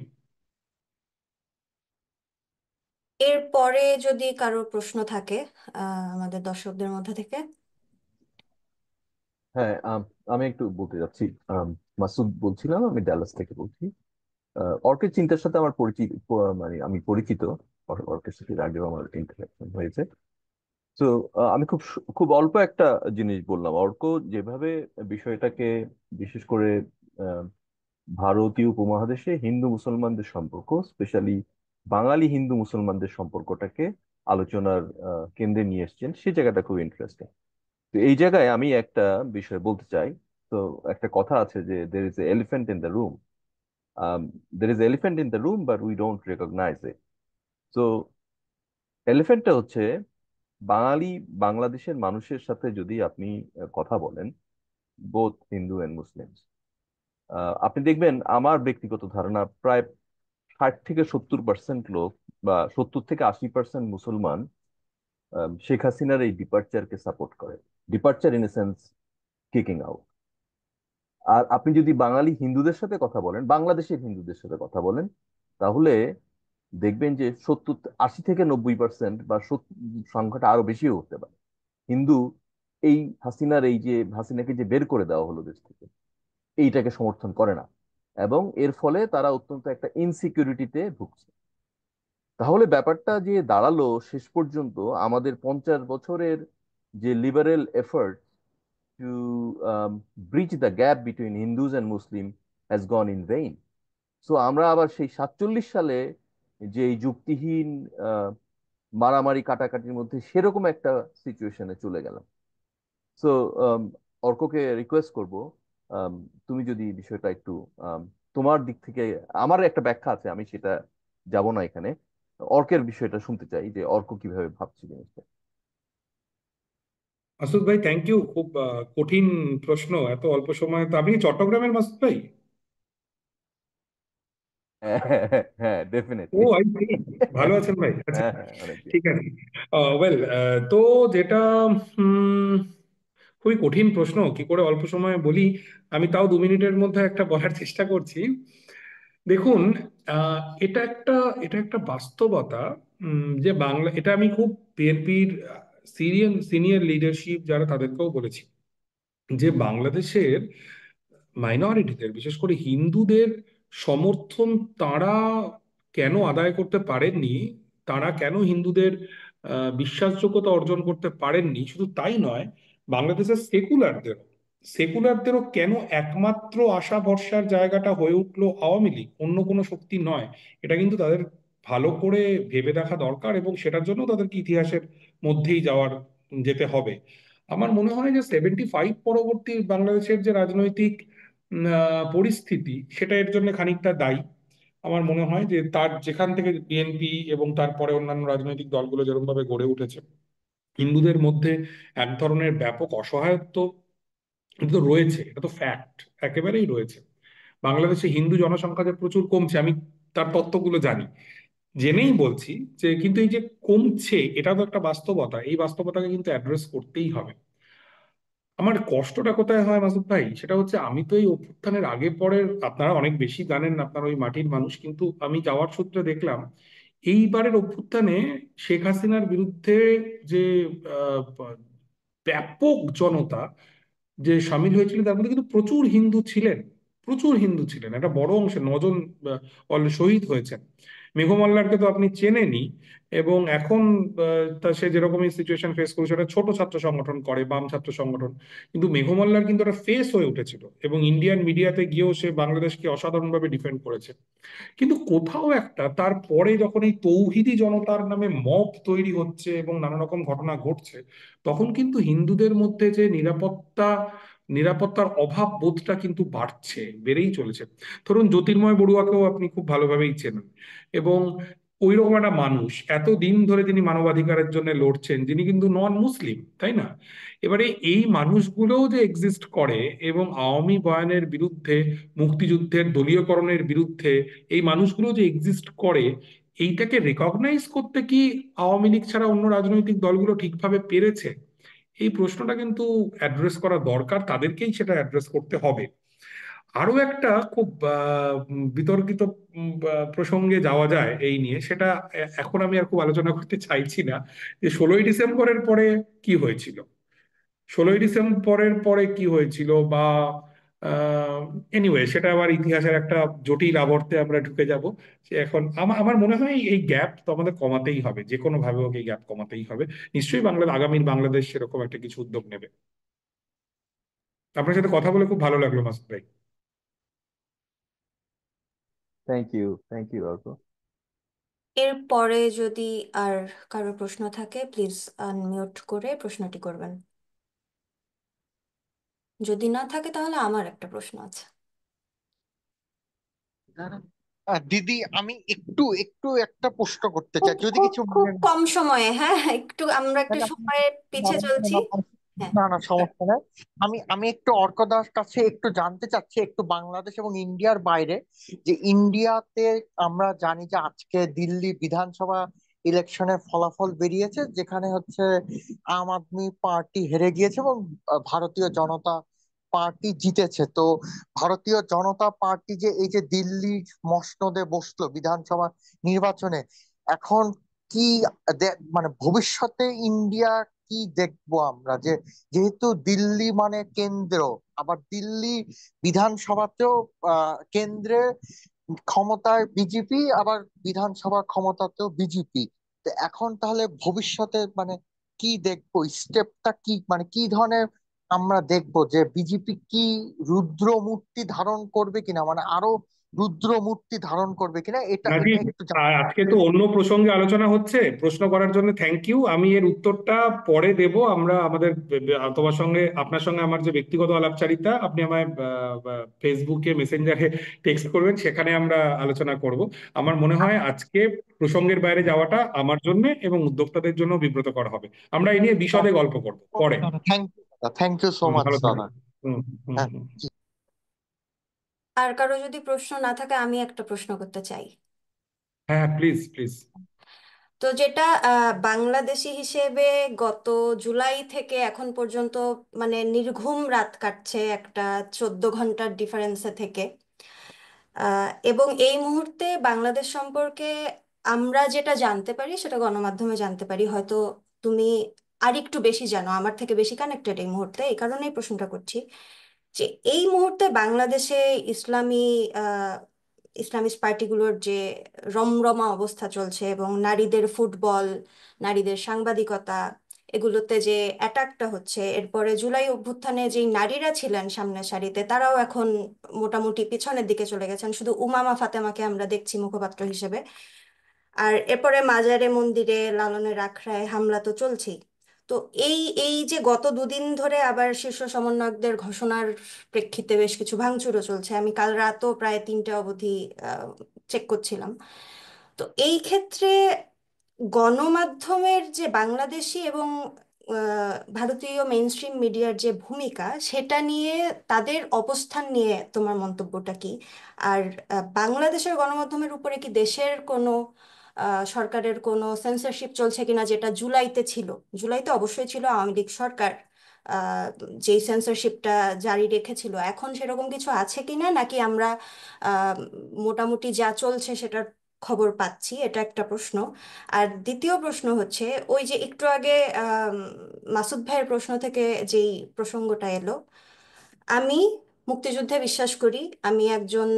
এরপরে যদি কারো প্রশ্ন থাকে আমাদের দর্শকদের মধ্যে থেকে। হ্যাঁ, আমি একটু বলতে যাচ্ছি। মাসুদ বলছিলাম, আমি ডালাস থেকে বলছি। অর্কের চিন্তার সাথে আমার পরিচিত, মানে আমি পরিচিত। অর্কের সাথে এর আগেও আমার ইন্টারাকশন হয়েছে। তো আমি খুব অল্প একটা জিনিস বললাম। অর্ক যেভাবে বিষয়টাকে, বিশেষ করে আহ, ভারতীয় উপমহাদেশে হিন্দু মুসলমানদের সম্পর্ক, স্পেশালি বাঙালি হিন্দু মুসলমানদের সম্পর্কটাকে আলোচনার কেন্দ্রে নিয়ে এসেছেন, সেই জায়গাটা খুব ইন্টারেস্টিং। তো এই জায়গায় আমি একটা বিষয় বলতে চাই। তো একটা কথা আছে যে there is elephant in the room, there is elephant in the room but we don't recognise it. তো এলিফ্যান্টটা হচ্ছে বাঙালি, বাংলাদেশের মানুষের সাথে যদি আপনি কথা বলেন, বোথ হিন্দু অ্যান্ড মুসলিম, আপনি দেখবেন, আমার ব্যক্তিগত ধারণা, প্রায় 60 থেকে 70% লোক, বা 70 থেকে 80% মুসলমান শেখ হাসিনার এই ডিপার্চারকে সাপোর্ট করে। Departure in a sense kicking out. আর আপনি যদি বাঙালি হিন্দুদের সাথে কথা বলেন, বাংলাদেশের হিন্দুদের সাথে কথা বলেন, তাহলে দেখবেন যে 80 থেকে 90%, বা সংখ্যাটা আরো বেশিও হতে পারে, হিন্দু এই হাসিনার, এই যে হাসিনাকে যে বের করে দেওয়া হলো দেশ থেকে, এইটাকে সমর্থন করে না। এবং এর ফলে তারা অত্যন্ত একটা ইনসিকিউরিটিতে ভুগছে। তাহলে ব্যাপারটা যে দাঁড়ালো শেষ পর্যন্ত, আমাদের 50 বছরের যে liberal effort two bridge the gap between Hindus and Muslim has gone in vein. So আমরা আবার সেই 47 সালে যে এই যুক্তিহীন মারামারি কাটাকাটির মধ্যে সেরকম একটা সিচুয়েশনে চলে গেলাম। সো অর্ককে রিকোয়েস্ট করব, um, তুমি যদি বিষয়টা একটু তোমার দিক থেকে, আমার একটা ব্যাখ্যা আছে, আমি সেটা যাব না এখানে। অর্কের বিষয়টা শুনতে চাই যে অর্ক কিভাবে ভাবছে জিনিসটা। মাসুদ ভাই, থ্যাংক ইউ। খুব কঠিন প্রশ্ন এত অল্প সময়ে। তো আপনি কি চট্টগ্রামের মাসুদ ভাই? হ্যাঁ, হ্যাঁ, হ্যাঁ, ও, ডেফিনেটলি। I C. ভালো আছেন ভাই? আচ্ছা, হ্যাঁ, হ্যাঁ, অনেক। ঠিক আছে। ওয়েল, তো যেটা উম, খুবই কঠিন প্রশ্ন, কি করে অল্প সময়ে বলি। আমি তাও 2 মিনিটের মধ্যে একটা বলার চেষ্টা করছি। দেখুন, আহ, এটা একটা এটা একটা বাস্তবতা, যে বাংলা, এটা আমি খুব বিএনপির সিনিয়র সিনিয়র লিডারশিপ যারা, তাদেরকেও বলেছি যে বাংলাদেশের মাইনরিটিদের, বিশেষ করে হিন্দুদের সমর্থন তারা কেন আদায় করতে পারেননি, তারা কেন হিন্দুদের বিশ্বাসযোগ্যতা অর্জন করতে পারেননি, শুধু তাই নয়, বাংলাদেশের সেকুলারদেরও কেন একমাত্র আশা ভরসার জায়গাটা হয়ে উঠলো আওয়ামী লীগ, অন্য কোনো শক্তি নয়, এটা কিন্তু তাদের ভালো করে ভেবে দেখা দরকার, এবং সেটার জন্য তাদেরকে ইতিহাসের মধ্যেই যেতে হবে। আমার মনে হয় যে 75 পরবর্তী বাংলাদেশের যে রাজনৈতিক পরিস্থিতি, সেটা এর জন্য খানিকটা দায়ী। আমার মনে হয় যে তার যেখান থেকে বিএনপি এবং তারপরে অন্যান্য রাজনৈতিক দলগুলো যেরকম ভাবে গড়ে উঠেছে, হিন্দুদের মধ্যে এক ধরনের ব্যাপক অসহায়ত্ব এটা তো রয়েছে, এটা তো ফ্যাক্ট, একেবারেই রয়েছে। বাংলাদেশে হিন্দু জনসংখ্যা যে প্রচুর কমছে, আমি তার তত্ত্বগুলো জানি, জেনেই বলছি যে কিন্তু এই যে কমছে এটা তো একটা বাস্তবতা, এই বাস্তবতাকে কিন্তু অ্যাড্রেস করতেই হবে। আমার কষ্টটা কোথায় হয় মাসুদ ভাই, সেটা হচ্ছে আমি তো এই অভ্যুত্থানের আগে পরের, আপনারা অনেক বেশি জানেন, আপনারা ওই মাটির মানুষ, কিন্তু আমি যাওয়ার সূত্রে দেখলাম এইবারের অভ্যুত্থানে শেখ হাসিনার বিরুদ্ধে যে আহ, ব্যাপক জনতা যে সামিল হয়েছিল তার মধ্যে কিন্তু প্রচুর হিন্দু ছিলেন, প্রচুর হিন্দু ছিলেন, একটা বড় অংশে 9 জন শহীদ হয়েছেন। মেঘমল্লারকে তো আপনি চেনেনই, এবং এখন তা সে যেরকমই সিচুয়েশন ফেস করেছে, একটা ছোট ছাত্র সংগঠন করে, বাম ছাত্র সংগঠন, কিন্তু মেঘমল্লার কিন্তু একটা ফেস হয়ে উঠেছিল এবং ইন্ডিয়ান মিডিয়াতে গিয়েও সে বাংলাদেশকে অসাধারণভাবে ডিফেন্ড করেছে। কিন্তু কোথাও একটা তারপরে যখন এই তৌহিদি জনতার নামে মব তৈরি হচ্ছে এবং নানা রকম ঘটনা ঘটছে, তখন কিন্তু হিন্দুদের মধ্যে যে নিরাপত্তার অভাব বোধটা কিন্তু বাড়ছে, বেড়েই চলেছে। ধরুন জ্যোতির্ময় বড়ুয়াকেও আপনি খুব ভালোভাবেই চেনেন, এবং ওই রকম একটা মানুষ, এত দিন ধরে তিনি মানবাধিকারের জন্য লড়ছেন, যিনি কিন্তু নন মুসলিম, তাই না? এবারে এই মানুষগুলোও যে এক্সিস্ট করে এবং আওয়ামী বয়ানের বিরুদ্ধে, মুক্তিযুদ্ধের দলীয়করণের বিরুদ্ধে এই মানুষগুলো যে এক্সিস্ট করে, এইটাকে রেকগনাইজ করতে কি আওয়ামী লীগ ছাড়া অন্য রাজনৈতিক দলগুলো ঠিকভাবে পেরেছে? এই প্রশ্নটা কিন্তু অ্যাড্রেস করা দরকার, তাদেরকেই সেটা অ্যাড্রেস করতে হবে। আরো একটা খুব বিতর্কিত প্রসঙ্গে যাওয়া যায় এই নিয়ে, সেটা এখন আমি আর খুব আলোচনা করতে চাইছি না, যে 16ই ডিসেম্বরের পরে কি হয়েছিল, 16ই ডিসেম্বরের পরে কি হয়েছিল, বা এনিওয়ে সেটা আবার ইতিহাসের একটা জটিল আবর্তে আমরা ঢুকে যাব। সে এখন আমার মনে হয় এই গ্যাপ তো আমাদের কমাতেই হবে, যে কোনো ভাবে হোক এই গ্যাপ কমাতেই হবে। নিশ্চয়ই আগামীর বাংলাদেশ সেরকম একটা কিছু উদ্যোগ নেবে। আপনার সাথে কথা বলে খুব ভালো লাগলো মাসুদ ভাই। Thank you Arko. এরপরে যদি আর কারো প্রশ্ন থাকে প্লিজ আনমিউট করে প্রশ্নটি করবেন। যদি না থাকে তাহলে আমার একটা প্রশ্ন আছে। দিদি, আমি একটু একটু একটা প্রশ্ন করতে খুব চাই, যদি খুব কিছু খুব মনে না কম সময়ে, হ্যাঁ, একটু আমরা একটু না, সময়ে না, পিছে না, চলছি। না, হ্যাঁ, না, না, সমস্যা নাই। আমি আমি একটু অর্কদার কাছে একটু জানতে চাচ্ছি, একটু বাংলাদেশ এবং ইন্ডিয়ার বাইরে, যে ইন্ডিয়াতে আমরা জানি যে আজকে দিল্লি বিধানসভা ইলেকশনের ফলাফল বেরিয়েছে, যেখানে হচ্ছে আম আদমি পার্টি হেরে গিয়েছে এবং ভারতীয় জনতা পার্টি জিতেছে। তো ভারতীয় জনতা পার্টি যে এই যে দিল্লি মসনদে বসলো বিধানসভা নির্বাচনে, এখন কি মানে ভবিষ্যতে ইন্ডিয়া কি দেখবো আমরা, যে যেহেতু দিল্লি মানে কেন্দ্র, আবার দিল্লি বিধানসভাতেও কেন্দ্রে ক্ষমতায় বিজেপি, আবার বিধানসভা ক্ষমতাতেও বিজেপি। তো এখন তাহলে ভবিষ্যতে মানে কি দেখবো, স্টেপটা কি, মানে কি ধরনের আমরা দেখবো, যে বিজেপি কি রুদ্র মূর্তি ধারণ করবে কিনা, মানে আরো রুদ্র মূর্তি ধারণ করবে কিনা, এটা নাজিব, এটা একটু আজকে তো অন্য প্রসঙ্গে আলোচনা হচ্ছে, প্রশ্ন করার জন্য থ্যাংক ইউ। আমি এর উত্তরটা পরে দেব। আমরা আমাদের তোমার সঙ্গে, আপনার সঙ্গে আমার যে ব্যক্তিগত আলাপচারিতা, আপনি আমায় ফেসবুকে মেসেঞ্জারে টেক্সট করবেন, সেখানে আমরা আলোচনা করব। আমার মনে হয় আজকে প্রসঙ্গের বাইরে যাওয়াটা আমার জন্য এবং উদ্যোক্তাদের জন্য বিব্রতকর হবে। আমরা এই নিয়ে বিশদে গল্প করব পরে। থ্যাংক ইউ সো মাচ ভালো দাদা। থাকবেন। হুম, হুম, হ্যাঁ। হুম। আর কারো যদি প্রশ্ন না থাকে আমি একটা প্রশ্ন করতে চাই। হ্যাঁ, প্লিজ প্লিজ। তো যেটা বাংলাদেশি হিসেবে গত জুলাই থেকে এখন পর্যন্ত মানে নির্ঘুম রাত কাটছে একটা 14 ঘন্টার ডিফারেন্সে থেকে, এবং এই মুহূর্তে বাংলাদেশ সম্পর্কে আমরা যেটা জানতে পারি সেটা গণমাধ্যমে জানতে পারি, হয়তো তুমি আরেকটু বেশি জানো, আমার থেকে বেশি কানেক্টেড এই মুহূর্তে, এই কারণেই প্রশ্নটা করছি যে এই মুহূর্তে বাংলাদেশে ইসলামী আহ ইসলামিস্ট পার্টিগুলোর যে রমরমা অবস্থা চলছে এবং নারীদের ফুটবল, নারীদের সাংবাদিকতা, এগুলোতে যে অ্যাটাকটা হচ্ছে, এরপরে জুলাই অভ্যুত্থানে যেই নারীরা ছিলেন সামনের সারিতে তারাও এখন মোটামুটি পিছনের দিকে চলে গেছেন, শুধু উমামা ফাতেমাকে আমরা দেখছি মুখপাত্র হিসেবে। আর এরপরে মাজারে মন্দিরে লালনের আখড়ায় হামলা তো চলছেই। তো এই এই যে গত দুদিন ধরে আবার শীর্ষ সমন্বয়কদের ঘোষণার প্রেক্ষিতে বেশ কিছু ভাঙচুরও চলছে, আমি কাল রাতও প্রায় 3টে অবধি চেক করছিলাম। তো এই ক্ষেত্রে গণমাধ্যমের যে বাংলাদেশি এবং ভারতীয় মেইনস্ট্রিম মিডিয়ার যে ভূমিকা, সেটা নিয়ে, তাদের অবস্থান নিয়ে তোমার মন্তব্যটা কি? আর বাংলাদেশের গণমাধ্যমের উপরে কি দেশের কোনো সরকারের কোনো সেন্সরশিপ চলছে কিনা, যেটা জুলাইতে ছিল? জুলাইতে অবশ্যই ছিল, আওয়ামী লীগ সরকার যেই সেন্সরশিপটা জারি রেখেছিল, এখন সেরকম কিছু আছে কিনা, নাকি আমরা আহ, মোটামুটি যা চলছে সেটার খবর পাচ্ছি? এটা একটা প্রশ্ন। আর দ্বিতীয় প্রশ্ন হচ্ছে, ওই যে একটু আগে আম, মাসুদ ভাইয়ের প্রশ্ন থেকে যেই প্রসঙ্গটা এলো, আমি মুক্তিযুদ্ধে বিশ্বাস করি, আমি একজন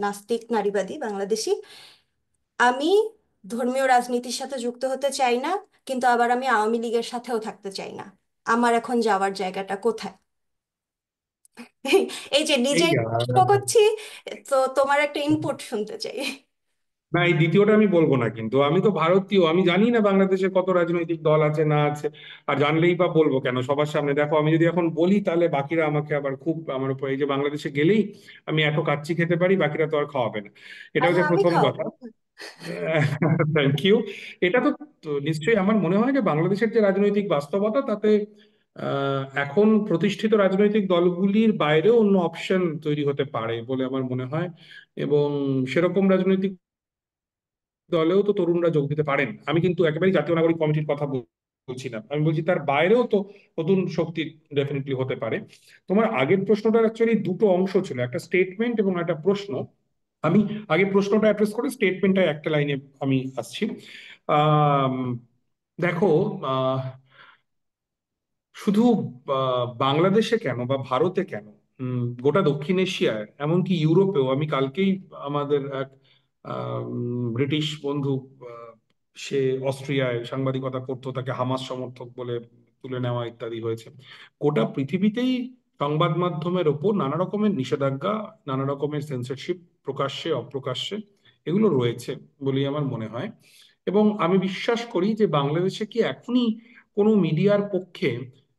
নাস্তিক নারীবাদী বাংলাদেশী। আমি ধর্মীয় রাজনীতির সাথে যুক্ত হতে চাই না, কিন্তু আবার আমি আওয়ামী লীগের সাথেও থাকতে চাই না। আমার এখন যাওয়ার জায়গাটা কোথায়? এই এই যে এই নিজেই প্রশ্ন করছি, তো তোমার একটা ইনপুট শুনতে চাই। না, এই দ্বিতীয়টা আমি বলবো না, কিন্তু আমি তো ভারতীয়, আমি জানি না বাংলাদেশে কত রাজনৈতিক দল আছে না আছে। আর জানলেই বা বলবো কেন সবার সামনে? দেখো, আমি যদি এখন বলি তাহলে বাকিরা আমাকে আবার খুব আমার উপর, এই যে বাংলাদেশে গেলেই আমি এত কাচ্চি খেতে পারি, বাকিরা তো আর খাওয়াবে না। এটা আচ্ছা, হচ্ছে আমি প্রথম কথা। খাওয়াবো। Thank you. এটা তো তো নিশ্চয়ই আমার মনে হয় যে বাংলাদেশের যে রাজনৈতিক বাস্তবতা, তাতে এখন প্রতিষ্ঠিত রাজনৈতিক দলগুলির বাইরেও অন্য অপশন তৈরি হতে পারে বলে আমার মনে হয়। এবং সেরকম রাজনৈতিক দলেও তো তরুণরা যোগ দিতে পারেন। আমি কিন্তু একেবারেই জাতীয় নাগরিক কমিটির কথা বলছি না, আমি বলছি তার বাইরেও তো নতুন শক্তি ডেফিনেটলি হতে পারে। তোমার আগের প্রশ্নটার অ্যাকচুয়ালি দুটো অংশ ছিল, একটা স্টেটমেন্ট এবং একটা প্রশ্ন। আমি আগে প্রশ্নটা অ্যাড্রেস করে স্টেটমেন্টটা একটা লাইনে আমি আসছি। আম, দেখো, আহ, শুধু বাংলাদেশে কেন বা ভারতে কেন, গোটা দক্ষিণ এশিয়ায়, এমনকি ইউরোপেও। আমি কালকেই আমাদের এক ব্রিটিশ বন্ধু, আহ, সে অস্ট্রিয়ায় সাংবাদিকতা করতো, তাকে হামাস সমর্থক বলে তুলে নেওয়া ইত্যাদি হয়েছে। গোটা পৃথিবীতেই সংবাদ মাধ্যমের ওপর নানা রকমের নিষেধাজ্ঞা, নানা রকমের সেন্সরশিপ, প্রকাশ্যে অপ্রকাশ্যে, এগুলো রয়েছে বলেই আমার মনে হয়। এবং আমি বিশ্বাস করি যে বাংলাদেশে কি এখনই কোনো মিডিয়ার পক্ষে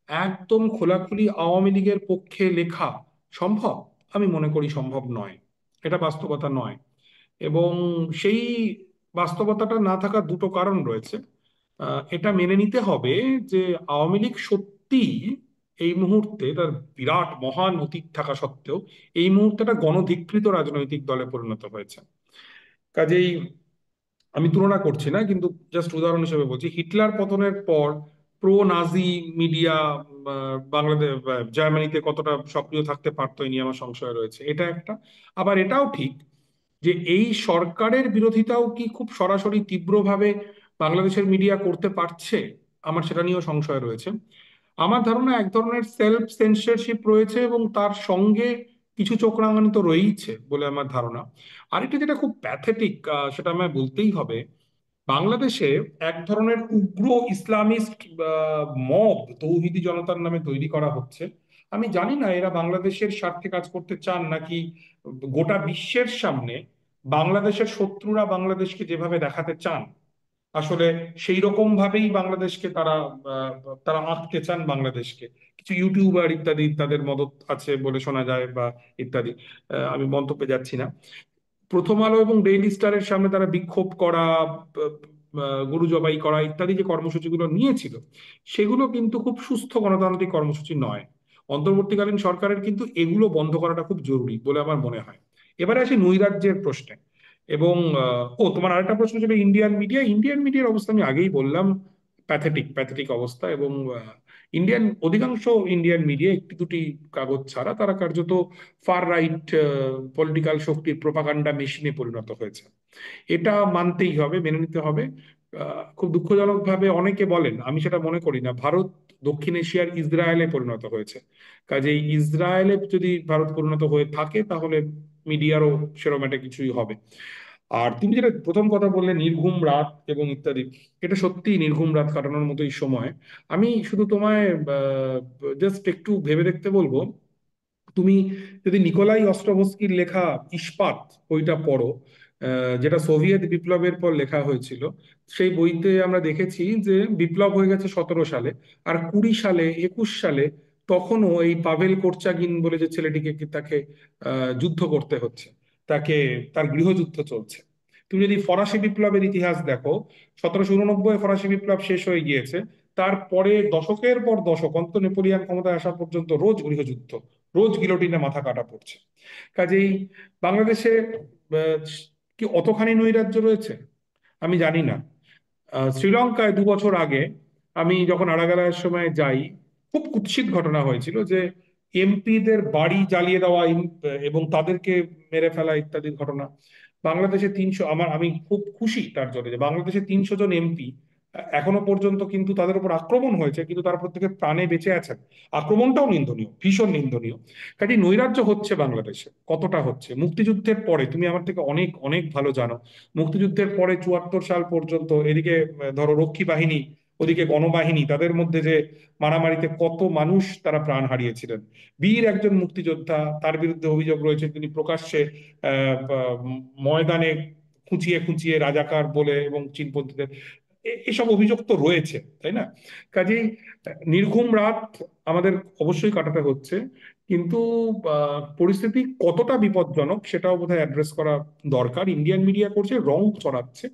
একদম খোলাখুলি আওয়ামী লীগের পক্ষে লেখা সম্ভব? আমি মনে করি সম্ভব নয়, এটা বাস্তবতা নয়। এবং সেই বাস্তবতাটা না থাকার দুটো কারণ রয়েছে। এটা মেনে নিতে হবে যে আওয়ামী লীগ সত্যি এই মুহূর্তে, তার বিরাট মহান অতীত থাকা সত্ত্বেও, এই মুহূর্তে একটা গণধিকৃত রাজনৈতিক দলে পরিণত হয়েছে। কাজেই আমি তুলনা করছি না, কিন্তু জাস্ট উদাহরণ হিসেবে বলছি, হিটলার পতনের পর প্রো নাজি মিডিয়া বাংলাদেশ জার্মানিতে কতটা সক্রিয় থাকতে পারতো, এই নিয়ে আমার সংশয় রয়েছে। এটা একটা। আবার এটাও ঠিক যে এই সরকারের বিরোধিতাও কি খুব সরাসরি তীব্রভাবে বাংলাদেশের মিডিয়া করতে পারছে, আমার সেটা নিয়েও সংশয় রয়েছে। আমার ধারণা এক ধরনের সেলফ সেন্সরশিপ রয়েছে, এবং তার সঙ্গে কিছু চোখ রাঙানি তো রয়েইছে বলে আমার ধারণা। আরেকটা যেটা খুব প্যাথেটিক, সেটা আমায় বলতেই হবে, বাংলাদেশে এক ধরনের উগ্র ইসলামিস্ট মব তৌহিদি জনতার নামে তৈরি করা হচ্ছে। আমি জানি না এরা বাংলাদেশের স্বার্থে কাজ করতে চান, নাকি গোটা বিশ্বের সামনে বাংলাদেশের শত্রুরা বাংলাদেশকে যেভাবে দেখাতে চান, আসলে সেই রকম ভাবেই বাংলাদেশকে তারা আহ, তারা আঁকতে চান বাংলাদেশকে। কিছু ইউটিউবার ইত্যাদি তাদের মদত আছে বলে শোনা যায়, বা ইত্যাদি। আমি মন্তব্যে যাচ্ছি না। প্রথম আলো এবং ডেইলি স্টারের সামনে তারা বিক্ষোভ করা, গরু জবাই করা ইত্যাদি যে কর্মসূচিগুলো নিয়েছিল, সেগুলো কিন্তু খুব সুস্থ গণতান্ত্রিক কর্মসূচি নয়। অন্তর্বর্তীকালীন সরকারের কিন্তু এগুলো বন্ধ করাটা খুব জরুরি বলে আমার মনে হয়। এবারে আসি নৈরাজ্যের প্রশ্নে। এবং তোমার আরেকটা প্রশ্ন ছিল ইন্ডিয়ান মিডিয়া। ইন্ডিয়ান মিডিয়ার অবস্থা আমি আগেই বললাম, প্যাথেটিক প্যাথেটিক অবস্থা। এবং অধিকাংশ ইন্ডিয়ান মিডিয়া, একটি দুটি কাগজ ছাড়া, তারা কার্যত ফার রাইট পলিটিক্যাল শক্তির প্রোপাগান্ডা মেশিনে পরিণত হয়েছে। এটা মানতেই হবে, মেনে নিতে হবে। খুব দুঃখজনক ভাবে অনেকে বলেন, আমি সেটা মনে করি না, ভারত দক্ষিণ এশিয়ার ইসরায়েলে পরিণত হয়েছে। কাজেই ইসরায়েলে যদি ভারত পরিণত হয়ে থাকে, তাহলে মিডিয়ারও সেরকম একটা কিছুই হবে। আর তুমি যেটা প্রথম কথা বললে, নির্ঘুম রাত এবং ইত্যাদি, এটা সত্যি নির্ঘুম রাত কাটানোর মতোই সময়। আমি শুধু তোমায় জাস্ট একটু ভেবে দেখতে বলবো। তুমি যদি নিকোলাই অস্ট্রোভস্কির লেখা ইস্পাত বইটা পড়ো, যেটা সোভিয়েত বিপ্লবের পর লেখা হয়েছিল, সেই বইতে আমরা দেখেছি যে বিপ্লব হয়ে গেছে 17 সালে, আর 20 সালে 21 সালে তখনও এই পাভেল কোরচাগিন বলে যে ছেলেটিকে, তাকে যুদ্ধ করতে হচ্ছে। তাকে তার গৃহযুদ্ধ চলছে। তুমি যদি ফরাসি বিপ্লবের ইতিহাস দেখো, 1789 ফরাসি বিপ্লব শেষ হয়ে গিয়েছে, তারপরে দশকের পর দশক অন্তত নেপোলিয়ান ক্ষমতায় আসা পর্যন্ত রোজ গৃহযুদ্ধ, রোজ গিলোটিনে মাথা কাটা পড়ছে। কাজেই বাংলাদেশে আহ, কি অতখানি নৈরাজ্য রয়েছে আমি জানি না। শ্রীলঙ্কায় 2 বছর আগে আমি যখন আড়াগালার সময় যাই, খুব কুৎসিত ঘটনা হয়েছিল যে এমপিদের বাড়ি জ্বালিয়ে দেওয়া এবং তাদেরকে মেরে ফেলা ইত্যাদি ঘটনা। বাংলাদেশে 300, আমি খুব খুশি তার জন্য যে বাংলাদেশে 300 জন এমপি এখনো পর্যন্ত কিন্তু তাদের উপর আক্রমণ হয়েছে, কিন্তু তারা প্রত্যেকে প্রাণে বেঁচে আছেন। আক্রমণটাও নিন্দনীয়, ভীষণ নিন্দনীয়। কাজে নৈরাজ্য হচ্ছে বাংলাদেশে, কতটা হচ্ছে মুক্তিযুদ্ধের পরে তুমি আমার থেকে অনেক অনেক ভালো জানো। মুক্তিযুদ্ধের পরে 74 সাল পর্যন্ত এদিকে ধরো রক্ষী বাহিনী, ওদিকে গণবাহিনী, তাদের মধ্যে যে মারামারিতে কত মানুষ তারা প্রাণ হারিয়েছিলেন। বীর একজন মুক্তিযোদ্ধা, তার বিরুদ্ধে অভিযোগ রয়েছে তিনি প্রকাশ্যে ময়দানে খুঁচিয়ে খুঁচিয়ে রাজাকার বলে এবং চীনপন্থীদের, এসব অভিযোগ তো রয়েছে, তাই না? কাজেই নির্ঘুম রাত আমাদের অবশ্যই কাটাতে হচ্ছে, কিন্তু পরিস্থিতি কতটা বিপজ্জনক সেটাও বোধহয় অ্যাড্রেস করা দরকার। ইন্ডিয়ান মিডিয়া করছে, রং চড়াচ্ছে।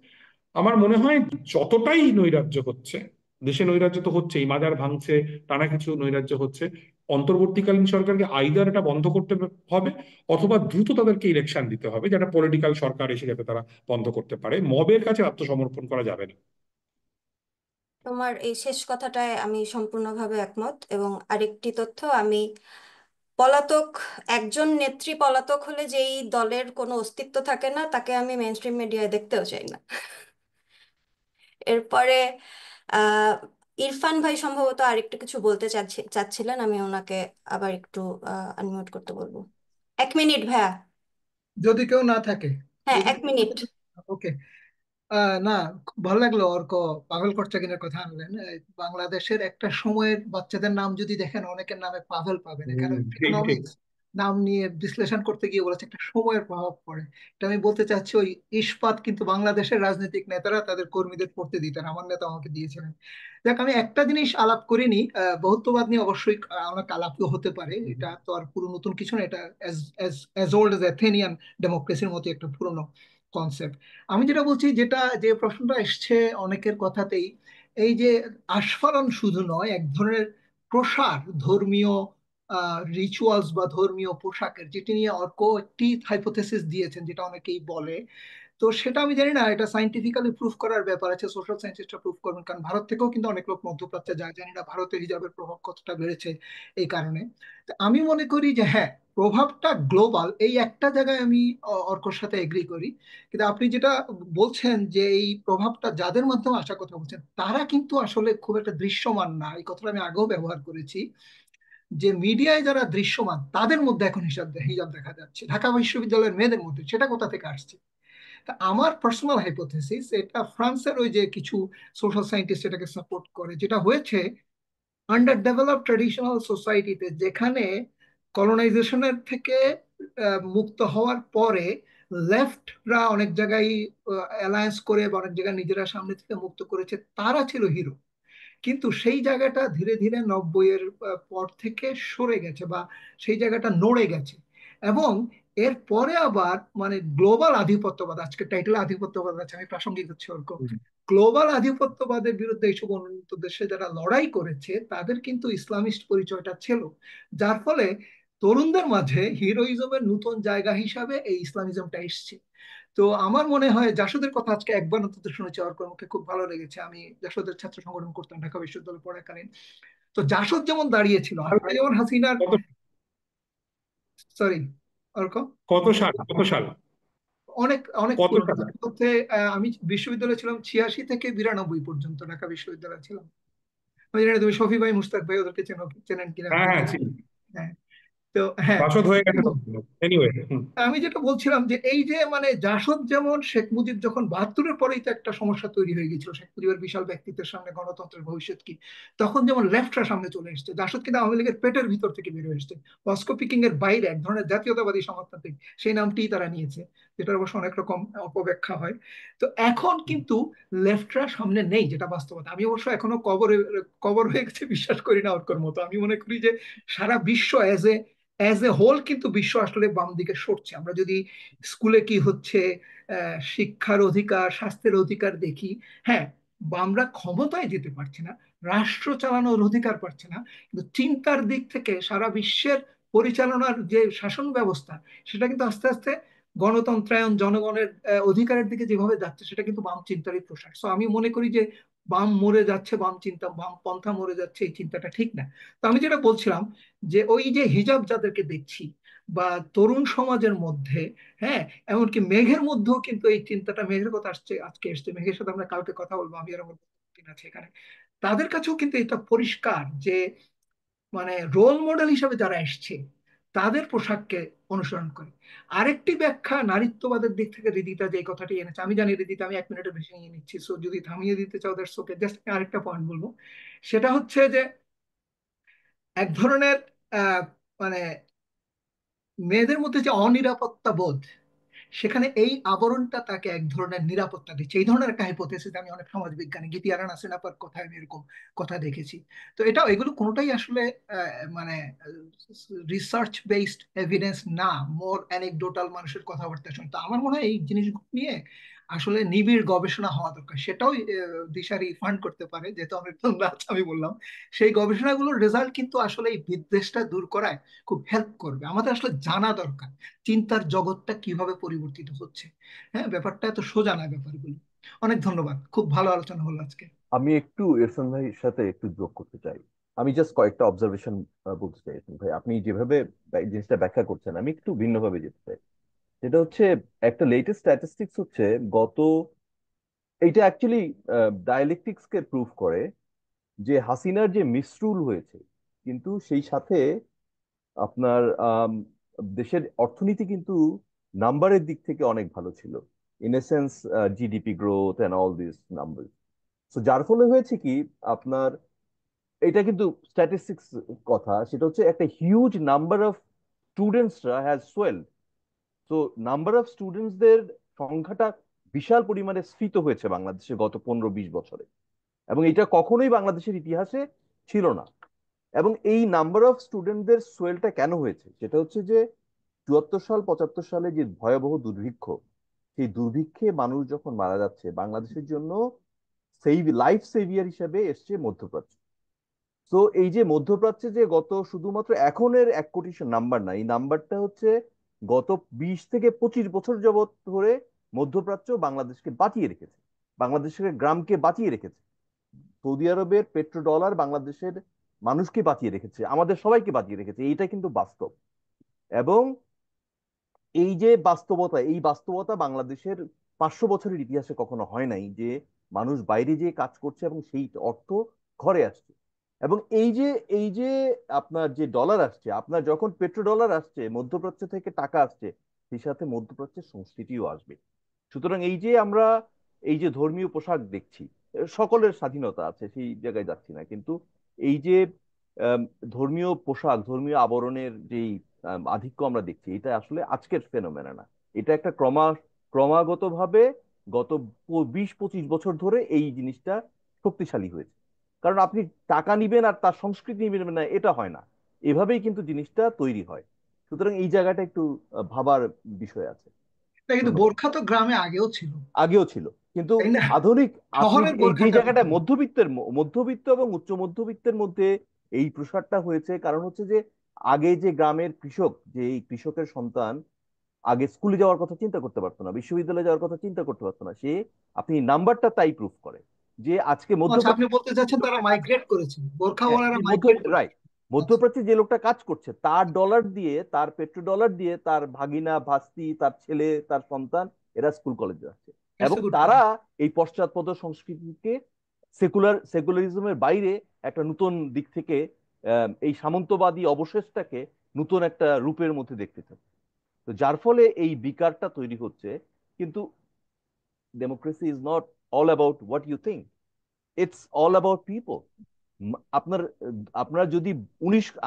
আমার মনে হয় যতটাই নৈরাজ্য হচ্ছে, দেশে নৈরাজ্য তো হচ্ছেই, মাজার ভাঙছে, টানা কিছু নৈরাজ্য হচ্ছে, অন্তর্বর্তীকালীন সরকারকে আইদার এটা বন্ধ করতে হবে, অথবা দ্রুত তাদেরকে ইলেকশন দিতে হবে, যাতে পলিটিক্যাল সরকার এসে যাতে তারা বন্ধ করতে পারে। মবের কাছে আত্মসমর্পণ করা যাবে না। তোমার এই শেষ কথাটায় আমি সম্পূর্ণভাবে একমত। এবং আরেকটি তথ্য, আমি পলাতক, একজন নেত্রী পলাতক হলে যেই দলের কোনো অস্তিত্ব থাকে না, তাকে আমি মেইন স্ট্রিম মিডিয়ায় দেখতেও চাই না। এরপরে আহ ইরফান ভাই সম্ভবত আরেকটু কিছু বলতে চাচ্ছিলেন, আমি ওনাকে আবার একটু আনমিউট করতে বলবো। 1 মিনিট ভাইয়া। যদি কেউ না থাকে, হ্যাঁ, যদি 1 মিনিট। ওকে। না, খুব ভালো লাগলো অর্ক পাভেল কর্চাগিনের কথা আনলেন। বাংলাদেশের একটা সময়ের বাচ্চাদের নাম যদি দেখেন, অনেকের নামে পাভেল পাবেন। কারণ ঠিক ঠিক। ইকোনমিক্স নাম নিয়ে বিশ্লেষণ করতে গিয়ে বলেছে একটা সময়ের প্রভাব পড়ে। এটা আমি বলতে চাচ্ছি, ওই ইস্পাত কিন্তু বাংলাদেশের রাজনৈতিক নেতারা তাদের কর্মীদের পড়তে দিতেন, আমার নেতা আমাকে দিয়েছিলেন। দেখ, আমি একটা জিনিস আলাপ করিনি, বহুত্ববাদ নিয়ে অবশ্যই অনেক আলাপও হতে পারে, এটা তো আর পুরো নতুন কিছু না, এটা অ্যাজ ওল্ড এজ অ্যাথেনিয়ান ডেমোক্রেসির মতো একটা পুরনো কনসেপ্ট। আমি যেটা বলছি, যেটা যে প্রশ্নটা এসছে অনেকের কথাতেই, এই যে আস্ফালন শুধু নয়, এক ধরনের প্রসার, ধর্মীয় রিচুয়ালস বা ধর্মীয় পোশাকের, যেটি নিয়ে অর্ক একটি হাইপোথেসিস দিয়েছেন, যেটা অনেকেই বলে। তো সেটা আমি জানি না, এটা সাইন্টিফিক্যালি প্রুফ করার ব্যাপার আছে, সোশ্যাল সায়েন্টিস্টরা প্রুফ করবেন, কারণ ভারত থেকেও কিন্তু অনেক লোক মধ্যপ্রাচ্যে যায়, জানি না ভারতের হিজাবের প্রভাব কতটা বেড়েছে এই কারণে। তো আমি মনে করি যে হ্যাঁ, প্রভাবটা গ্লোবাল, এই একটা জায়গায় আমি অর্কর সাথে এগ্রি করি। কিন্তু আপনি যেটা বলছেন যে এই প্রভাবটা যাদের মাধ্যমে আসার কথা বলছেন, তারা কিন্তু আসলে খুব একটা দৃশ্যমান না, এই কথাটা আমি আগেও ব্যবহার করেছি, যে মিডিয়ায় যারা দৃশ্যমান তাদের মধ্যে এখন হিজাব দেখা যাচ্ছে, ঢাকা বিশ্ববিদ্যালয়ের মেয়েদের মধ্যে। সেটা কোথা থেকে আসছে? তা আমার পার্সোনাল হাইপোথেসিস, এটা ফ্রান্সের ওই যে কিছু সোশ্যাল সায়েন্টিস্ট এটাকে সাপোর্ট করে, যেটা হয়েছে আন্ডার ডেভেলপ ট্রেডিশনাল সোসাইটিতে, যেখানে কলোনাইজেশনের থেকে মুক্ত হওয়ার পরে লেফটরা অনেক জায়গায় অ্যালায়েন্স করে বা অনেক জায়গায় নিজেরা সামনে থেকে মুক্ত করেছে, তারা ছিল হিরো। কিন্তু সেই জায়গাটা ধীরে ধীরে 90-এর পর থেকে সরে গেছে, বা সেই জায়গাটা নড়ে গেছে। এবং এর পরে আবার মানে গ্লোবাল আধিপত্যবাদ, আজকে টাইটেল আধিপত্যবাদ আছে, আমি প্রাসঙ্গিক হচ্ছে ওরকম, গ্লোবাল আধিপত্যবাদের বিরুদ্ধে এইসব উন্নত দেশে যারা লড়াই করেছে, তাদের কিন্তু ইসলামিস্ট পরিচয়টা ছিল, যার ফলে তরুণদের মাঝে হিরোইজমের নতুন জায়গা হিসাবে এই ইসলামিজমটা এসছে। তো আমার মনে হয় জাসদের কথা আজকে একবার অন্তত শুনেছি, ওর মুখে খুব ভালো লেগেছে। আমি জাসদের ছাত্র সংগঠন করতাম ঢাকা বিশ্ববিদ্যালয়ে পড়াকালীন। তো জাসদ যেমন দাঁড়িয়েছিল, আমরা যেমন হাসিনার, কত সরি অর্ক, কত সাল অনেক অনেক কত পুরনো সাল? মধ্যে। আমি বিশ্ববিদ্যালয়ে ছিলাম 86 থেকে 92 পর্যন্ত, ঢাকা বিশ্ববিদ্যালয়ে ছিলাম। আমি জানি না তুমি শফি ভাই, মুস্তাক ভাই ওদেরকে চেনেন কিনা। হ্যাঁ হ্যাঁ, চিনি। হ্যাঁ, তো হ্যাঁ, বাসদ হয়ে গেছে। এনিওয়ে, আমি যেটা বলছিলাম যে এই যে মানে জাসদ যেমন শেখ মুজিব যখন 72-এর পরেই তো একটা সমস্যা তৈরি হয়ে গেছিল, শেখ মুজিবের বিশাল ব্যক্তিত্বের সামনে গণতন্ত্রের ভবিষ্যৎ কি, তখন যেমন লেফটরা সামনে চলে এসছে, জাসদ কিন্তু আওয়ামী লীগের পেটের ভিতর থেকে বের হয়ে এসছে, অস্কো পিকিং এর বাইরে এক ধরনের জাতীয়তাবাদী সমাজতান্ত্রিক, সেই নামটিই তারা নিয়েছে, যেটার অবশ্য অনেক রকম অপব্যাখ্যা হয়। তো এখন কিন্তু লেফটরা সামনে নেই, যেটা বাস্তবতা। আমি অবশ্য এখনো কবর হয়ে গেছে বিশ্বাস করি না ওর মতো। আমি মনে করি যে সারা বিশ্ব as a as a whole কিন্তু বিশ্ব আসলে বাম দিকে সরছে। আমরা যদি স্কুলে কি হচ্ছে, শিক্ষার অধিকার, স্বাস্থ্যের অধিকার দেখি, হ্যাঁ, বামরা ক্ষমতায় যেতে পারছে না, রাষ্ট্র চালানোর অধিকার পাচ্ছে না, কিন্তু চিন্তার দিক থেকে সারা বিশ্বের পরিচালনার যে শাসন ব্যবস্থা, সেটা কিন্তু আস্তে আস্তে গণতন্ত্রায়ন, জনগণের অধিকারের দিকে যেভাবে যাচ্ছে, সেটা কিন্তু বাম চিন্তারই প্রসার। সো আমি মনে করি যে বাম মরে যাচ্ছে, বাম চিন্তা, বাম পন্থা মরে যাচ্ছে, এই চিন্তাটা ঠিক না। তো আমি যেটা বলছিলাম, যে ওই যে হিজাব যাদেরকে দেখছি বা তরুণ সমাজের মধ্যে, হ্যাঁ, এমনকি মেঘের মধ্যেও কিন্তু এই চিন্তাটা, মেঘের কথা আসছে, আজকে এসছে, মেঘের সাথে আমরা কালকে কথা বলবো, আমি আর আমার দিন আছে এখানে, তাদের কাছেও কিন্তু এটা পরিষ্কার যে মানে রোল মডেল হিসেবে যারা এসছে তাদের পোশাককে অনুসরণ করে। আরেকটি ব্যাখ্যা নারীত্ববাদের দিক থেকে রিদিতা যে কথাটি এনেছে, আমি জানি রিদিতা আমি 1 মিনিটের বেশি নিয়ে নিচ্ছি, সো যদি থামিয়ে দিতে চাও দ্যাটস ওকে, জাস্ট আরেকটা পয়েন্ট বলবো। সেটা হচ্ছে যে এক ধরনের আহ মানে মেয়েদের মধ্যে যে অনিরাপত্তা বোধ, সেখানে এই আবরণটা তাকে এক ধরনের নিরাপত্তা দিচ্ছে। এই ধরনের একটা হাইপোথেসিস আমি অনেক সমাজবিজ্ঞানী গীতিয়ারা নাসরিন আপার কথায় আমি এরকম কথা দেখেছি। তো এগুলো কোনোটাই আসলে মানে রিসার্চ বেসড এভিডেন্স না, মোর অ্যানেকডোটাল মানুষের কথাবার্তা শুনে। তো আমার মনে হয় এই জিনিসগুলো নিয়ে আসলে নিবিড় গবেষণা হওয়া দরকার। সেটাও দিশারি ফান্ড করতে পারে, যেহেতু আমি আমি বললাম, সেই গবেষণাগুলোর রেজাল্ট কিন্তু আসলে এই বিদ্বেষটা দূর করায় খুব হেল্প করবে। আমাদের আসলে জানা দরকার চিন্তার জগৎটা কিভাবে পরিবর্তিত হচ্ছে। হ্যাঁ, ব্যাপারটা এত সোজা না ব্যাপারগুলো। অনেক ধন্যবাদ, খুব ভালো আলোচনা হলো আজকে। আমি একটু ইরফান ভাইয়ের সাথে একটু যোগ করতে চাই। আমি জাস্ট কয়েকটা অবজারভেশন বলতে চাই। ইরফান ভাই, আপনি যেভাবে এই জিনিসটা ব্যাখ্যা করছেন, আমি একটু ভিন্নভাবে যেতে চাই। যেটা হচ্ছে, একটা লেটেস্ট স্ট্যাটিস্টিক্স হচ্ছে গত, এইটা অ্যাকচুয়ালি ডায়ালেকটিক্স কে প্রুভ করে যে হাসিনার যে মিসরুল হয়েছে, কিন্তু সেই সাথে আপনার দেশের অর্থনীতি কিন্তু নাম্বারের দিক থেকে অনেক ভালো ছিল, in a sense GDP growth and all this number. তো যার ফলে হয়েছে কি, আপনার এটা কিন্তু স্ট্যাটিস্টিক্স কথা, সেটা হচ্ছে একটা huge number of স্টুডেন্টসরা has Soyel. তো নাম্বার অফ স্টুডেন্টসদের সংখ্যাটা বিশাল পরিমাণে স্ফীত হয়েছে বাংলাদেশে গত 15-20 বছরে, এবং এটা কখনোই বাংলাদেশের ইতিহাসে ছিল না। এবং এই নাম্বার অফ স্টুডেন্টদের সোয়েলটা কেন হয়েছে, সেটা হচ্ছে যে 74 সাল 75 সালে যে ভয়াবহ দুর্ভিক্ষ, সেই দুর্ভিক্ষে মানুষ যখন মারা যাচ্ছে, বাংলাদেশের জন্য সেই লাইফ সেভিয়ার হিসেবে এসছে মধ্যপ্রাচ্য। তো এই যে মধ্যপ্রাচ্যে যে গত শুধুমাত্র এখনের 1 কোটি নাম্বার না, এই নাম্বারটা হচ্ছে গত 20 থেকে 25 বছর যাবত ধরে মধ্যপ্রাচ্য বাংলাদেশকে বাঁচিয়ে রেখেছে, বাংলাদেশের গ্রামকে বাঁচিয়ে রেখেছে। সৌদি আরবের পেট্রো ডলার বাংলাদেশের মানুষকে বাঁচিয়ে রেখেছে, আমাদের সবাইকে বাঁচিয়ে রেখেছে, এইটা কিন্তু বাস্তব। এবং এই যে বাস্তবতা, এই বাস্তবতা বাংলাদেশের 500 বছরের ইতিহাসে কখনো হয় নাই, যে মানুষ বাইরে যে কাজ করছে এবং সেই অর্থ ঘরে আসছে। এবং এই যে আপনার যে ডলার আসছে, আপনার যখন পেট্রো ডলার আসছে, মধ্যপ্রাচ্য থেকে টাকা আসছে, সেই সাথে মধ্যপ্রাচ্যের সংস্কৃতিও আসবে। সুতরাং এই যে আমরা এই যে ধর্মীয় পোশাক দেখছি, সকলের স্বাধীনতা আছে, সেই জায়গায় যাচ্ছি না, কিন্তু এই যে আম, ধর্মীয় পোশাক, ধর্মীয় আবরণের যেই আধিক্য আমরা দেখছি, এটা আসলে আজকের ফেনোমেনা না। এটা একটা ক্রমাগতভাবে গত 20-25 বছর ধরে এই জিনিসটা শক্তিশালী হয়েছে। কারণ আপনি টাকা নিবেন আর তার সংস্কৃতি নিবেন না, এটা হয় না, এভাবেই কিন্তু জিনিসটা তৈরি হয়। সুতরাং এই জায়গাটা একটু ভাবার বিষয় আছে। এটা কিন্তু ধন্যবাদ। বোরখা তো গ্রামে আগেও ছিল, আগেও ছিল, কিন্তু তাই না? আধুনিক, আপনি শহরের এই যে বোরখাটা জায়গাটা নতুন। মধ্যবিত্ত এবং উচ্চ মধ্যবিত্তের মধ্যে এই প্রসারটা হয়েছে, কারণ হচ্ছে যে আগে যে গ্রামের কৃষক, যে এই কৃষকের সন্তান আগে স্কুলে যাওয়ার কথা চিন্তা করতে পারতো না, বিশ্ববিদ্যালয়ে যাওয়ার কথা চিন্তা করতে পারতো না, সে, আপনি নাম্বারটা তাই প্রুফ করে যে আজকে আচ্ছা, আপনি মধ্যপ্রাচ্যে বলতে চাচ্ছেন তারা মাইগ্রেট করেছে, হ্যাঁ, বোরখাওয়ালারা যে মাইগ্রেট করেছে। রাইট, আচ্ছা, মধ্যপ্রাচ্যে যে লোকটা কাজ করছে, তার ডলার দিয়ে, তার পেট্রো ডলার দিয়ে তার ভাগিনা, ভাস্তি, তার ছেলে, তার সন্তান, এরা স্কুল কলেজে যাচ্ছে। ইটস এবং এ গুড তারা পয়েন্ট। এই পশ্চাৎপদ সংস্কৃতিকে সেকুলারিজমের বাইরে একটা নতুন দিক থেকে এই সামন্তবাদী অবশেষটাকে নতুন একটা রূপের মধ্যে দেখতে থাকে। তো যার ফলে এই বিকারটা তৈরি হচ্ছে। কিন্তু democracy is not all about what you think, it's all about people. আপনার আপনারা যদি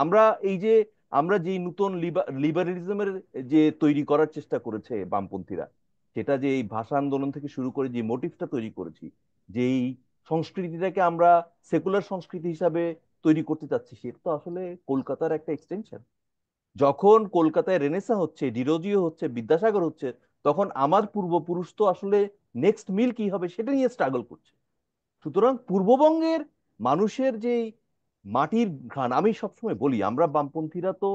আমরা এই যে আমরা যে নতুন লিবারেলিজমের যে তৈরি করার চেষ্টা করেছে বামপন্থীরা, সেটা যে এই ভাষা আন্দোলন থেকে শুরু করে যে মোটিভটা তৈরি করেছি, যে এই সংস্কৃতিটাকে আমরা সেকুলার সংস্কৃতি হিসাবে তৈরি করতে চাচ্ছি, সেটা তো আসলে কলকাতার একটা এক্সটেনশন। যখন কলকাতায় রেনেসা হচ্ছে, ডিরোজিও হচ্ছে, বিদ্যাসাগর হচ্ছে, তখন আমার পূর্বপুরুষ তো আসলে নেক্সট মিল কি হবে সেটা নিয়ে স্ট্রাগল করছে। সুতরাং পূর্ববঙ্গের মানুষের যে মাটির ঘ্রাণ, আমি সবসময় বলি আমরা বামপন্থীরা তো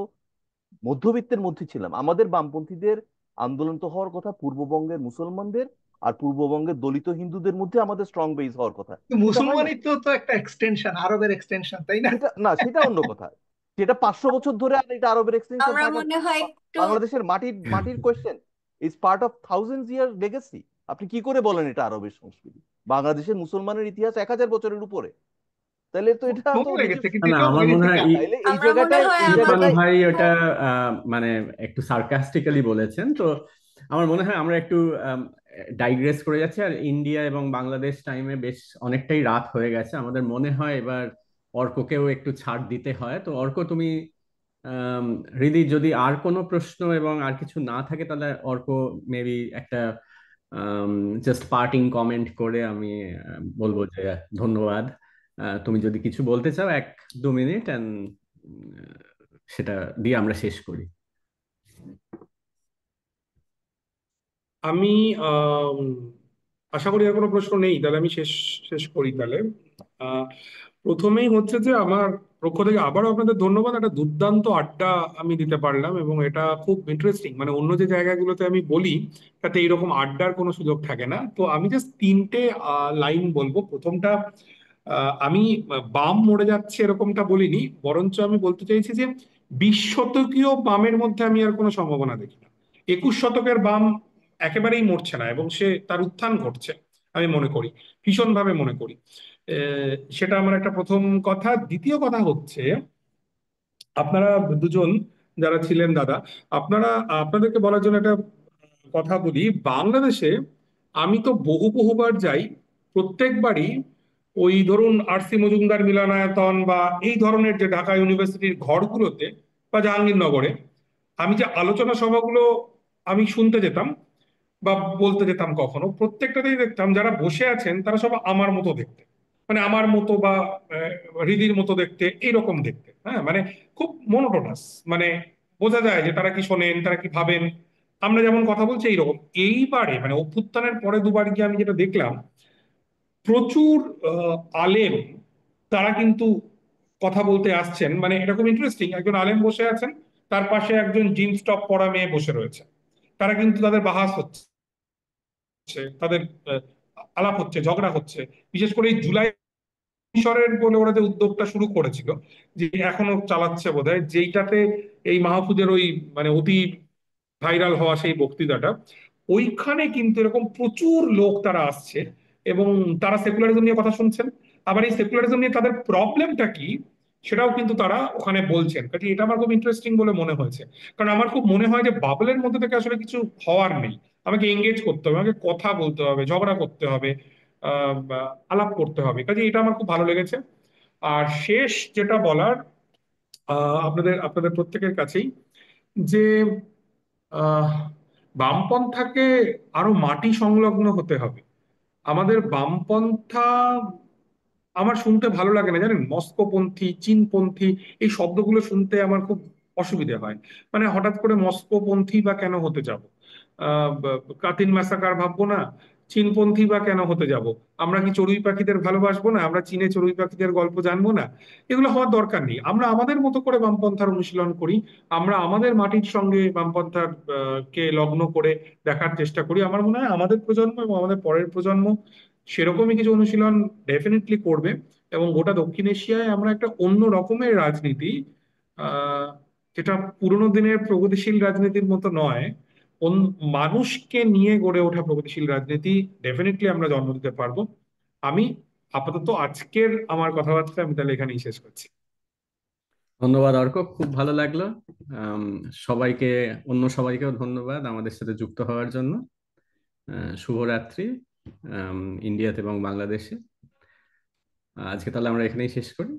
মধ্যবিত্তের মধ্যে ছিলাম, আমাদের বামপন্থীদের আন্দোলন তো হওয়ার কথা পূর্ববঙ্গের মুসলমানদের আর পূর্ববঙ্গের দলিত হিন্দুদের মধ্যে আমাদের স্ট্রং বেস হওয়ার কথা, সেটা হয় না। মুসলমানই তো তো একটা এক্সটেনশন, আরবের এক্সটেনশন, তাই না? সেটা না, সেটা অন্য কথা। সেটা 500 বছর ধরে, আর এটা আরবের এক্সটেনশন আমরা থাকা। মনে হয় একটু বাংলাদেশের মাটির মাটির question is part of thousands year legacy. আপনি কি করে বলেন এটা আরবের সংস্কৃতি? বাংলাদেশের মুসলমানের ইতিহাস 1000 বছরের উপরে, তাহলে তো এটা তো সময় লেগেছে, নিজস্ব। কিন্তু না, এটাও আমার মেনে মনে হয় নিতে হয়। তাইলে এই আমরা মনে জায়গাটায় হয় এই ইরফান আমাদের জায়গাটায় ভাই একটু ওটা মানে একটু সার্কাস্টিক্যালি বলেছেন তো। আমার মনে হয় আমরা একটু ডাইগ্রেস করে যাচ্ছি, আর ইন্ডিয়া এবং বাংলাদেশ টাইমে বেশ অনেকটাই রাত হয়ে গেছে। আমাদের মনে হয় এবার অর্ককেও একটু ছাড় দিতে হয়। তো অর্ক, তুমি হৃদি, যদি আর কোনো প্রশ্ন এবং আর কিছু না থাকে তাহলে অর্ক মেবি একটা জাস্ট পার্টিং কমেন্ট করে আমি বলবো যে ধন্যবাদ। তুমি যদি কিছু বলতে চাও 1-2 মিনিট, অ্যান্ড সেটা দিয়ে আমরা শেষ করি। আমি আম, আশা করি আর কোনো প্রশ্ন নেই, তাহলে আমি শেষ শেষ করি তাহলে। আহ, প্রথমেই হচ্ছে যে আমার পক্ষ থেকে আবারও আপনাদের ধন্যবাদ। একটা দুর্দান্ত আড্ডা আমি দিতে পারলাম, এবং এটা খুব ইন্টারেস্টিং। মানে অন্য যে জায়গাগুলোতে আমি বলি তাতে এইরকম আড্ডার কোনো সুযোগ থাকে না। তো আমি জাস্ট তিনটে লাইন বলবো। প্রথমটা, আমি বাম মরে যাচ্ছে এরকমটা বলিনি, বরঞ্চ আমি বলতে চাইছি যে 20 শতকীয় বামের মধ্যে আমি আর কোনো সম্ভাবনা দেখি না। 21 শতকের বাম একেবারেই মরছে না, এবং সে তার উত্থান ঘটছে আমি মনে করি, ভীষণভাবে মনে করি। সেটা আমার একটা প্রথম কথা। দ্বিতীয় কথা হচ্ছে, আপনারা দুজন যারা ছিলেন দাদা, আপনারা, আপনাদেরকে বলার জন্য একটা কথা বলি। বাংলাদেশে আমি তো বহুবার যাই, প্রত্যেকবারই ওই ধরুন আরসি মজুমদার মিলনায়তন বা এই ধরনের যে ঢাকা ইউনিভার্সিটির ঘরগুলোতে বা জাহাঙ্গীরনগরে আমি যে আলোচনা সভাগুলো আমি শুনতে যেতাম বা বলতে যেতাম, কখনো প্রত্যেকটাতেই দেখতাম যারা বসে আছেন তারা সব আমার মতো দেখতে, মানে আমার মতো বা হৃদির মতো দেখতে, এইরকম দেখতে। হ্যাঁ, মানে খুব মনোটোনাস, মানে বোঝা যায় যে তারা কি শোনেন, তারা কি ভাবেন। আমরা যেমন কথা বলছি এইরকম। এইবারে মানে অভ্যুত্থানের পরে দুবার গিয়ে আমি যেটা দেখলাম, প্রচুর আলেম তারা কিন্তু কথা বলতে আসছেন। মানে এটা খুব ইন্টারেস্টিং, একজন আলেম বসে আছেন, তার পাশে একজন জিন্স টপ পরা মেয়ে বসে রয়েছে। তারা কিন্তু তাদের বাহাস হচ্ছে, তাদের আহ, আলাপ হচ্ছে, ঝগড়া হচ্ছে। বিশেষ করে এই জুলাই মিশরের বলে ওরা যে উদ্যোগটা শুরু করেছিল, যে এখনো চালাচ্ছে বোধহয়, যেইটাতে এই মাহফুজের ওই মানে অতি ভাইরাল হওয়া সেই বক্তৃতাটা, ওইখানে কিন্তু এরকম প্রচুর লোক তারা আসছে, এবং তারা সেকুলারিজম নিয়ে কথা শুনছেন। আবার এই সেকুলারিজম নিয়ে তাদের প্রবলেমটা কি সেটাও কিন্তু তারা ওখানে বলছেন। কাজে এটা আমার খুব ইন্টারেস্টিং বলে মনে হয়েছে। কারণ আমার খুব মনে হয় যে বাবলের মধ্যে থেকে আসলে কিছু হওয়ার নেই। আমাকে এঙ্গেজ করতে হবে, আমাকে কথা বলতে হবে, ঝগড়া করতে হবে, বা আলাপ করতে হবে। কাজে এটা আমার খুব ভালো লেগেছে। আর শেষ যেটা বলার, আপনাদের আপনাদের প্রত্যেকের কাছেই, যে আহ বামপন্থাকে আরো মাটি সংলগ্ন হতে হবে। আমাদের বামপন্থা আমার শুনতে ভালো লাগে না, জানেন, মস্কোপন্থী, চীনপন্থী, এই শব্দগুলো শুনতে আমার খুব অসুবিধে হয়। মানে হঠাৎ করে মস্কোপন্থী বা কেন হতে যাব? কাতিন ম্যাসাকার ভাববো না? চীনপন্থী বা কেন হতে যাব? আমরা কি চড়ুই পাখিদের ভালোবাসবো না? আমরা চীনে চড়ুই পাখিদের গল্প জানবো না? এগুলো হওয়ার দরকার নেই। আমরা আমাদের মতো করে বামপন্থার অনুশীলন করি। আমরা আমাদের মাটির সঙ্গে বামপন্থার কে লগ্ন করে দেখার চেষ্টা করি। আমার মনে হয় আমাদের প্রজন্ম এবং আমাদের পরের প্রজন্ম সেরকমই কিছু অনুশীলন ডেফিনেটলি করবে। এবং গোটা দক্ষিণ এশিয়ায় আমরা একটা অন্য রকমের রাজনীতি, আহ, যেটা পুরোনো দিনের প্রগতিশীল রাজনীতির মতো নয়, মানুষকে নিয়ে গড়ে ওঠা প্রগতিশীল রাজনীতি ডেফিনেটলি আমরা জন্ম দিতে পারবো। আমি আপাতত আজকের আমার কথাবার্তা আমি তাহলে এখানেই শেষ করছি। ধন্যবাদ অর্ক, খুব ভালো লাগলো। আম, সবাইকে, অন্য সবাইকেও ধন্যবাদ আমাদের সাথে যুক্ত হওয়ার জন্য। শুভরাত্রি ইন্ডিয়াতে এবং বাংলাদেশে। আজকে তাহলে আমরা এখানেই শেষ করি।